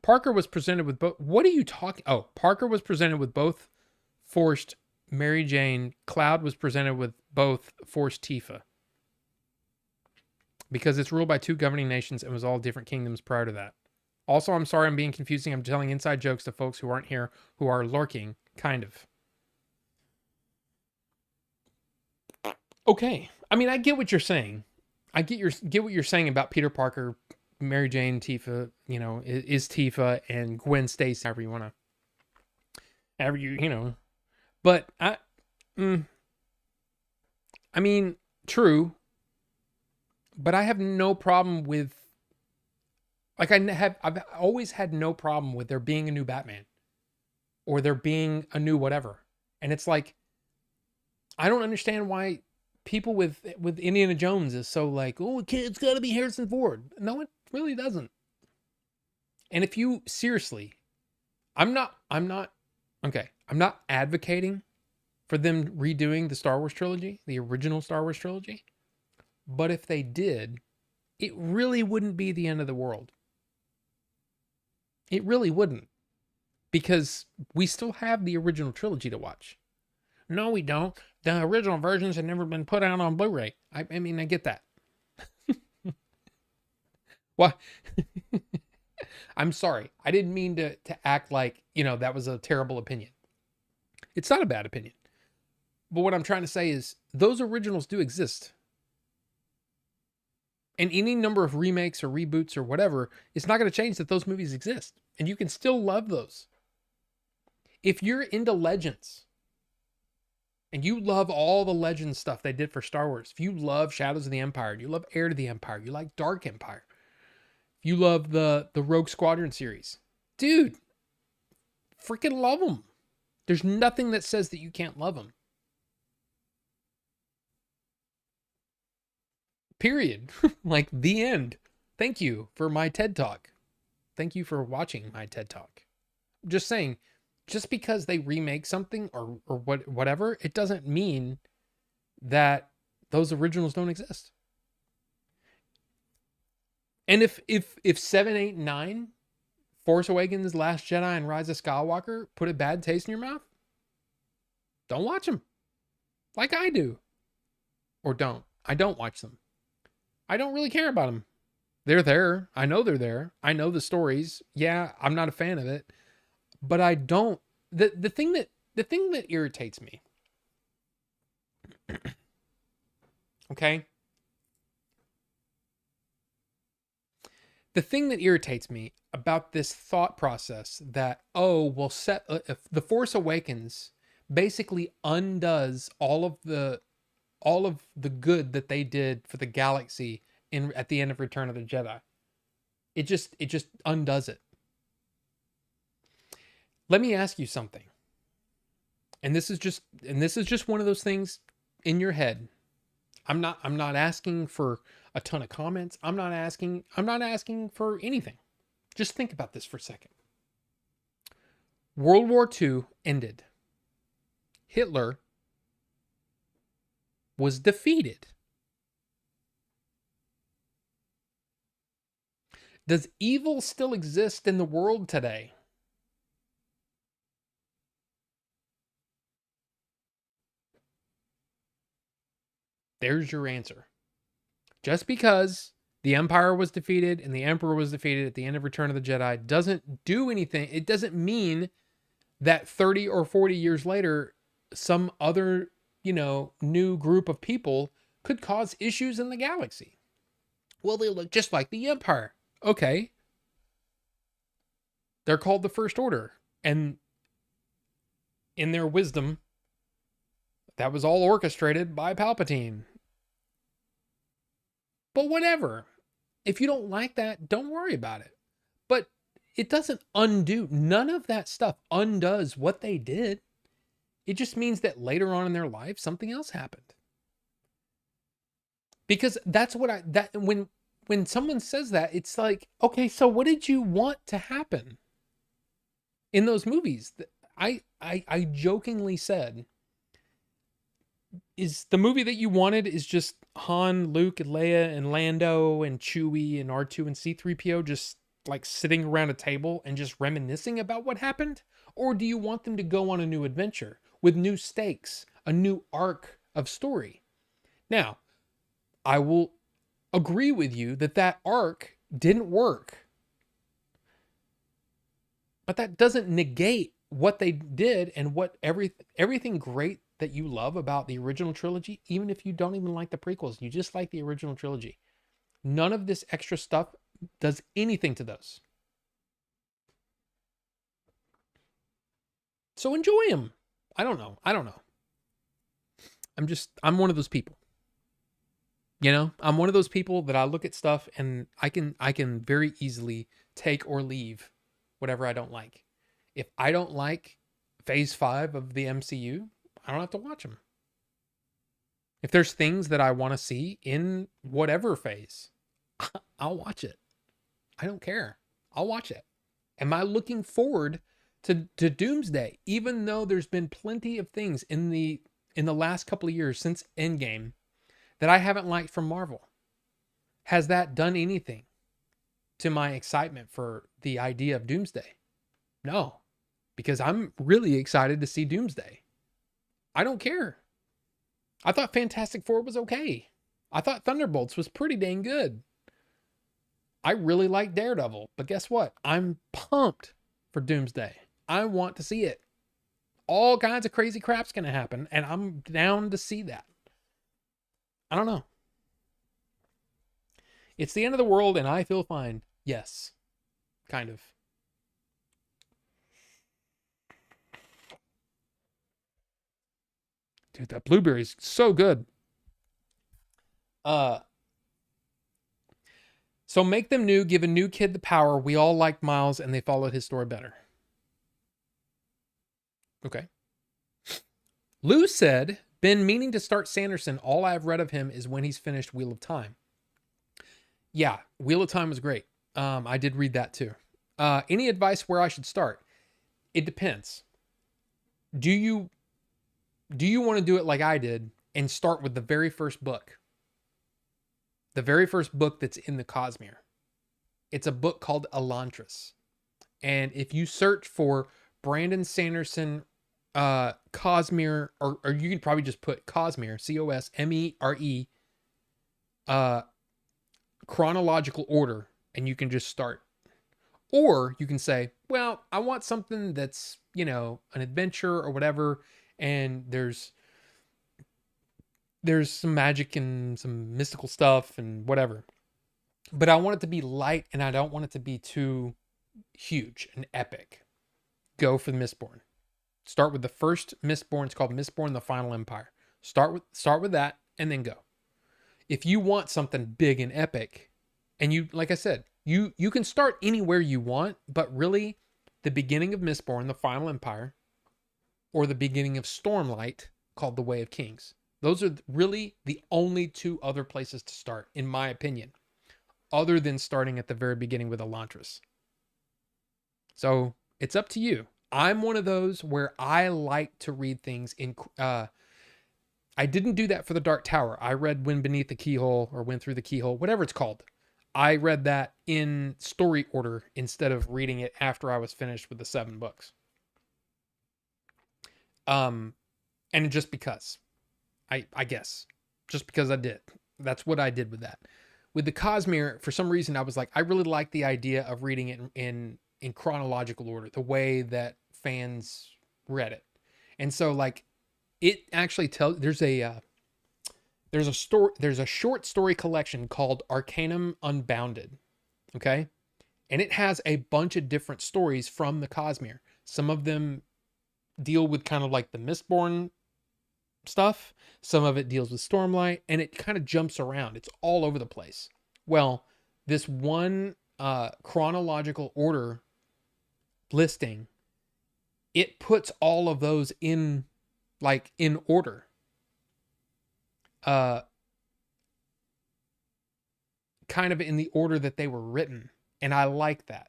Parker was presented with both. What are you talking? Oh, Parker was presented with both forced Mary Jane. Cloud was presented with both forced Tifa. Because it's ruled by 2 governing nations and was all different kingdoms prior to that. Also, I'm sorry I'm being confusing. I'm telling inside jokes to folks who aren't here, who are lurking, kind of. Okay. I mean, I get what you're saying. I get what you're saying about Peter Parker, Mary Jane, Tifa, is Tifa, and Gwen Stacy, however you want to. But I mean, true. But I have no problem with, like, I've always had no problem with there being a new Batman or there being a new whatever. And it's like, I don't understand why people with Indiana Jones is so like, oh, it's got to be Harrison Ford. No, it really doesn't. And if you seriously, I'm not advocating for them redoing the Star Wars trilogy, the original Star Wars trilogy. But if they did, it really wouldn't be the end of the world. It really wouldn't. Because we still have the original trilogy to watch. No, we don't. The original versions have never been put out on Blu-ray. I mean, I get that. What? I'm sorry. I didn't mean to act like, that was a terrible opinion. It's not a bad opinion. But what I'm trying to say is those originals do exist. And any number of remakes or reboots or whatever, it's not going to change that those movies exist. And you can still love those. If you're into Legends, and you love all the Legends stuff they did for Star Wars, if you love Shadows of the Empire, you love Heir to the Empire, you like Dark Empire, if you love the Rogue Squadron series, dude, freaking love them. There's nothing that says that you can't love them. Period. Like, the end. Thank you for my TED Talk. Thank you for watching my TED Talk. Just saying, just because they remake something or whatever, it doesn't mean that those originals don't exist. And if 7, 8, 9, Force Awakens, Last Jedi, and Rise of Skywalker put a bad taste in your mouth, don't watch them. Like I do. Or don't. I don't watch them. I don't really care about them. They're there. I know they're there. I know the stories. Yeah, I'm not a fan of it. But I don't. The thing that irritates me. Okay? The thing that irritates me about this thought process that, if The Force Awakens basically undoes all of the good that they did for the galaxy at the end of Return of the Jedi. It just undoes it. Let me ask you something. And this is just one of those things in your head. I'm not asking for a ton of comments. I'm not asking for anything. Just think about this for a second. World War II ended. Hitler was defeated. Does evil still exist in the world today? There's your answer. Just because the Empire was defeated and the Emperor was defeated at the end of Return of the Jedi doesn't do anything. It doesn't mean that 30 or 40 years later, some other, new group of people could cause issues in the galaxy. Well, they look just like the Empire. Okay, they're called the First Order. And in their wisdom, that was all orchestrated by Palpatine. But whatever. If you don't like that, don't worry about it. But it doesn't undo, none of that stuff undoes what they did. It just means that later on in their life, something else happened. Because that's what when someone says that, it's like, okay, so what did you want to happen in those movies? I jokingly said, is the movie that you wanted is just Han, Luke, and Leia, and Lando, and Chewie, and R2 and C3PO just like sitting around a table and just reminiscing about what happened? Or do you want them to go on a new adventure with new stakes, a new arc of story? Now, I will agree with you that that arc didn't work. But that doesn't negate what they did and what everything great that you love about the original trilogy, even if you don't even like the prequels, you just like the original trilogy. None of this extra stuff does anything to those. So enjoy them. I don't know. I'm one of those people. You know, I'm one of those people that I look at stuff and I can very easily take or leave whatever I don't like. If I don't like phase 5 of the MCU, I don't have to watch them. If there's things that I want to see in whatever phase, I'll watch it. I don't care. I'll watch it. Am I looking forward to Doomsday? Even though there's been plenty of things in the last couple of years since Endgame that I haven't liked from Marvel. Has that done anything to my excitement for the idea of Doomsday? No, because I'm really excited to see Doomsday. I don't care. I thought Fantastic Four was okay. I thought Thunderbolts was pretty dang good. I really like Daredevil, but guess what? I'm pumped for Doomsday. I want to see it. All kinds of crazy crap's going to happen, and I'm down to see that. I don't know. It's the end of the world, and I feel fine. Yes. Kind of. Dude, that blueberry's so good. So make them new, give a new kid the power. We all liked Miles and they followed his story better. Okay. Lou said, been meaning to start Sanderson. All I've read of him is when he's finished Wheel of Time. Yeah, Wheel of Time was great. I did read that too. Any advice where I should start? It depends. Do you want to do it like I did and start with the very first book? The very first book that's in the Cosmere. It's a book called Elantris. And if you search for Brandon Sanderson Cosmere, or you can probably just put Cosmere, Cosmere, chronological order, and you can just start. Or you can say, well, I want something that's, an adventure or whatever, and there's some magic and some mystical stuff and whatever. But I want it to be light and I don't want it to be too huge and epic. Go for the Mistborn. Start with the first Mistborn. It's called Mistborn: The Final Empire. Start with that and then go. If you want something big and epic, and you, like I said, you can start anywhere you want, but really the beginning of Mistborn: The Final Empire, or the beginning of Stormlight, called The Way of Kings. Those are really the only two other places to start, in my opinion, other than starting at the very beginning with Elantris. So it's up to you. I'm one of those where I like to read things in. I didn't do that for the Dark Tower. I read Wind Beneath the Keyhole or Wind Through the Keyhole, whatever it's called. I read that in story order instead of reading it after I was finished with the 7 books. And just because. I guess. Just because I did. That's what I did with that. With the Cosmere, for some reason, I was like, I really like the idea of reading it in chronological order, the way that fans read it. And so, like, it actually tells, there's a short story collection called Arcanum Unbounded. Okay. And it has a bunch of different stories from the Cosmere. Some of them deal with kind of like the Mistborn stuff. Some of it deals with Stormlight, and it kind of jumps around. It's all over the place. Well, this one chronological order listing, it puts all of those in like in order. Kind of in the order that they were written. And I like that.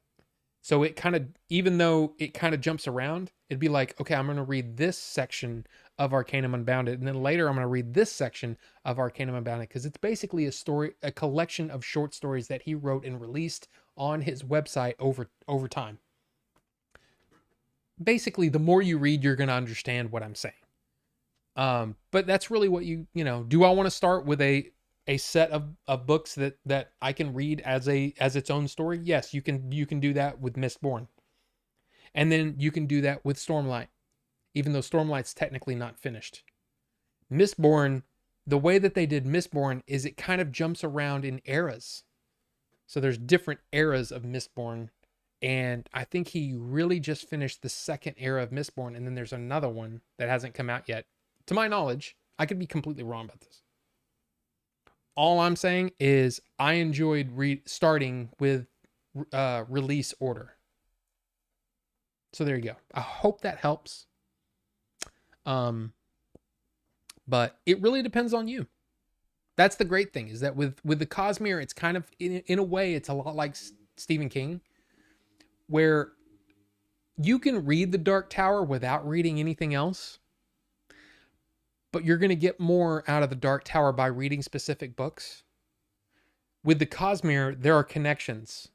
So it kind of, even though it kind of jumps around, it'd be like, okay, I'm going to read this section of Arcanum Unbounded, and then later I'm going to read this section of Arcanum Unbounded, because it's basically a story, a collection of short stories that he wrote and released on his website over time. Basically, the more you read, you're going to understand what I'm saying. But that's really what you know. Do I want to start with a set of books that I can read as its own story? Yes, you can do that with Mistborn. And then you can do that with Stormlight, even though Stormlight's technically not finished. Mistborn, the way that they did Mistborn is it kind of jumps around in eras. So there's different eras of Mistborn, and I think he really just finished the second era of Mistborn, and then there's another one that hasn't come out yet. To my knowledge, I could be completely wrong about this. All I'm saying is I enjoyed starting with release order. So there you go. I hope that helps. But it really depends on you. That's the great thing, is that with the Cosmere, it's kind of in a way, it's a lot like Stephen King, where you can read The Dark Tower without reading anything else, but you're going to get more out of The Dark Tower by reading specific books. With the Cosmere, there are connections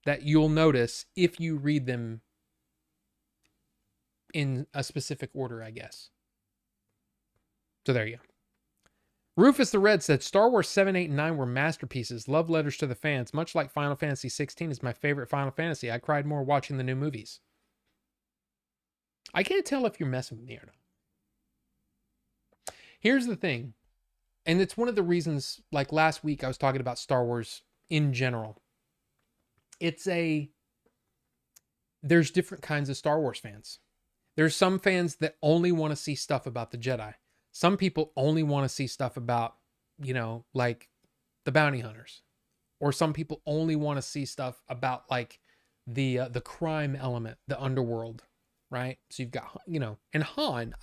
that you'll notice if you read them in a specific order, I guess. So there you go. Rufus the Red said, Star Wars 7, 8, and 9 were masterpieces. Love letters to the fans. Much like Final Fantasy 16 is my favorite Final Fantasy. I cried more watching the new movies. I can't tell if you're messing with me or not. Here's the thing, and it's one of the reasons, like last week I was talking about Star Wars in general. There's different kinds of Star Wars fans. There's some fans that only want to see stuff about the Jedi. Some people only want to see stuff about, like the bounty hunters. Or some people only want to see stuff about like the crime element, the underworld. Right? So you've got, and Han,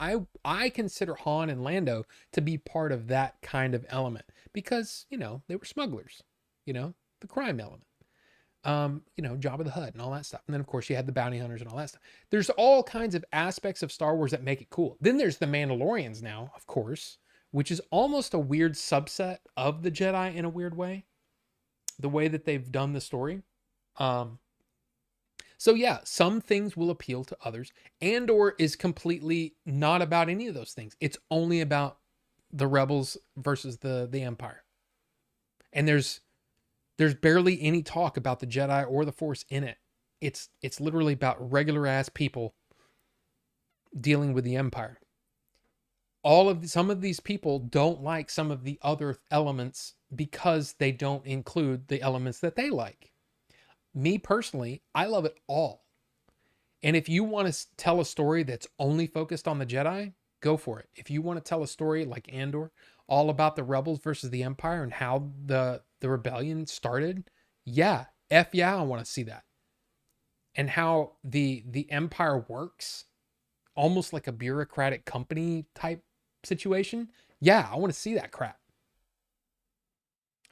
I consider Han and Lando to be part of that kind of element because, they were smugglers, the crime element, Jabba the Hutt and all that stuff. And then of course you had the bounty hunters and all that stuff. There's all kinds of aspects of Star Wars that make it cool. Then there's the Mandalorians now, of course, which is almost a weird subset of the Jedi in a weird way, the way that they've done the story. So yeah, some things will appeal to others. Andor is completely not about any of those things. It's only about the rebels versus the Empire. And there's barely any talk about the Jedi or the Force in it. It's literally about regular ass people dealing with the Empire. Some of these people don't like some of the other elements because they don't include the elements that they like. Me personally, I love it all. And if you want to tell a story that's only focused on the Jedi, go for it. If you want to tell a story like Andor, all about the rebels versus the Empire and how the rebellion started, yeah, I want to see that. And how the Empire works, almost like a bureaucratic company type situation. Yeah, I want to see that crap.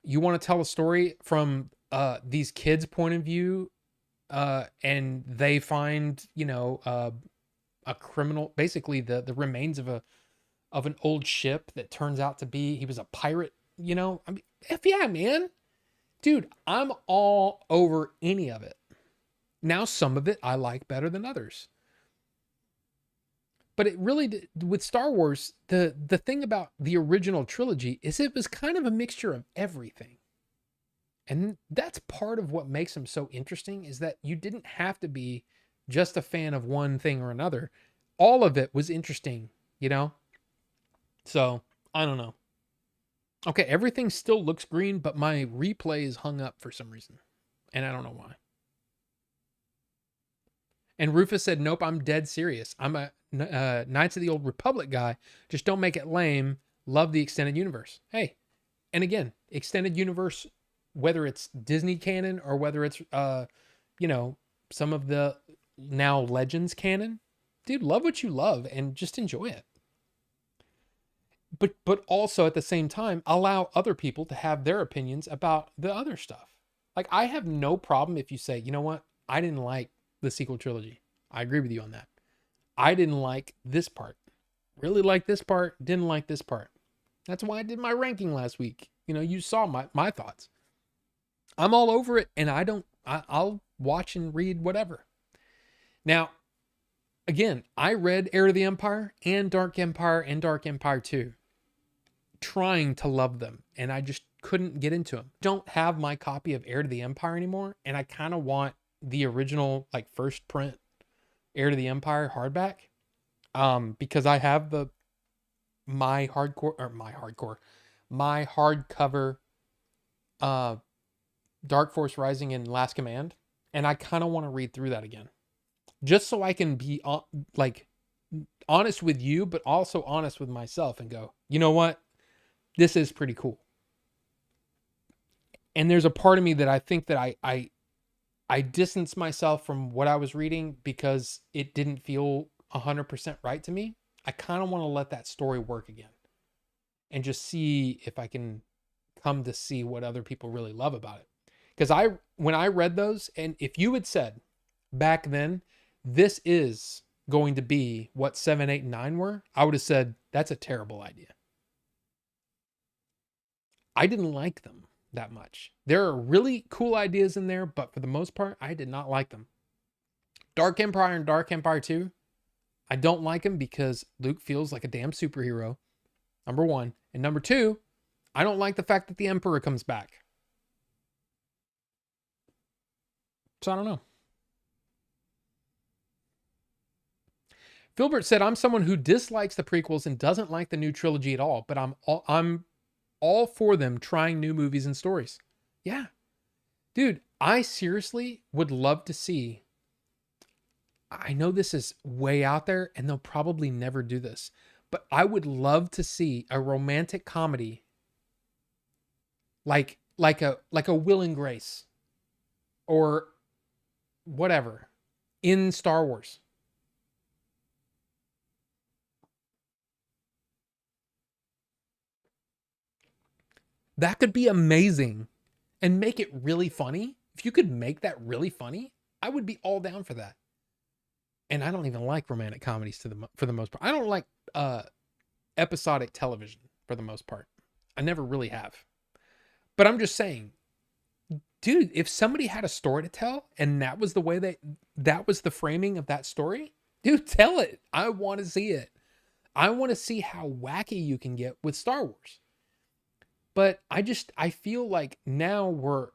You want to tell a story from these kids' point of view, and they find, a criminal, basically the remains of an old ship that turns out to be, he was a pirate, yeah, man. Dude, I'm all over any of it. Now, some of it I like better than others. But it really, with Star Wars, the thing about the original trilogy is it was kind of a mixture of everything. And that's part of what makes them so interesting, is that you didn't have to be just a fan of one thing or another. All of it was interesting, So, I don't know. Okay, everything still looks green, but my replay is hung up for some reason. And I don't know why. And Rufus said, nope, I'm dead serious. I'm a Knights of the Old Republic guy. Just don't make it lame. Love the extended universe. Hey, and again, extended universe, whether it's Disney canon or whether it's, some of the now Legends canon, dude, love what you love and just enjoy it. But also at the same time, allow other people to have their opinions about the other stuff. Like, I have no problem if you say, you know what, I didn't like the sequel trilogy. I agree with you on that. I didn't like this part. Really like this part, didn't like this part. That's why I did my ranking last week. You saw my thoughts. I'm all over it, and I'll watch and read whatever. Now, again, I read Heir to the Empire and Dark Empire and Dark Empire 2, trying to love them, and I just couldn't get into them. Don't have my copy of Heir to the Empire anymore, and I kind of want the original, like, first print Heir to the Empire hardback, because I have my hardcover Dark Force Rising and Last Command, and I kind of want to read through that again, just so I can be honest with you, but also honest with myself and go, you know what, this is pretty cool. And there's a part of me that I think that I distanced myself from what I was reading because it didn't feel 100% right to me. I kind of want to let that story work again and just see if I can come to see what other people really love about it. Because when I read those, and if you had said back then, this is going to be what 7, 8, and 9 were, I would have said, that's a terrible idea. I didn't like them that much. There are really cool ideas in there, but for the most part, I did not like them. Dark Empire and Dark Empire 2, I don't like them because Luke feels like a damn superhero, number one. And number two, I don't like the fact that the Emperor comes back. So I don't know. Filbert said, I'm someone who dislikes the prequels and doesn't like the new trilogy at all, but I'm all for them trying new movies and stories. Yeah. Dude, I seriously would love to see, I know this is way out there and they'll probably never do this, but I would love to see a romantic comedy like a Will and Grace or whatever in Star Wars. That could be amazing and make it really funny. If you could make that really funny, I would be all down for that. And I don't even like romantic comedies for the most part. I don't like episodic television for the most part. I never really have. But I'm just saying, dude, if somebody had a story to tell and that was the way that was the framing of that story, dude, tell it. I want to see it. I want to see how wacky you can get with Star Wars. But I feel like now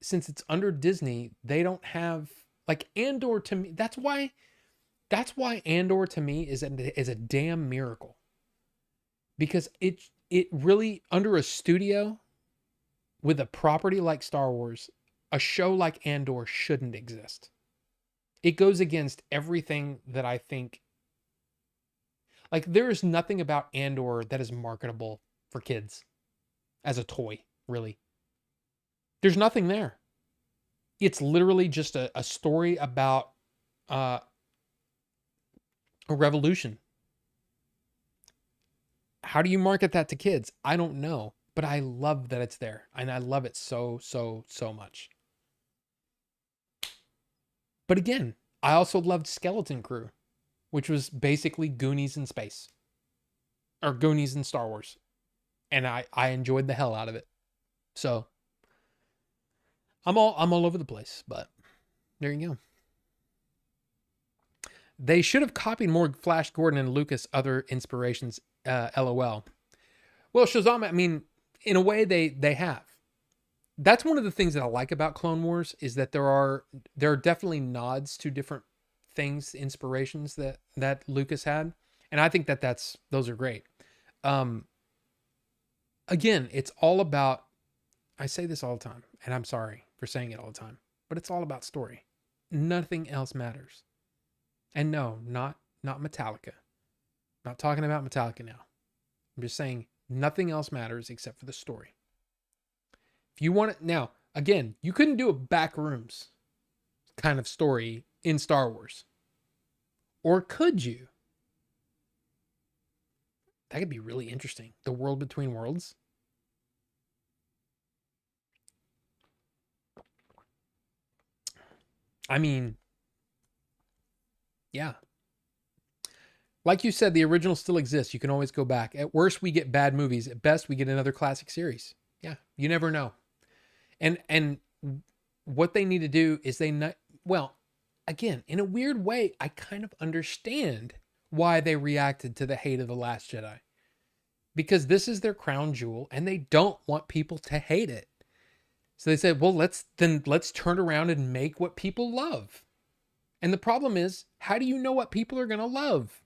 since it's under Disney, they don't have, like, Andor to me. That's why Andor to me is a damn miracle. Because it really, under a studio with a property like Star Wars, a show like Andor shouldn't exist. It goes against everything that I think. Like, there is nothing about Andor that is marketable for kids as a toy, really. There's nothing there. It's literally just a story about a revolution. How do you market that to kids? I don't know, but I love that it's there, and I love it so much. But again, I also loved Skeleton Crew, which was basically Goonies in space, or Goonies in Star Wars. And I enjoyed the hell out of it. So I'm all over the place, but there you go. They should have copied more Flash Gordon and Lucas other inspirations, LOL. Well, Shazam, I mean, in a way they have. That's one of the things that I like about Clone Wars is that there are definitely nods to different things, inspirations that Lucas had. And I think those are great. Again, it's all about, I say this all the time, and I'm sorry for saying it all the time. but it's all about story. Nothing else matters. And no, not Metallica. Not talking about Metallica now. I'm just saying nothing else matters except for the story. If you want it now, again, you couldn't do a Backrooms kind of story in Star Wars. Or could you? That could be really interesting. The world between worlds. I mean, yeah. Like you said, the original still exists. You can always go back. At worst, we get bad movies. At best, we get another classic series. Yeah, you never know. And what they need to do is well, again, in a weird way, I kind of understand why they reacted to the hate of The Last Jedi. Because this is their crown jewel and they don't want people to hate it. So they said, well, let's turn around and make what people love. And the problem is, how do you know what people are going to love?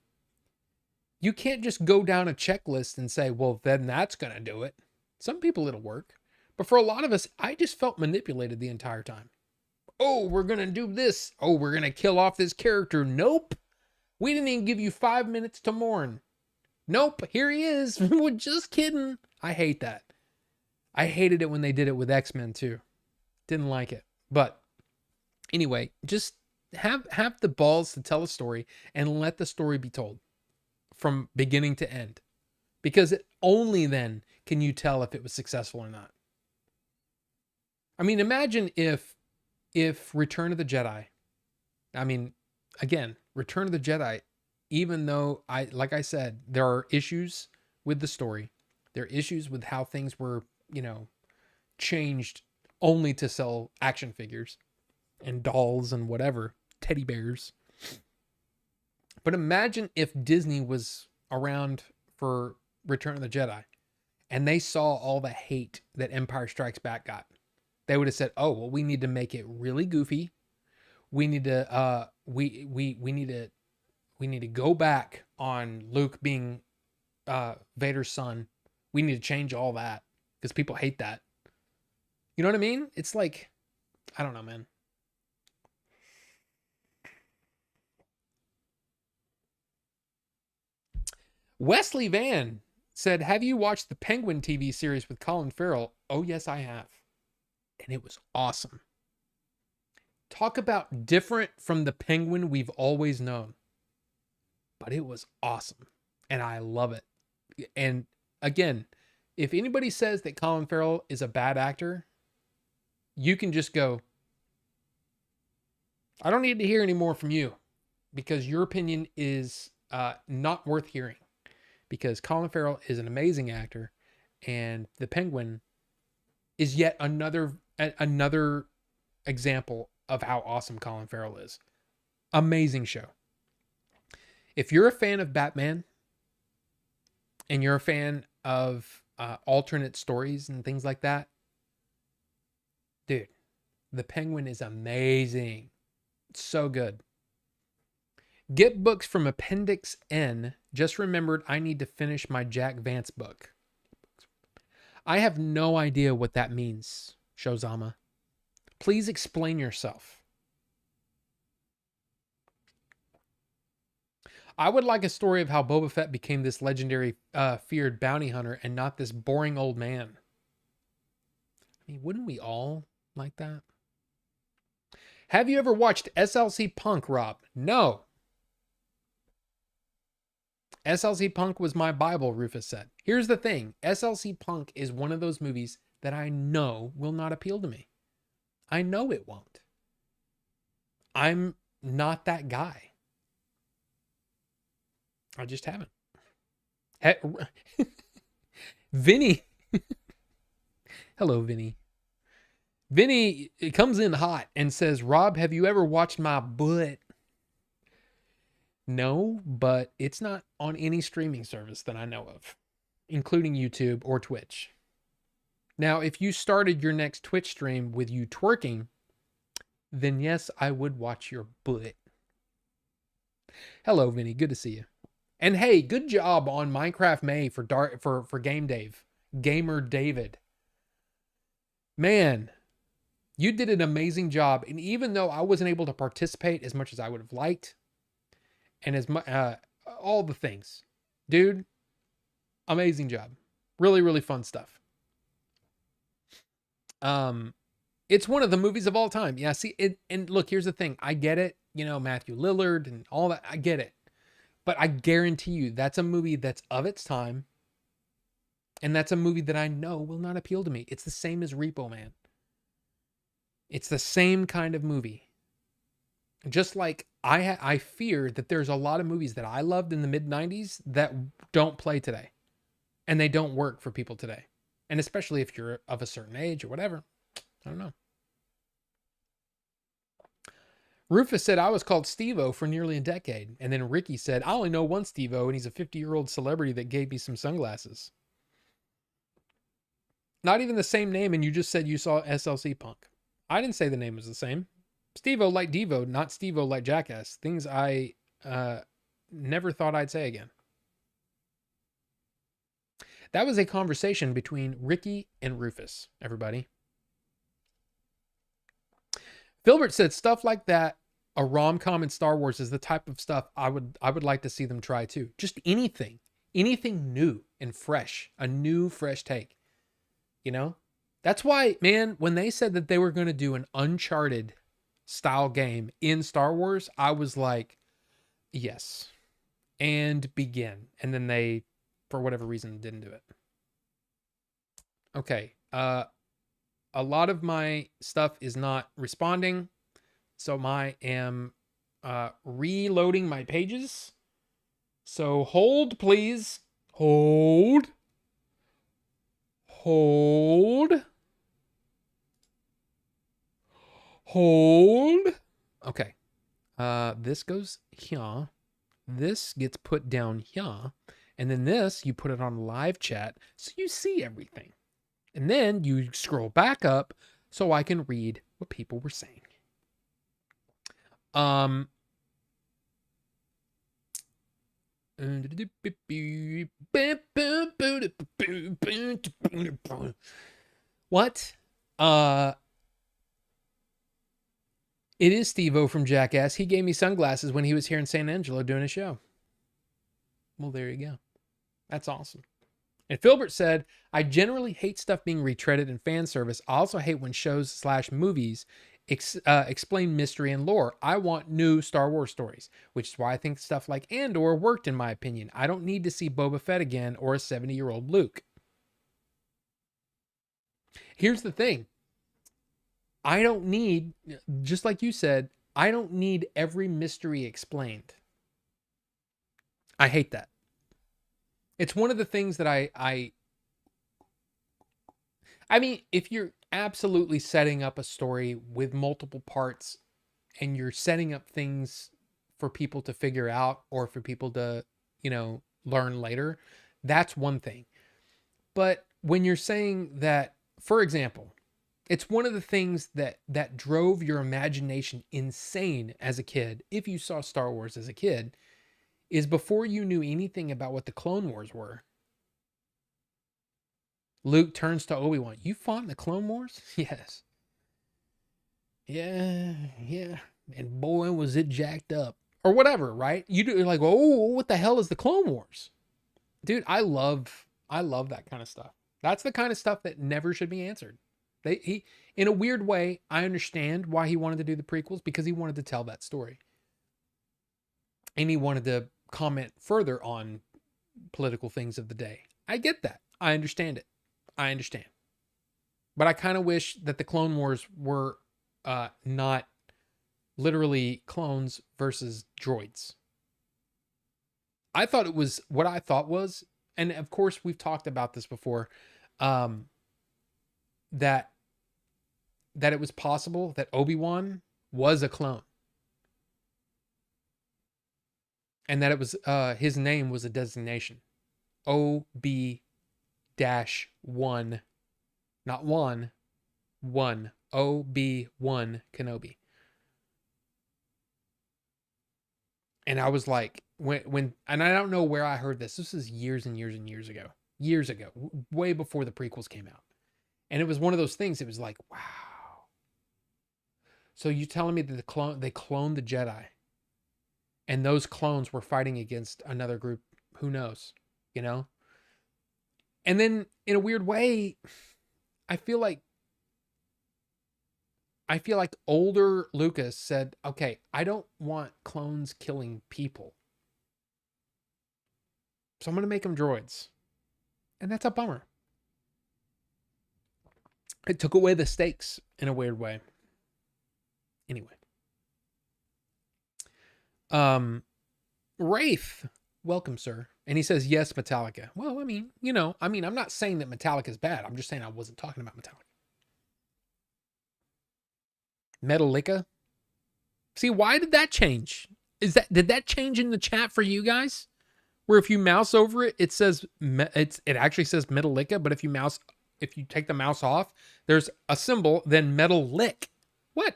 You can't just go down a checklist and say, well, then that's going to do it. Some people it'll work. But for a lot of us, I just felt manipulated the entire time. Oh, we're going to do this. Oh, we're going to kill off this character. Nope. We didn't even give you 5 minutes to mourn. Nope. Here he is. We're just kidding. I hate that. I hated it when they did it with X-Men too. Didn't like it. But anyway, just have the balls to tell a story and let the story be told from beginning to end. Because only then can you tell if it was successful or not. I mean, imagine if Return of the Jedi, I mean, again, Return of the Jedi, even though like I said, there are issues with the story. There are issues with how things were, changed only to sell action figures and dolls and whatever, teddy bears. But imagine if Disney was around for Return of the Jedi and they saw all the hate that Empire Strikes Back got. They would have said, "Oh, well, we need to make it really goofy. We need to we need to go back on Luke being Vader's son. We need to change all that because people hate that." You know what I mean? It's like, I don't know, man. Wesley Van said, "Have you watched the Penguin TV series with Colin Farrell?" Oh, yes, I have. And it was awesome. Talk about different from the Penguin we've always known. But it was awesome. And I love it. And again, if anybody says that Colin Farrell is a bad actor, you can just go, I don't need to hear any more from you because your opinion is not worth hearing. Because Colin Farrell is an amazing actor, and the Penguin is yet another example of how awesome Colin Farrell is. Amazing show. If you're a fan of Batman and you're a fan of alternate stories and things like that, dude, the Penguin is amazing. It's so good. Get books from Appendix N. Just remembered I need to finish my Jack Vance book. I have no idea what that means, Shozama. Please explain yourself. I would like a story of how Boba Fett became this legendary feared bounty hunter and not this boring old man. I mean, wouldn't we all like that? Have you ever watched SLC Punk, Rob? No. SLC Punk was my Bible, Rufus said. Here's the thing. SLC Punk is one of those movies that I know will not appeal to me. I know it won't. I'm not that guy. I just haven't. Vinny. Hello, Vinny. Vinny comes in hot and says, Rob, have you ever watched my butt? No, but it's not on any streaming service that I know of, including YouTube or Twitch. Now, if you started your next Twitch stream with you twerking, then yes, I would watch your butt. Hello, Vinny. Good to see you. And hey, good job on Minecraft May for Game Dave. Gamer David. Man, You did an amazing job. And even though I wasn't able to participate as much as I would have liked, and as much, all the things, dude, amazing job. Really, really fun stuff. It's one of the movies of all time. Yeah, see it. And look, here's the thing. I get it. You know, Matthew Lillard and all that. I get it. But I guarantee you that's a movie that's of its time. And that's a movie that I know will not appeal to me. It's the same as Repo Man. It's the same kind of movie. Just like I fear that there's a lot of movies that I loved in the mid 90s that don't play today. And they don't work for people today. And especially if you're of a certain age or whatever. I don't know. Rufus said, I was called Steve-O for nearly a decade. And then Ricky said, I only know one Steve-O, and he's a 50-year-old celebrity that gave me some sunglasses. Not even the same name, and you just said you saw SLC Punk. I didn't say the name was the same. Steve-O like Devo, not Steve-O like Jackass. Things I never thought I'd say again. That was a conversation between Ricky and Rufus, everybody. Filbert said stuff like that, a rom-com in Star Wars is the type of stuff I would like to see them try too. Just anything new and fresh, a new fresh take. You know? That's why, man, when they said that they were going to do an Uncharted style game in Star Wars, I was like, yes. And begin. And then they, for whatever reason, didn't do it. Okay. A lot of my stuff is not responding. So I am reloading my pages. So hold, please. Hold. Okay. This goes here. This gets put down here. And then this, you put it on live chat so you see everything. And then you scroll back up so I can read what people were saying. What? It is Steve-O from Jackass. He gave me sunglasses when he was here in San Angelo doing a show. Well, there you go. That's awesome. And Filbert said, I generally hate stuff being retreaded in fan service. I also hate when shows / movies explain mystery and lore. I want new Star Wars stories, which is why I think stuff like Andor worked, in my opinion. I don't need to see Boba Fett again or a 70-year-old Luke. Here's the thing. I don't need, just like you said, I don't need every mystery explained. I hate that. It's one of the things that I mean, if you're absolutely setting up a story with multiple parts and you're setting up things for people to figure out or for people to, you know, learn later, that's one thing. But when you're saying that, for example, it's one of the things that drove your imagination insane as a kid, if you saw Star Wars as a kid, is before you knew anything about what the Clone Wars were. Luke turns to Obi-Wan. You fought in the Clone Wars? Yes. Yeah. And boy, was it jacked up. Or whatever, right? You're like, oh, what the hell is the Clone Wars? Dude, I love that kind of stuff. That's the kind of stuff that never should be answered. He, in a weird way, I understand why he wanted to do the prequels, because he wanted to tell that story. And he wanted to comment further on political things of the day. I get that. I understand it. I understand. But I kind of wish that the Clone Wars were not literally clones versus droids. I thought it was, what I thought was, and of course we've talked about this before, that it was possible that Obi-Wan was a clone. And that it was his name was a designation. OB-1, not one, OB-1 Kenobi. And I was like, when and I don't know where I heard this. This is years and years and years ago. Years ago, way before the prequels came out. And it was one of those things, it was like, wow. So you telling me that they cloned the Jedi, and those clones were fighting against another group? Who knows? You know. And then in a weird way, I feel like older Lucas said, "Okay, I don't want clones killing people, so I'm going to make them droids," and that's a bummer. It took away the stakes in a weird way. Anyway. Wraith, welcome, sir. And he says, yes, Metallica. Well, I mean, I'm not saying that Metallica is bad. I'm just saying I wasn't talking about Metallica. Metallica? See, why did that change? Did that change in the chat for you guys? Where if you mouse over it, it says, it actually says Metallica, but if you take the mouse off, there's a symbol, then Metal Lick. What?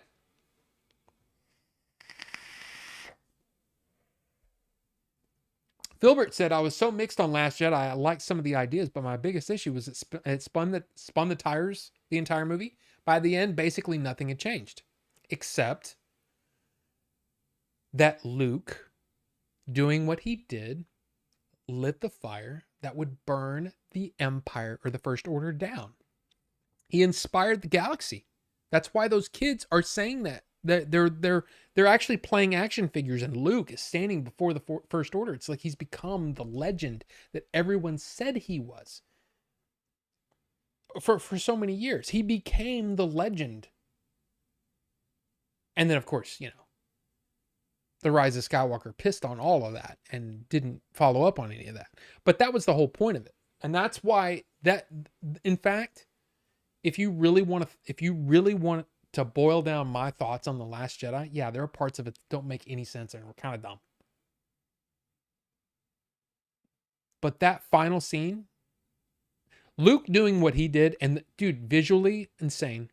Filbert said, I was so mixed on Last Jedi. I liked some of the ideas, but my biggest issue was it spun the tires the entire movie. By the end, basically nothing had changed. Except that Luke, doing what he did, lit the fire that would burn the Empire or the First Order down. He inspired the galaxy. That's why those kids are saying that. They're actually playing action figures, and Luke is standing before the First Order. It's like he's become the legend that everyone said he was. For so many years, he became the legend. And then, of course, the Rise of Skywalker pissed on all of that and didn't follow up on any of that. But that was the whole point of it. And that's why in fact, if you really want to boil down my thoughts on The Last Jedi, yeah, there are parts of it that don't make any sense and are kind of dumb. But that final scene, Luke doing what he did, and dude, visually insane.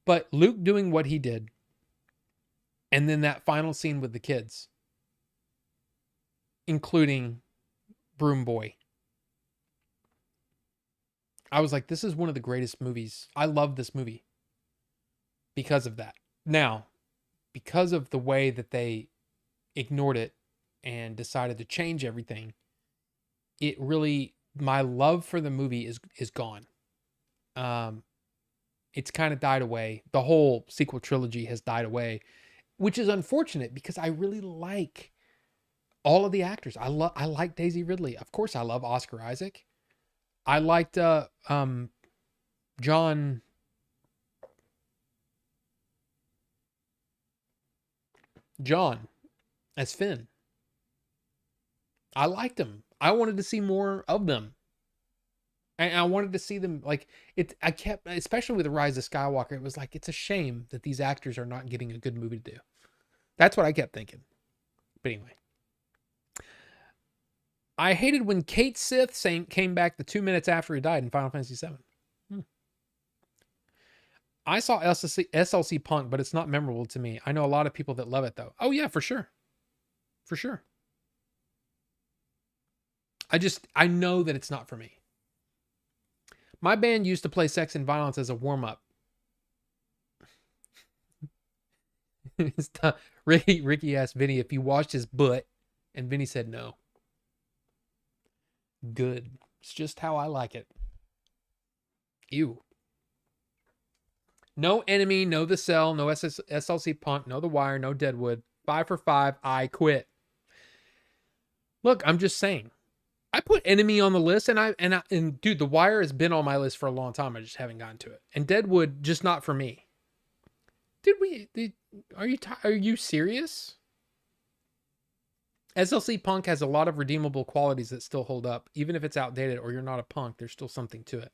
But Luke doing what he did, and then that final scene with the kids, including Broom Boy. I was like, this is one of the greatest movies. I love this movie because of that. Now, because of the way that they ignored it and decided to change everything, it really, my love for the movie is gone. It's kind of died away. The whole sequel trilogy has died away, which is unfortunate because I really like all of the actors. I like Daisy Ridley. Of course, I love Oscar Isaac. I liked John as Finn. I liked him. I wanted to see more of them. And I wanted to see them especially with The Rise of Skywalker, it was like, it's a shame that these actors are not getting a good movie to do. That's what I kept thinking. But anyway. I hated when Kate Sith came back the 2 minutes after he died in Final Fantasy VII. I saw SLC Punk, but it's not memorable to me. I know a lot of people that love it, though. Oh, yeah, for sure. For sure. I know that it's not for me. My band used to play Sex and Violence as a warm-up. Ricky asked Vinny if he washed his butt, and Vinny said no. Good. It's just how I like it. Ew. No Enemy, no The Cell, no SLC Punk, no The Wire, no Deadwood. 5 for 5. I quit. Look, I'm just saying. I put Enemy on the list, and dude, The Wire has been on my list for a long time. I just haven't gotten to it. And Deadwood, just not for me. Are you serious? SLC Punk has a lot of redeemable qualities that still hold up. Even if it's outdated or you're not a punk, there's still something to it.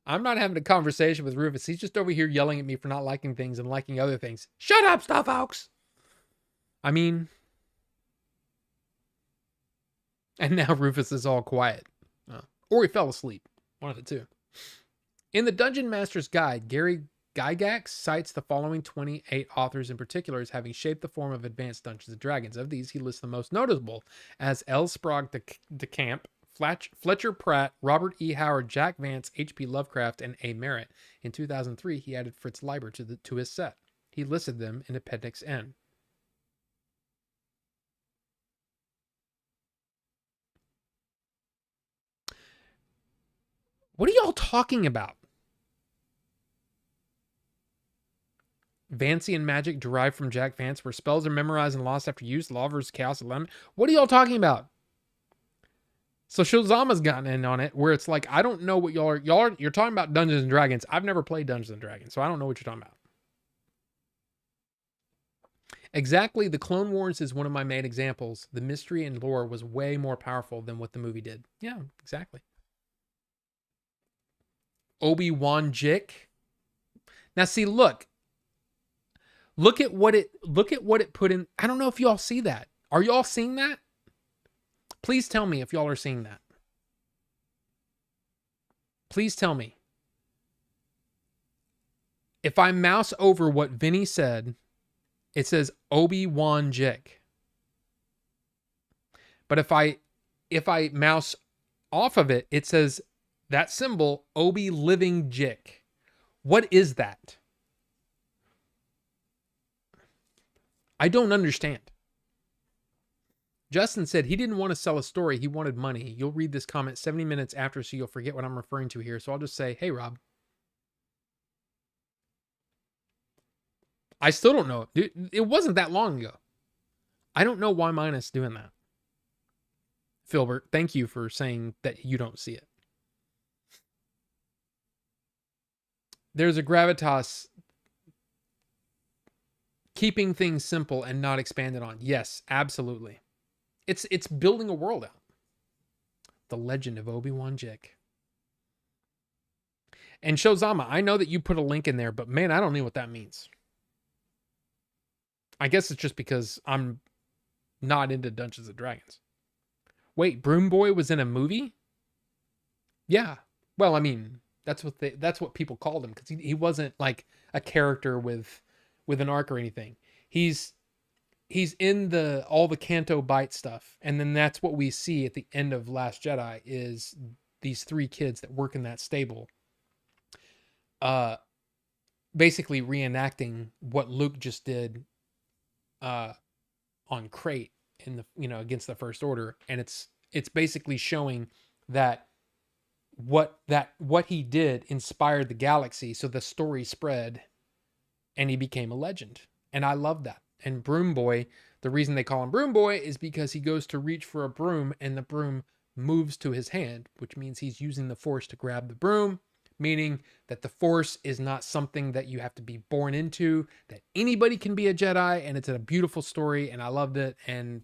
I'm not having a conversation with Rufus. He's just over here yelling at me for not liking things and liking other things. Shut up, Stuff Oaks! I mean... And now Rufus is all quiet. Or he fell asleep. One of the two. In the Dungeon Master's Guide, Gary Gygax cites the following 28 authors in particular as having shaped the form of advanced Dungeons & Dragons. Of these, he lists the most notable as L. Sprague de Camp, Fletcher Pratt, Robert E. Howard, Jack Vance, H.P. Lovecraft, and A. Merritt. In 2003, he added Fritz Leiber to his set. He listed them in Appendix N. What are y'all talking about? Vancian magic derived from Jack Vance, where spells are memorized and lost after use. Law versus Chaos Element. What are y'all talking about? So Shozama's gotten in on it, where it's like, I don't know what you're talking about Dungeons and Dragons. I've never played Dungeons and Dragons, so I don't know what you're talking about. Exactly, the Clone Wars is one of my main examples. The mystery and lore was way more powerful than what the movie did. Yeah, exactly. Obi-Wan Jik. Now see, look at what it put in. I don't know if y'all see that. Are y'all seeing that? Please tell me if y'all are seeing that. Please tell me. If I mouse over what Vinny said, it says Obi-Wan Jik. But if I mouse off of it, it says that symbol, Obi Living Jik. What is that? I don't understand. Justin said he didn't want to sell a story. He wanted money. You'll read this comment 70 minutes after, so you'll forget what I'm referring to here. So I'll just say, hey, Rob. I still don't know. Dude, it wasn't that long ago. I don't know why mine is doing that. Filbert, thank you for saying that you don't see it. There's a gravitas keeping things simple and not expanded on. Yes, absolutely. It's building a world out. The Legend of Obi-Wan Jik. And Shozama, I know that you put a link in there, but man, I don't know what that means. I guess it's just because I'm not into Dungeons and Dragons. Wait, Broom Boy was in a movie? Yeah. Well, I mean, that's what people called him, because he wasn't like a character with an arc or anything. He's in all the Canto Bight stuff, and then that's what we see at the end of Last Jedi is these three kids that work in that stable, basically reenacting what Luke just did, on Crate in the against the First Order, and it's basically showing that what he did inspired the galaxy, so the story spread, and he became a legend, and I love that. And Broom Boy, the reason they call him Broom Boy is because he goes to reach for a broom and the broom moves to his hand, which means he's using the Force to grab the broom, meaning that the Force is not something that you have to be born into, that anybody can be a Jedi, and it's a beautiful story, and I loved it. And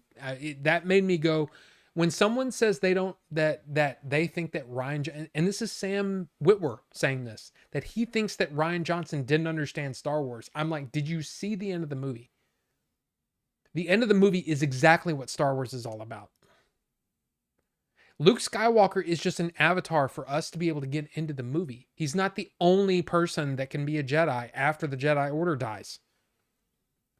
that made me go, when someone says they don't, that they think that Rian, and this is Sam Witwer saying this, that he thinks that Rian Johnson didn't understand Star Wars. I'm like, did you see the end of the movie? The end of the movie is exactly what Star Wars is all about. Luke Skywalker is just an avatar for us to be able to get into the movie. He's not the only person that can be a Jedi after the Jedi Order dies.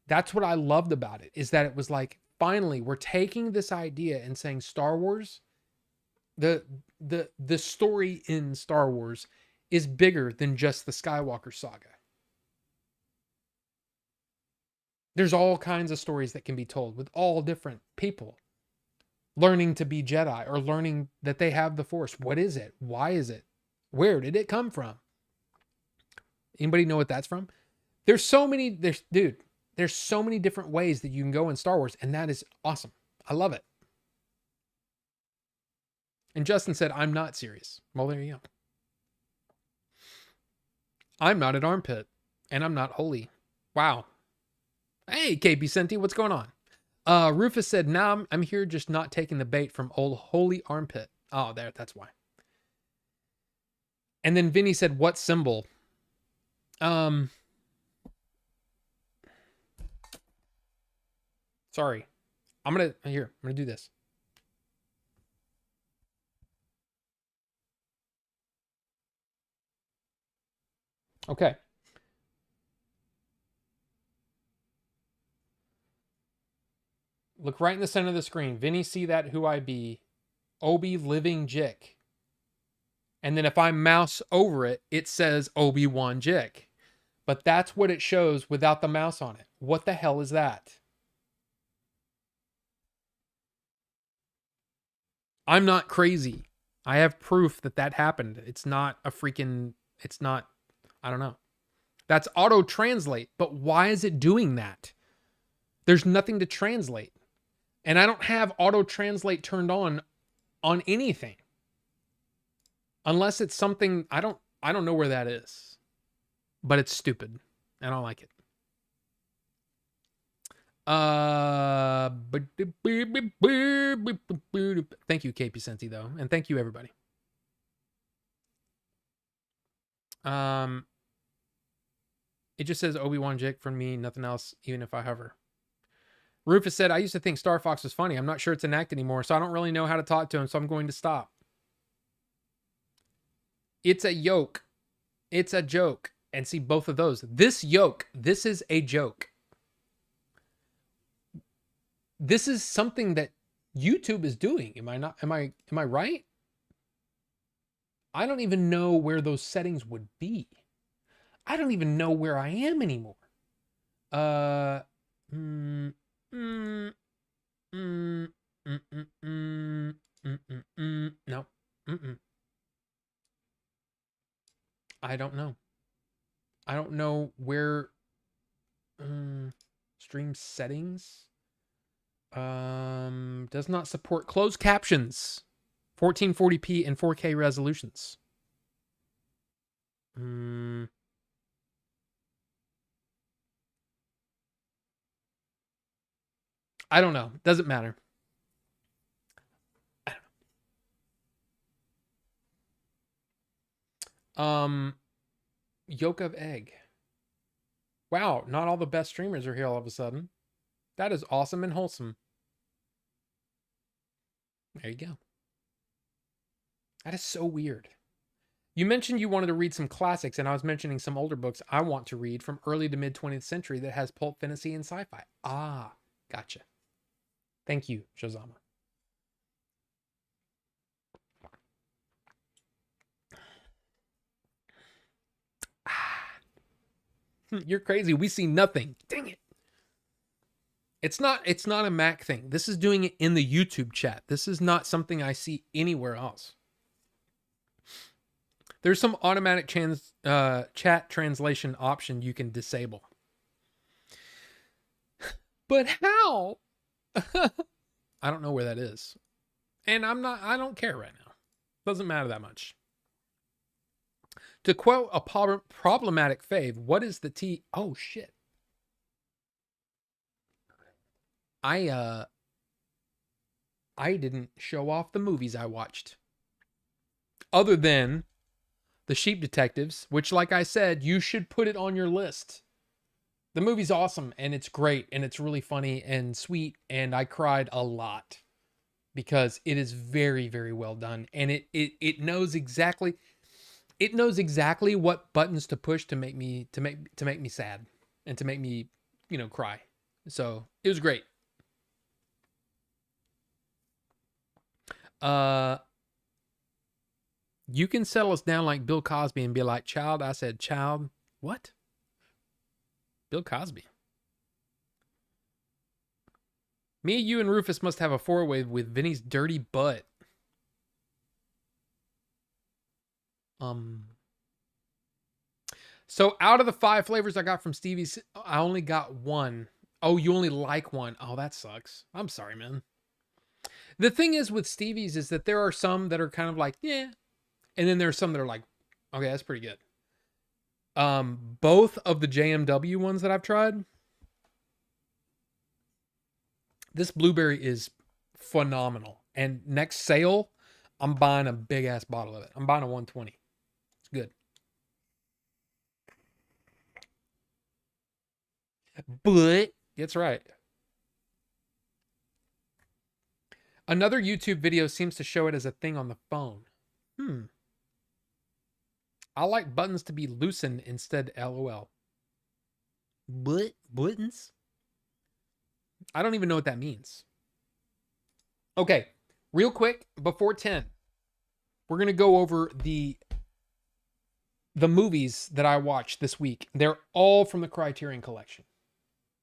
That's what I loved about it, is that it was like, finally, we're taking this idea and saying Star Wars, the story in Star Wars is bigger than just the Skywalker saga. There's all kinds of stories that can be told with all different people learning to be Jedi, or learning that they have the Force. What is it? Why is it? Where did it come from? Anybody know what that's from? There's so many different ways that you can go in Star Wars, and that is awesome. I love it. And Justin said, I'm not serious. Well, there you go. I'm not an armpit, and I'm not holy. Wow. Hey, KB Senti, what's going on? Rufus said, nah, I'm here just not taking the bait from old holy armpit. Oh, that's why. And then Vinny said, what symbol? Sorry. I'm going to do this. Okay. Look right in the center of the screen. Vinny, see that who I be. Obi Living Jick. And then if I mouse over it, it says Obi-Wan Jick. But that's what it shows without the mouse on it. What the hell is that? I'm not crazy. I have proof that that happened. It's not a freaking, it's not, I don't know. That's auto translate, but why is it doing that? There's nothing to translate. And I don't have auto translate turned on anything. Unless it's something I don't know where that is. But it's stupid. I don't like it. Thank you, KP Senti, though, and thank you everybody. It just says Obi-Wan Jake for me, nothing else, even if I hover. Rufus said, I used to think Star Fox was funny. I'm not sure it's an act anymore, so I don't really know how to talk to him, so I'm going to stop. It's a yoke. It's a joke. And see both of those. This yoke, this is a joke. This is something that YouTube is doing. Am I right? I don't even know where those settings would be. I don't even know where I am anymore. No. I don't know. I don't know where stream settings does not support closed captions, 1440p and 4K resolutions. I don't know. Doesn't matter. I don't know. Yolk of egg. Wow, not all the best streamers are here all of a sudden. That is awesome and wholesome. There you go. That is so weird. You mentioned you wanted to read some classics, and I was mentioning some older books I want to read from early to mid 20th century that has pulp fantasy and sci-fi. Ah, gotcha. Thank you, Shazama. You're crazy. We see nothing. Dang it. It's not a Mac thing. This is doing it in the YouTube chat. This is not something I see anywhere else. There's some automatic chat translation option you can disable. But how? I don't know where that is. And I don't care right now. Doesn't matter that much. To quote a problematic fave, what is the T? Oh, shit. I didn't show off the movies I watched. Other than The Sheep Detectives, which, like I said, you should put it on your list. The movie's awesome, and it's great, and it's really funny and sweet, and I cried a lot because it is very, very well done, and it knows exactly what buttons to push to make me sad and to make me, cry. So it was great. You can settle us down like Bill Cosby and be like, child. I said, child. What? Bill Cosby. Me, you, and Rufus must have a four-way with Vinny's dirty butt. So out of the 5 flavors I got from Stevie's, I only got one. Oh, you only like one. Oh, that sucks. I'm sorry, man. The thing is with Stevie's is that there are some that are kind of like, yeah. And then there are some that are like, okay, that's pretty good. Both of the JMW ones that I've tried, this blueberry is phenomenal. And next sale, I'm buying a big ass bottle of it. I'm buying a 120. It's good. But that's right. Another YouTube video seems to show it as a thing on the phone. I like buttons to be loosened instead, LOL. Buttons? I don't even know what that means. Okay, Real quick, before 10, we're going to go over the movies that I watched this week. They're all from the Criterion Collection.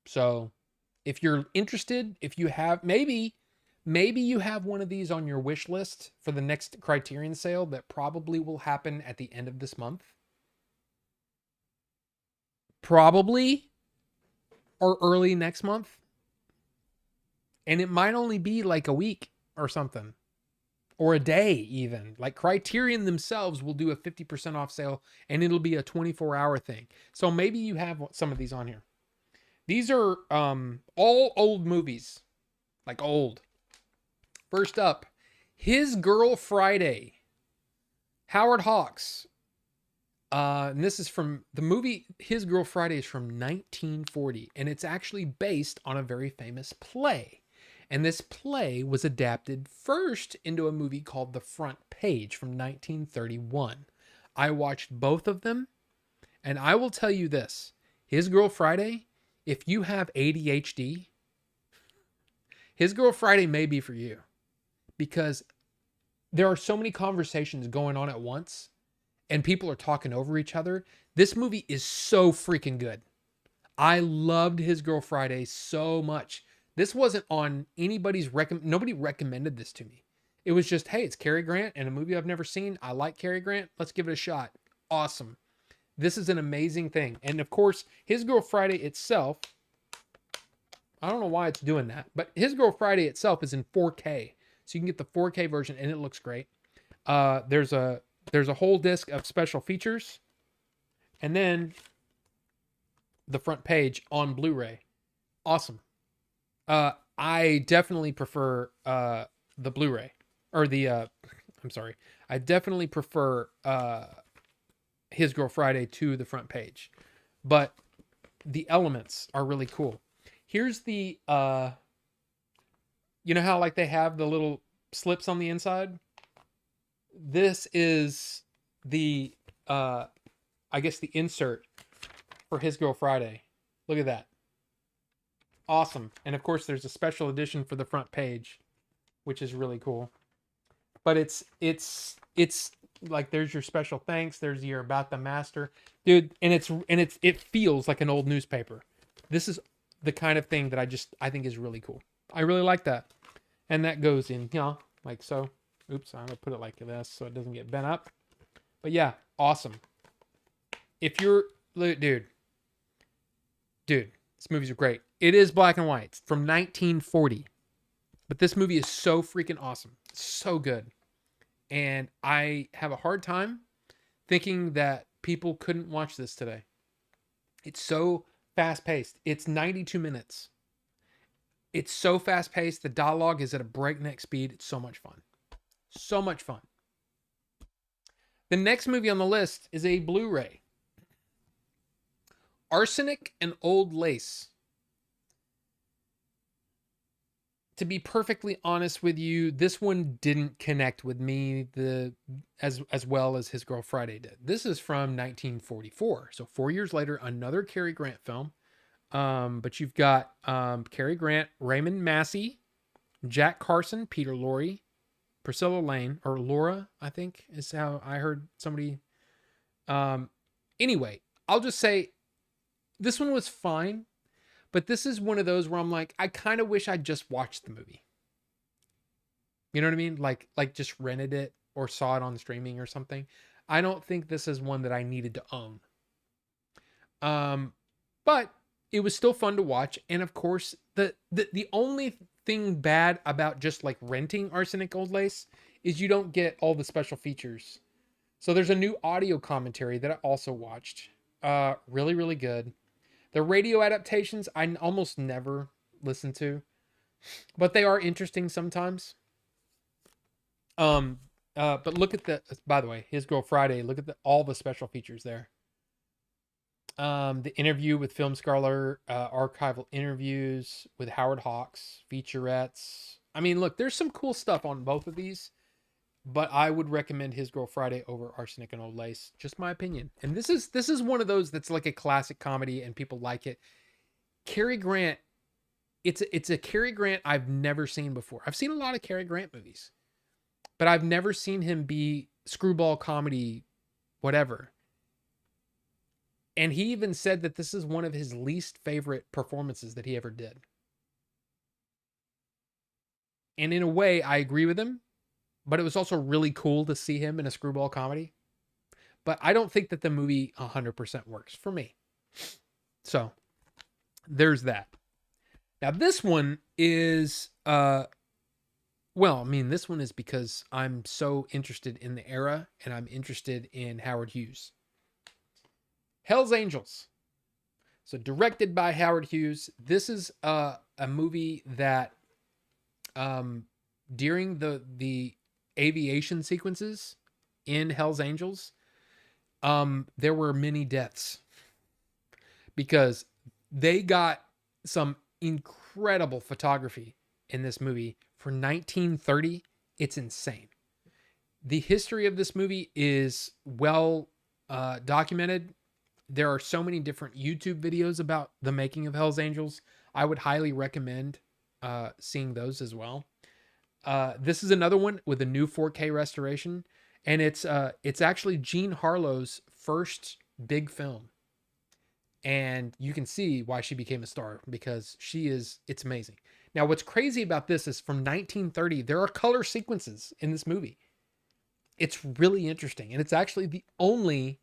So if you're interested, if you have, maybe you have one of these on your wish list for the next Criterion sale that probably will happen at the end of this month. Probably, or early next month. And it might only be like a week or something, or a day even. Like Criterion themselves will do a 50% off sale, and it'll be a 24-hour thing. So maybe you have some of these on here. These are all old movies, like old. First up, His Girl Friday. Howard Hawks. And this is from the movie His Girl Friday is from 1940, and it's actually based on a very famous play. And this play was adapted first into a movie called The Front Page from 1931. I watched both of them, and I will tell you this. His Girl Friday, if you have ADHD, His Girl Friday may be for you. Because there are so many conversations going on at once, and people are talking over each other. This movie is so freaking good. I loved His Girl Friday so much. This wasn't on anybody's nobody recommended this to me. It was just, hey, it's Cary Grant and a movie I've never seen. I like Cary Grant. Let's give it a shot. Awesome. This is an amazing thing. And of course, His Girl Friday itself, I don't know why it's doing that, but His Girl Friday itself is in 4K. So you can get the 4K version and it looks great. There's a whole disc of special features. And then the front page on Blu-ray. Awesome. I definitely prefer the Blu-ray or I definitely prefer His Girl Friday to the front page. But the elements are really cool. Here's the you know how like they have the little slips on the inside? This is the I guess the insert for His Girl Friday. Look at that. Awesome. And of course there's a special edition for the front page, which is really cool. But it's like there's your special thanks, there's your about the master. Dude, and it feels like an old newspaper. This is the kind of thing that I think is really cool. I really like that. And that goes in, you know, like so. Oops, I'm gonna put it like this so it doesn't get bent up. But yeah, awesome. If you're dude, this movie's great. It is black and white. It's from 1940. But this movie is so freaking awesome. It's so good. And I have a hard time thinking that people couldn't watch this today. It's so fast-paced. It's 92 minutes. It's so fast-paced. The dialogue is at a breakneck speed. It's so much fun. So much fun. The next movie on the list is a Blu-ray. Arsenic and Old Lace. To be perfectly honest with you, this one didn't connect with me as well as His Girl Friday did. This is from 1944. So 4 years later, another Cary Grant film. But you've got Cary Grant, Raymond Massey, Jack Carson, Peter Lorre, Priscilla Lane, or Laura, I think is how I heard somebody. Anyway, I'll just say this one was fine. But this is one of those where I'm like, I kind of wish I just watched the movie. You know what I mean? Like just rented it or saw it on streaming or something. I don't think this is one that I needed to own. But it was still fun to watch. And of course, the only thing bad about just like renting Arsenic Old Lace is you don't get all the special features. So there's a new audio commentary that I also watched. Really, really good. The radio adaptations, I almost never listen to, but they are interesting sometimes. But look at by the way, His Girl Friday, look at all the special features there. The interview with film scholar, archival interviews with Howard Hawks, featurettes. I mean, look, there's some cool stuff on both of these. But I would recommend His Girl Friday over Arsenic and Old Lace. Just my opinion. And this is one of those that's like a classic comedy and people like it. Cary Grant, it's a Cary Grant I've never seen before. I've seen a lot of Cary Grant movies. but I've never seen him be screwball comedy, whatever. And he even said that this is one of his least favorite performances that he ever did. And in a way, I agree with him, but it was also really cool to see him in a screwball comedy. But I don't think that the movie 100% works for me. So there's that. Now this one is this one is because I'm so interested in the era and I'm interested in Howard Hughes. Hell's Angels. So directed by Howard Hughes. This is a movie that during the aviation sequences in Hell's Angels, there were many deaths because they got some incredible photography in this movie for 1930. It's insane. The history of this movie is well documented. There are so many different YouTube videos about the making of Hell's Angels. I would highly recommend seeing those as well. This is another one with a new 4K restoration, and it's actually Jean Harlow's first big film. And you can see why she became a star, because it's amazing. Now, what's crazy about this is from 1930, there are color sequences in this movie. It's really interesting. And it's actually the only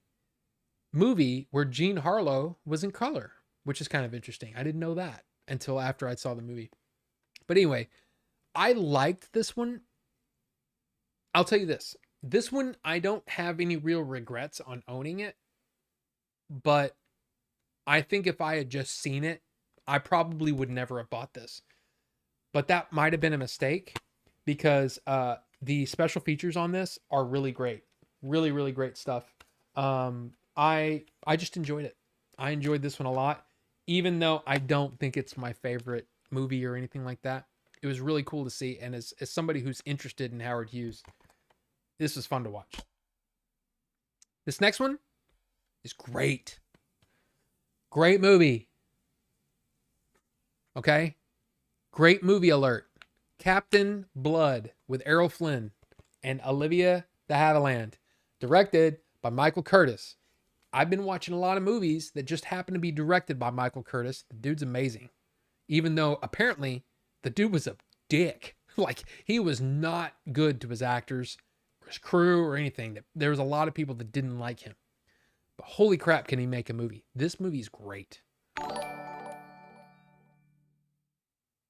movie where Jean Harlow was in color, which is kind of interesting. I didn't know that until after I saw the movie. But anyway, I liked this one. I'll tell you this. This one, I don't have any real regrets on owning it. But I think if I had just seen it, I probably would never have bought this. But that might have been a mistake, because the special features on this are really great. Really, really great stuff. I just enjoyed it. I enjoyed this one a lot, even though I don't think it's my favorite movie or anything like that. It was really cool to see. And as somebody who's interested in Howard Hughes, this was fun to watch. This next one is great. Great movie. Okay? Great movie alert. Captain Blood with Errol Flynn and Olivia de Havilland. Directed by Michael Curtis. I've been watching a lot of movies that just happen to be directed by Michael Curtis. The dude's amazing. Even though apparently the dude was a dick. Like, he was not good to his actors, or his crew, or anything. There was a lot of people that didn't like him. But holy crap, can he make a movie? This movie's great.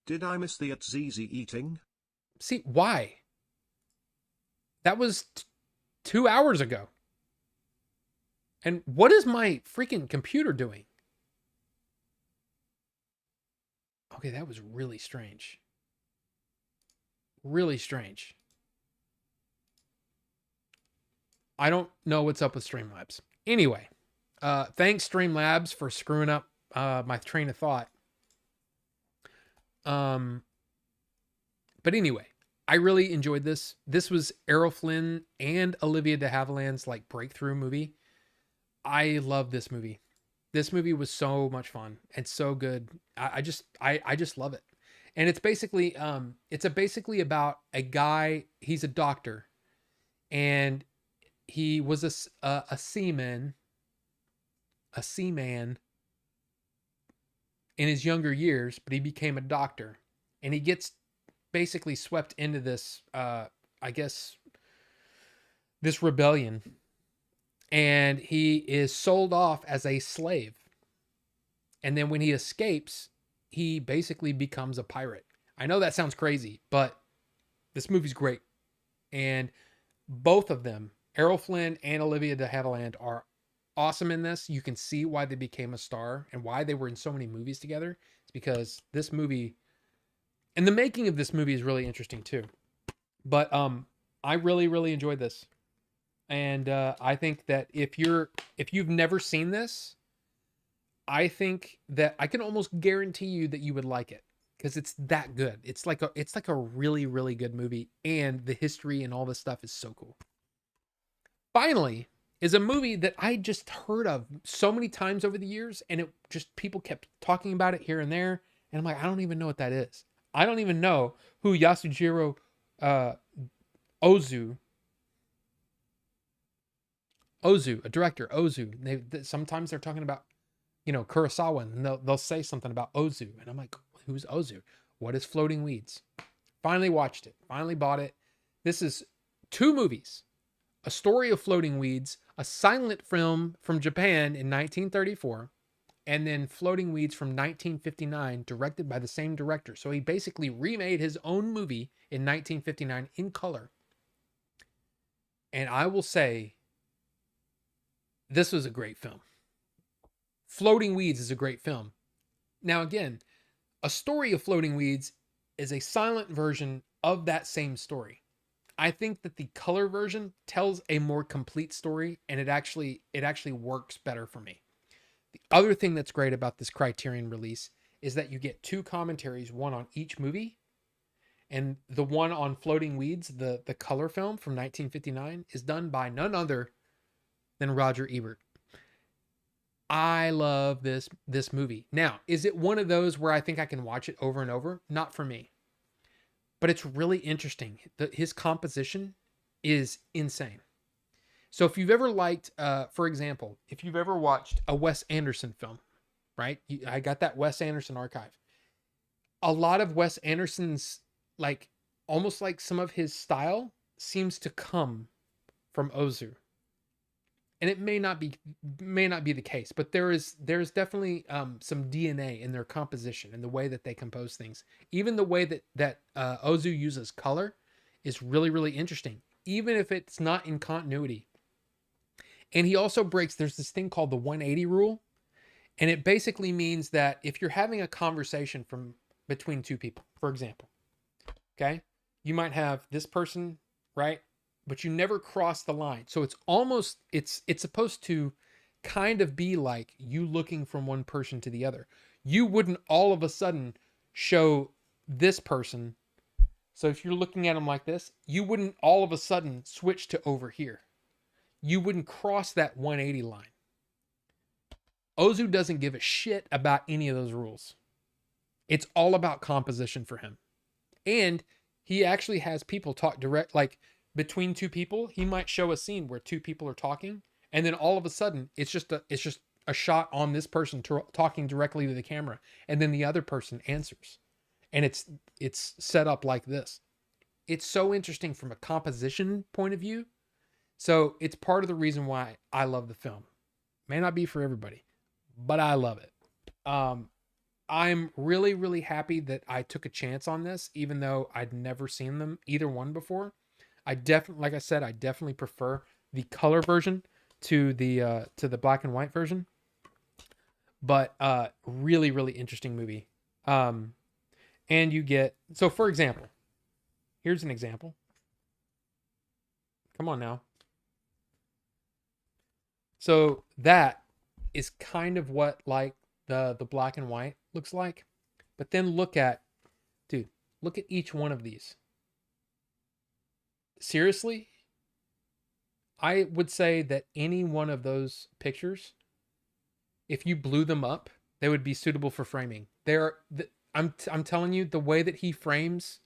Did I miss the ZZ eating? See, why? That was 2 hours ago. And what is my freaking computer doing? Okay, that was really strange. Really strange. I don't know what's up with Streamlabs. Anyway, thanks Streamlabs for screwing up my train of thought. But anyway, I really enjoyed this. This was Errol Flynn and Olivia de Havilland's like breakthrough movie. I love this movie. This movie was so much fun and so good. I just love it. And it's basically basically about a guy. He's a doctor, and he was a seaman in his younger years, but he became a doctor, and he gets basically swept into this, this rebellion, and he is sold off as a slave. And then when he escapes, he basically becomes a pirate. I know that sounds crazy, but this movie's great. And both of them, Errol Flynn and Olivia de Havilland, are awesome in this. You can see why they became a star and why they were in so many movies together. It's because this movie, and the making of this movie, is really interesting too. But I really, really enjoyed this. And I think that if you've never seen this, I think that I can almost guarantee you that you would like it, because it's that good. It's like a really, really good movie, and the history and all this stuff is so cool. Finally, is a movie that I just heard of so many times over the years, and it just, people kept talking about it here and there, and I'm like, I don't even know what that is. I don't even know who Yasujiro Ozu, a director, Ozu. Sometimes they're talking about, Kurosawa, and they'll say something about Ozu, and I'm like, who's Ozu? What is Floating Weeds? Finally watched it. Finally bought it. This is 2 movies: A Story of Floating Weeds, a silent film from Japan in 1934, and then Floating Weeds from 1959, directed by the same director. So he basically remade his own movie in 1959 in color. And I will say, this was a great film. Floating Weeds is a great film. Now, again, A Story of Floating Weeds is a silent version of that same story. I think that the color version tells a more complete story, and it actually works better for me. The other thing that's great about this Criterion release is that you get 2 commentaries, one on each movie, and the one on Floating Weeds, the color film from 1959, is done by none other than Roger Ebert. I love this movie. Now, is it one of those where I think I can watch it over and over? Not for me. But it's really interesting. His composition is insane. So if you've ever liked, for example, if you've ever watched a Wes Anderson film, right? I got that Wes Anderson archive. A lot of Wes Anderson's, like, almost like some of his style seems to come from Ozu. And it may not be the case, but there's definitely some DNA in their composition and the way that they compose things. Even the way that Ozu uses color is really, really interesting, even if it's not in continuity. And he also there's this thing called the 180 rule, and it basically means that if you're having a conversation between 2 people, for example, okay, you might have this person, right? But you never cross the line. So it's supposed to kind of be like you looking from one person to the other. You wouldn't all of a sudden show this person. So if you're looking at them like this, you wouldn't all of a sudden switch to over here. You wouldn't cross that 180 line. Ozu doesn't give a shit about any of those rules. It's all about composition for him. And he actually has people talk direct, like, between 2 people, he might show a scene where 2 people are talking, and then all of a sudden it's just a shot on this person talking directly to the camera, and then the other person answers, and it's set up like this. It's so interesting from a composition point of view. So it's part of the reason why I love the film. May not be for everybody, but I love it. I'm really, really happy that I took a chance on this, even though I'd never seen either one before. Like I said, I definitely prefer the color version to the black and white version. But really, really interesting movie. And you get, so for example, here's an example. Come on now. So that is kind of what, like, the black and white looks like. But then look at each one of these. Seriously, I would say that any one of those pictures, if you blew them up, they would be suitable for framing. I'm telling you, the way that he frames,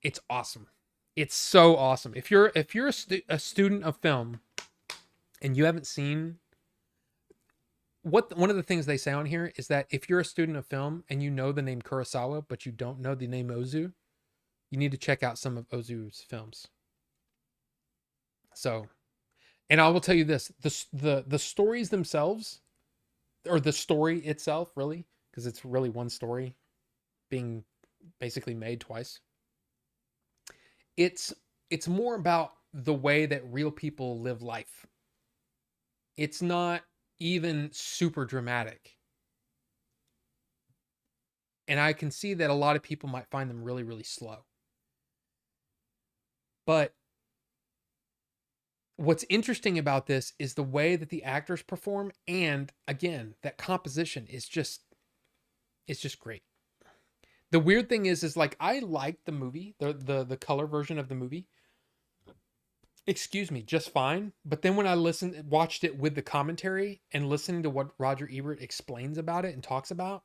it's awesome. It's so awesome. If you're a student of film and you haven't seen one of the things they say on here is that if you're a student of film and you know the name Kurosawa but you don't know the name Ozu, you need to check out some of Ozu's films. So, and I will tell you this, the stories themselves, or the story itself, really, because it's really one story being basically made twice. It's more about the way that real people live life. It's not even super dramatic. And I can see that a lot of people might find them really, really slow. But what's interesting about this is the way that the actors perform, and again, that composition is just, it's just great. The weird thing is like, I liked the movie, the color version of the movie, just fine. But then when I watched it with the commentary and listening to what Roger Ebert explains about it and talks about,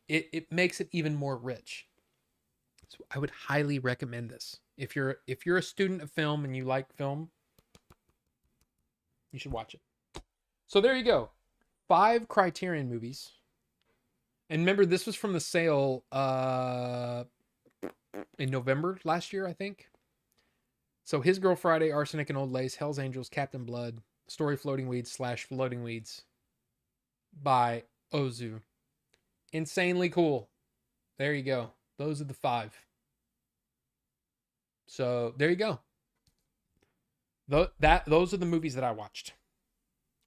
it makes it even more rich. So I would highly recommend this. If you're a student of film and you like film, you should watch it. So there you go. 5 Criterion movies. And remember, this was from the sale in November last year, I think. So His Girl Friday, Arsenic and Old Lace, Hell's Angels, Captain Blood, Story Floating Weeds / Floating Weeds by Ozu. Insanely cool. There you go. Those are the 5. So there you go. Those are the movies that I watched.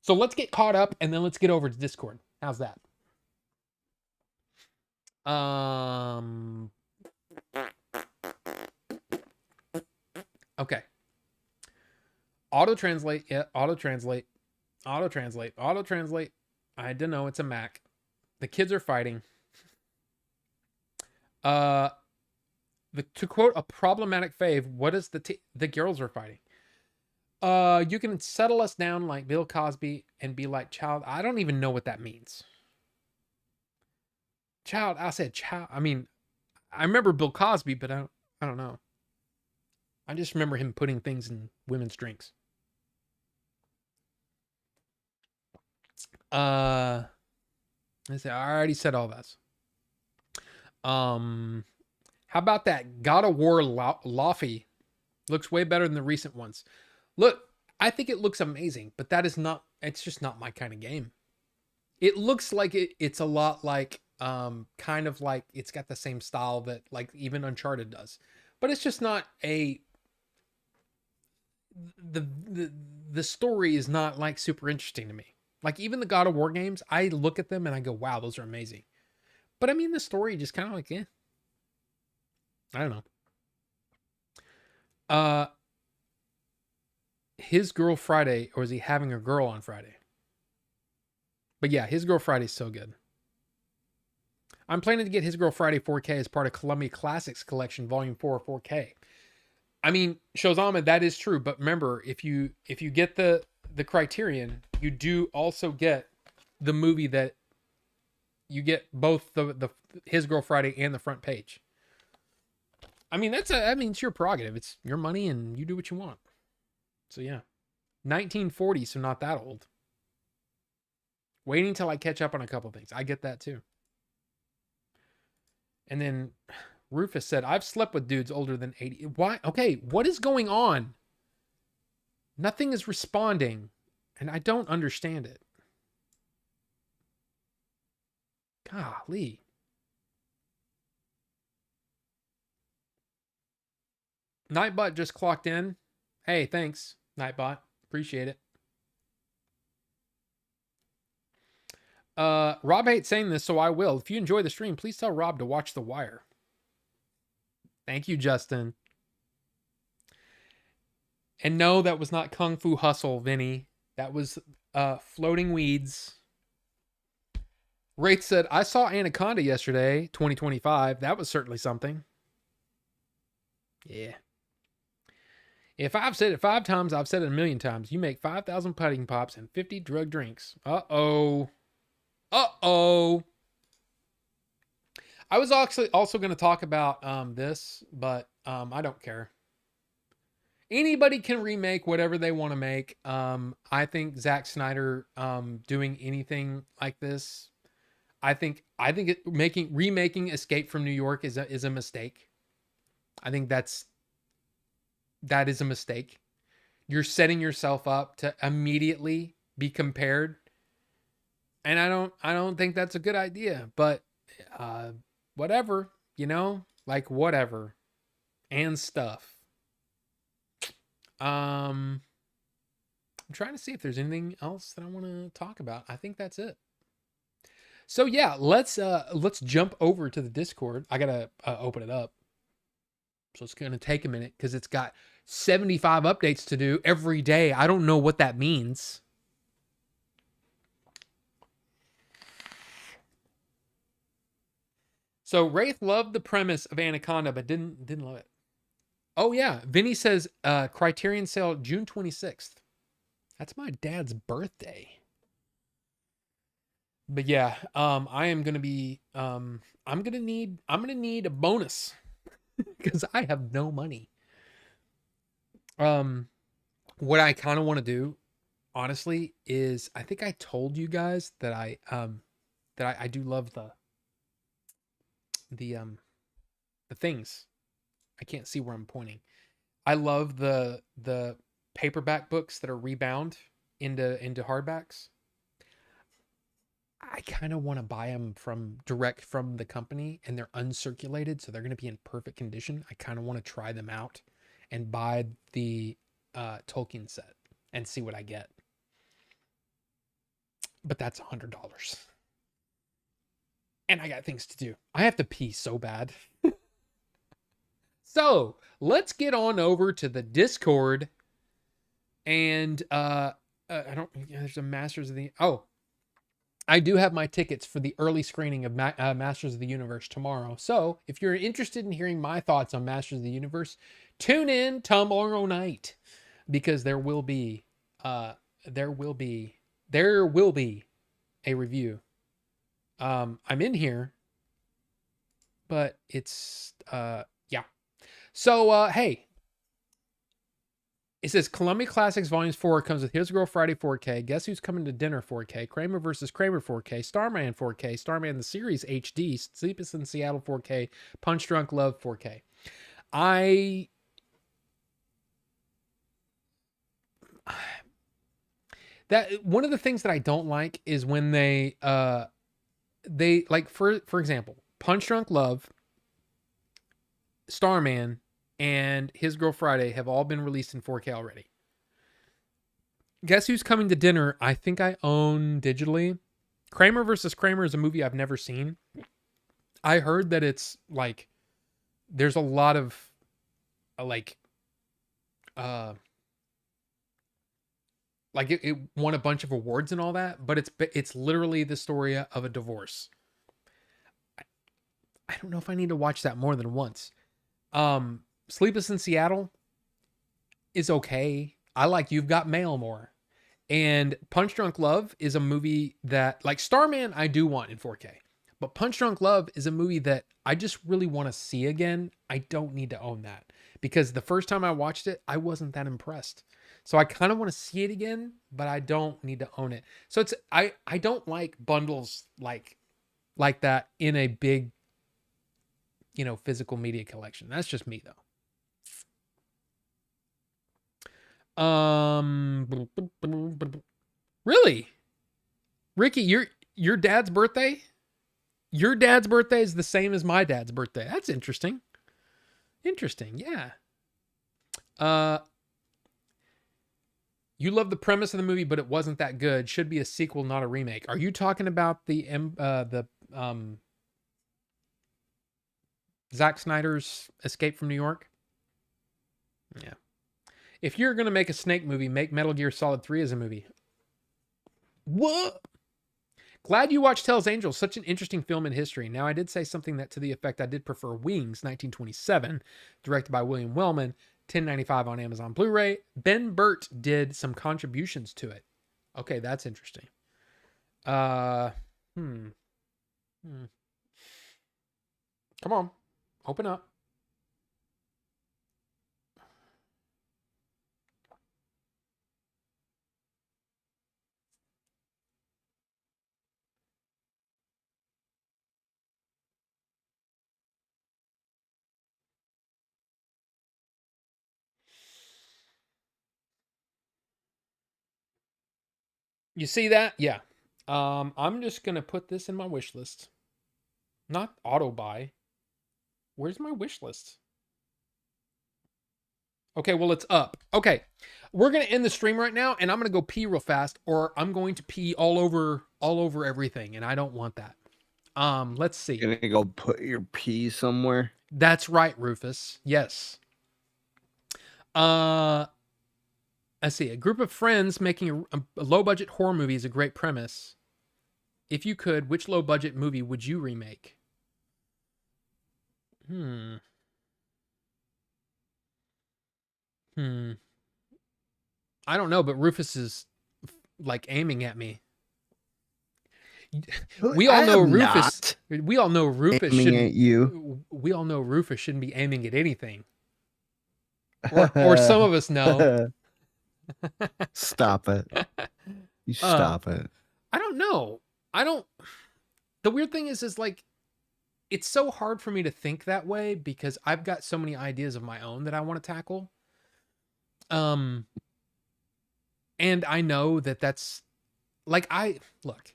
So let's get caught up and then let's get over to Discord. How's that? Okay. Auto translate. Yeah, auto translate. Auto translate. Auto translate. I don't know. It's a Mac. The kids are fighting. To quote a problematic fave, what is the girls are fighting? You can settle us down like Bill Cosby and be like child. I don't even know what that means. Child. I said child. I mean, I remember Bill Cosby, but I don't know. I just remember him putting things in women's drinks. I already said all this. How about that God of War Laufey? Looks way better than the recent ones. Look, I think it looks amazing, but it's just not my kind of game. It looks like it's a lot like, kind of like it's got the same style that like even Uncharted does, but it's just not the story is not like super interesting to me. Like even the God of War games, I look at them and I go, wow, those are amazing. But I mean, the story just kind of like, I don't know. His Girl Friday, or is he having a girl on Friday? But yeah, His Girl Friday is so good. I'm planning to get His Girl Friday 4K as part of Columbia Classics Collection Volume 4 4K. I mean, Shozama, that is true, but remember, if you get the Criterion, you do also get the movie that you get both the His Girl Friday and the front page. I mean, it's your prerogative. It's your money and you do what you want. So yeah. 1940, so not that old. Waiting till I catch up on a couple things. I get that too. And then Rufus said, I've slept with dudes older than 80. Why? Okay, what is going on? Nothing is responding, and I don't understand it. Golly. Nightbot just clocked in. Hey, thanks, Nightbot. Appreciate it. Rob hates saying this, so I will. If you enjoy the stream, please tell Rob to watch The Wire. Thank you, Justin. And no, that was not Kung Fu Hustle, Vinny. That was Floating Weeds. Wraith said, I saw Anaconda yesterday, 2025. That was certainly something. Yeah. If I've said it 5 times, I've said it 1,000,000 times. You make 5,000 pudding pops and 50 drug drinks. Uh-oh. Uh-oh. I was actually also going to talk about this, but I don't care. Anybody can remake whatever they want to make. I think Zack Snyder doing anything like this, I think remaking Escape from New York is a mistake. I think that is a mistake. You're setting yourself up to immediately be compared, and I don't think that's a good idea. But whatever, like whatever, and stuff. I'm trying to see if there's anything else that I want to talk about. I think that's it. So yeah, let's jump over to the Discord. I gotta open it up. So it's going to take a minute because it's got 75 updates to do every day. I don't know what that means. So Wraith loved the premise of Anaconda, but didn't love it. Oh yeah, Vinny says Criterion sale June 26th. That's my dad's birthday. But yeah, I am gonna be I'm gonna need a bonus. because I have no money. Um, what I kind of want to do, honestly, is I think I told you guys that I do love the um the things. I can't see where I'm pointing. I love the paperback books that are rebound into hardbacks. I kind of want to buy them from direct from the company, and they're uncirculated, so they're going to be in perfect condition. I kind of want to try them out and buy the Tolkien set and see what I get. But that's $100, and I got things to do. I have to pee so bad. So let's get on over to the Discord, and I don't. There's a Masters of the. Oh, I do have my tickets for the early screening of Masters of the Universe tomorrow. So if you're interested in hearing my thoughts on Masters of the Universe, tune in tomorrow night, because there will be there will be a review. I'm in here, but it's yeah. So hey, it says Columbia Classics Volumes 4 comes with Here's a Girl Friday 4K, Guess Who's Coming to Dinner 4K, Kramer vs. Kramer 4K, Starman 4K, Starman the Series HD, Sleepless in Seattle 4K, Punch Drunk Love 4K. That one of the things that I don't like is when they like, for example, Punch Drunk Love, Starman, and His Girl Friday have all been released in 4K already. Guess Who's Coming to Dinner, I think I own digitally. Kramer versus Kramer is a movie I've never seen. I heard that it's like there's a lot of like it won a bunch of awards and all that, but it's literally the story of a divorce. I don't know if I need to watch that more than once. Sleepless in Seattle is okay. I like You've Got Mail more. And Punch Drunk Love is a movie that, like, Starman, I do want in 4K. But Punch Drunk Love is a movie that I just really want to see again. I don't need to own that, because the first time I watched it, I wasn't that impressed. So I kind of want to see it again, but I don't need to own it. So it's I don't like bundles like that in a big, physical media collection. That's just me though. Really? Ricky, your dad's birthday? Your dad's birthday is the same as my dad's birthday. That's interesting. Interesting, yeah. Uh you love the premise of the movie, but it wasn't that good. Should be a sequel, not a remake. Are you talking about the Zack Snyder's Escape from New York? Yeah. If you're gonna make a Snake movie, make Metal Gear Solid 3 as a movie. What? Glad you watched Hell's Angels. Such an interesting film in history. Now, I did say something that to the effect I did prefer Wings, 1927, directed by William Wellman, 10.95 on Amazon Blu-ray. Ben Burt did some contributions to it. Okay, that's interesting. Hmm. Come on, open up. You see that? Yeah. I'm just gonna put this in my wish list. Not auto buy. Where's my wish list? Okay, well, it's up. Okay, we're gonna end the stream right now, and I'm gonna go pee real fast, or I'm going to pee all over everything, and I don't want that. Let's see. You're gonna go put your pee somewhere? That's right, Rufus. Yes. Let's see. A group of friends making a low budget horror movie is a great premise. If you could, which low budget movie would you remake? Hmm. I don't know, but Rufus is like aiming at me. We all I know am Rufus. not We all know Rufus aiming shouldn't. at you. We all know Rufus shouldn't be aiming at anything. Or some of us know. Stop it. You stop it. I don't know. I don't. The weird thing is like, it's so hard for me to think that way because I've got so many ideas of my own that I want to tackle. And I know that that's like, look,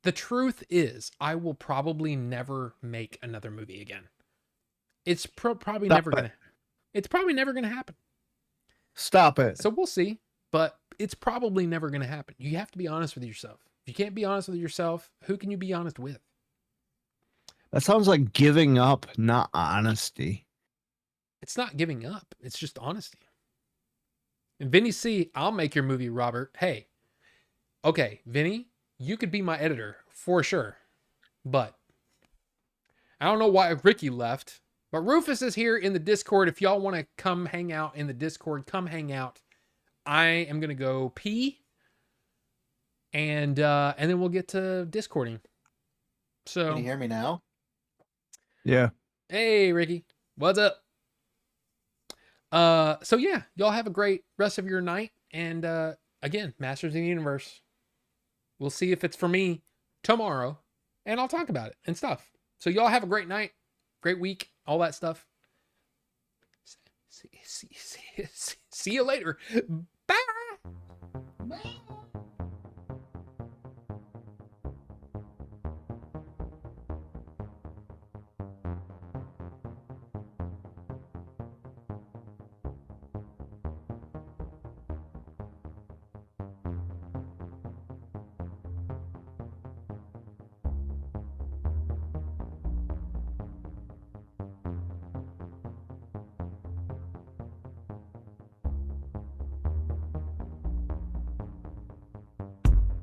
the truth is I will probably never make another movie again. It's probably Stop never it. gonna. It's probably never gonna happen. Stop it. So we'll see, but it's probably never gonna happen. You have to be honest with yourself. If you can't be honest with yourself, who can you be honest with? That sounds like giving up, not honesty. It's not giving up. It's just honesty. And Vinny C, I'll make your movie, Robert. Hey, okay, Vinny, you could be my editor for sure, but I don't know why Ricky left. But Rufus is here in the Discord. If y'all want to come hang out in the Discord, come hang out. I am gonna go pee, and then we'll get to Discording. So, Can you hear me now? Yeah. hey Ricky, what's up? So yeah, y'all have a great rest of your night, and again, Masters of the Universe. We'll see if it's for me tomorrow, and I'll talk about it and stuff. So y'all have a great night, great week, all that stuff. See you later. Bye.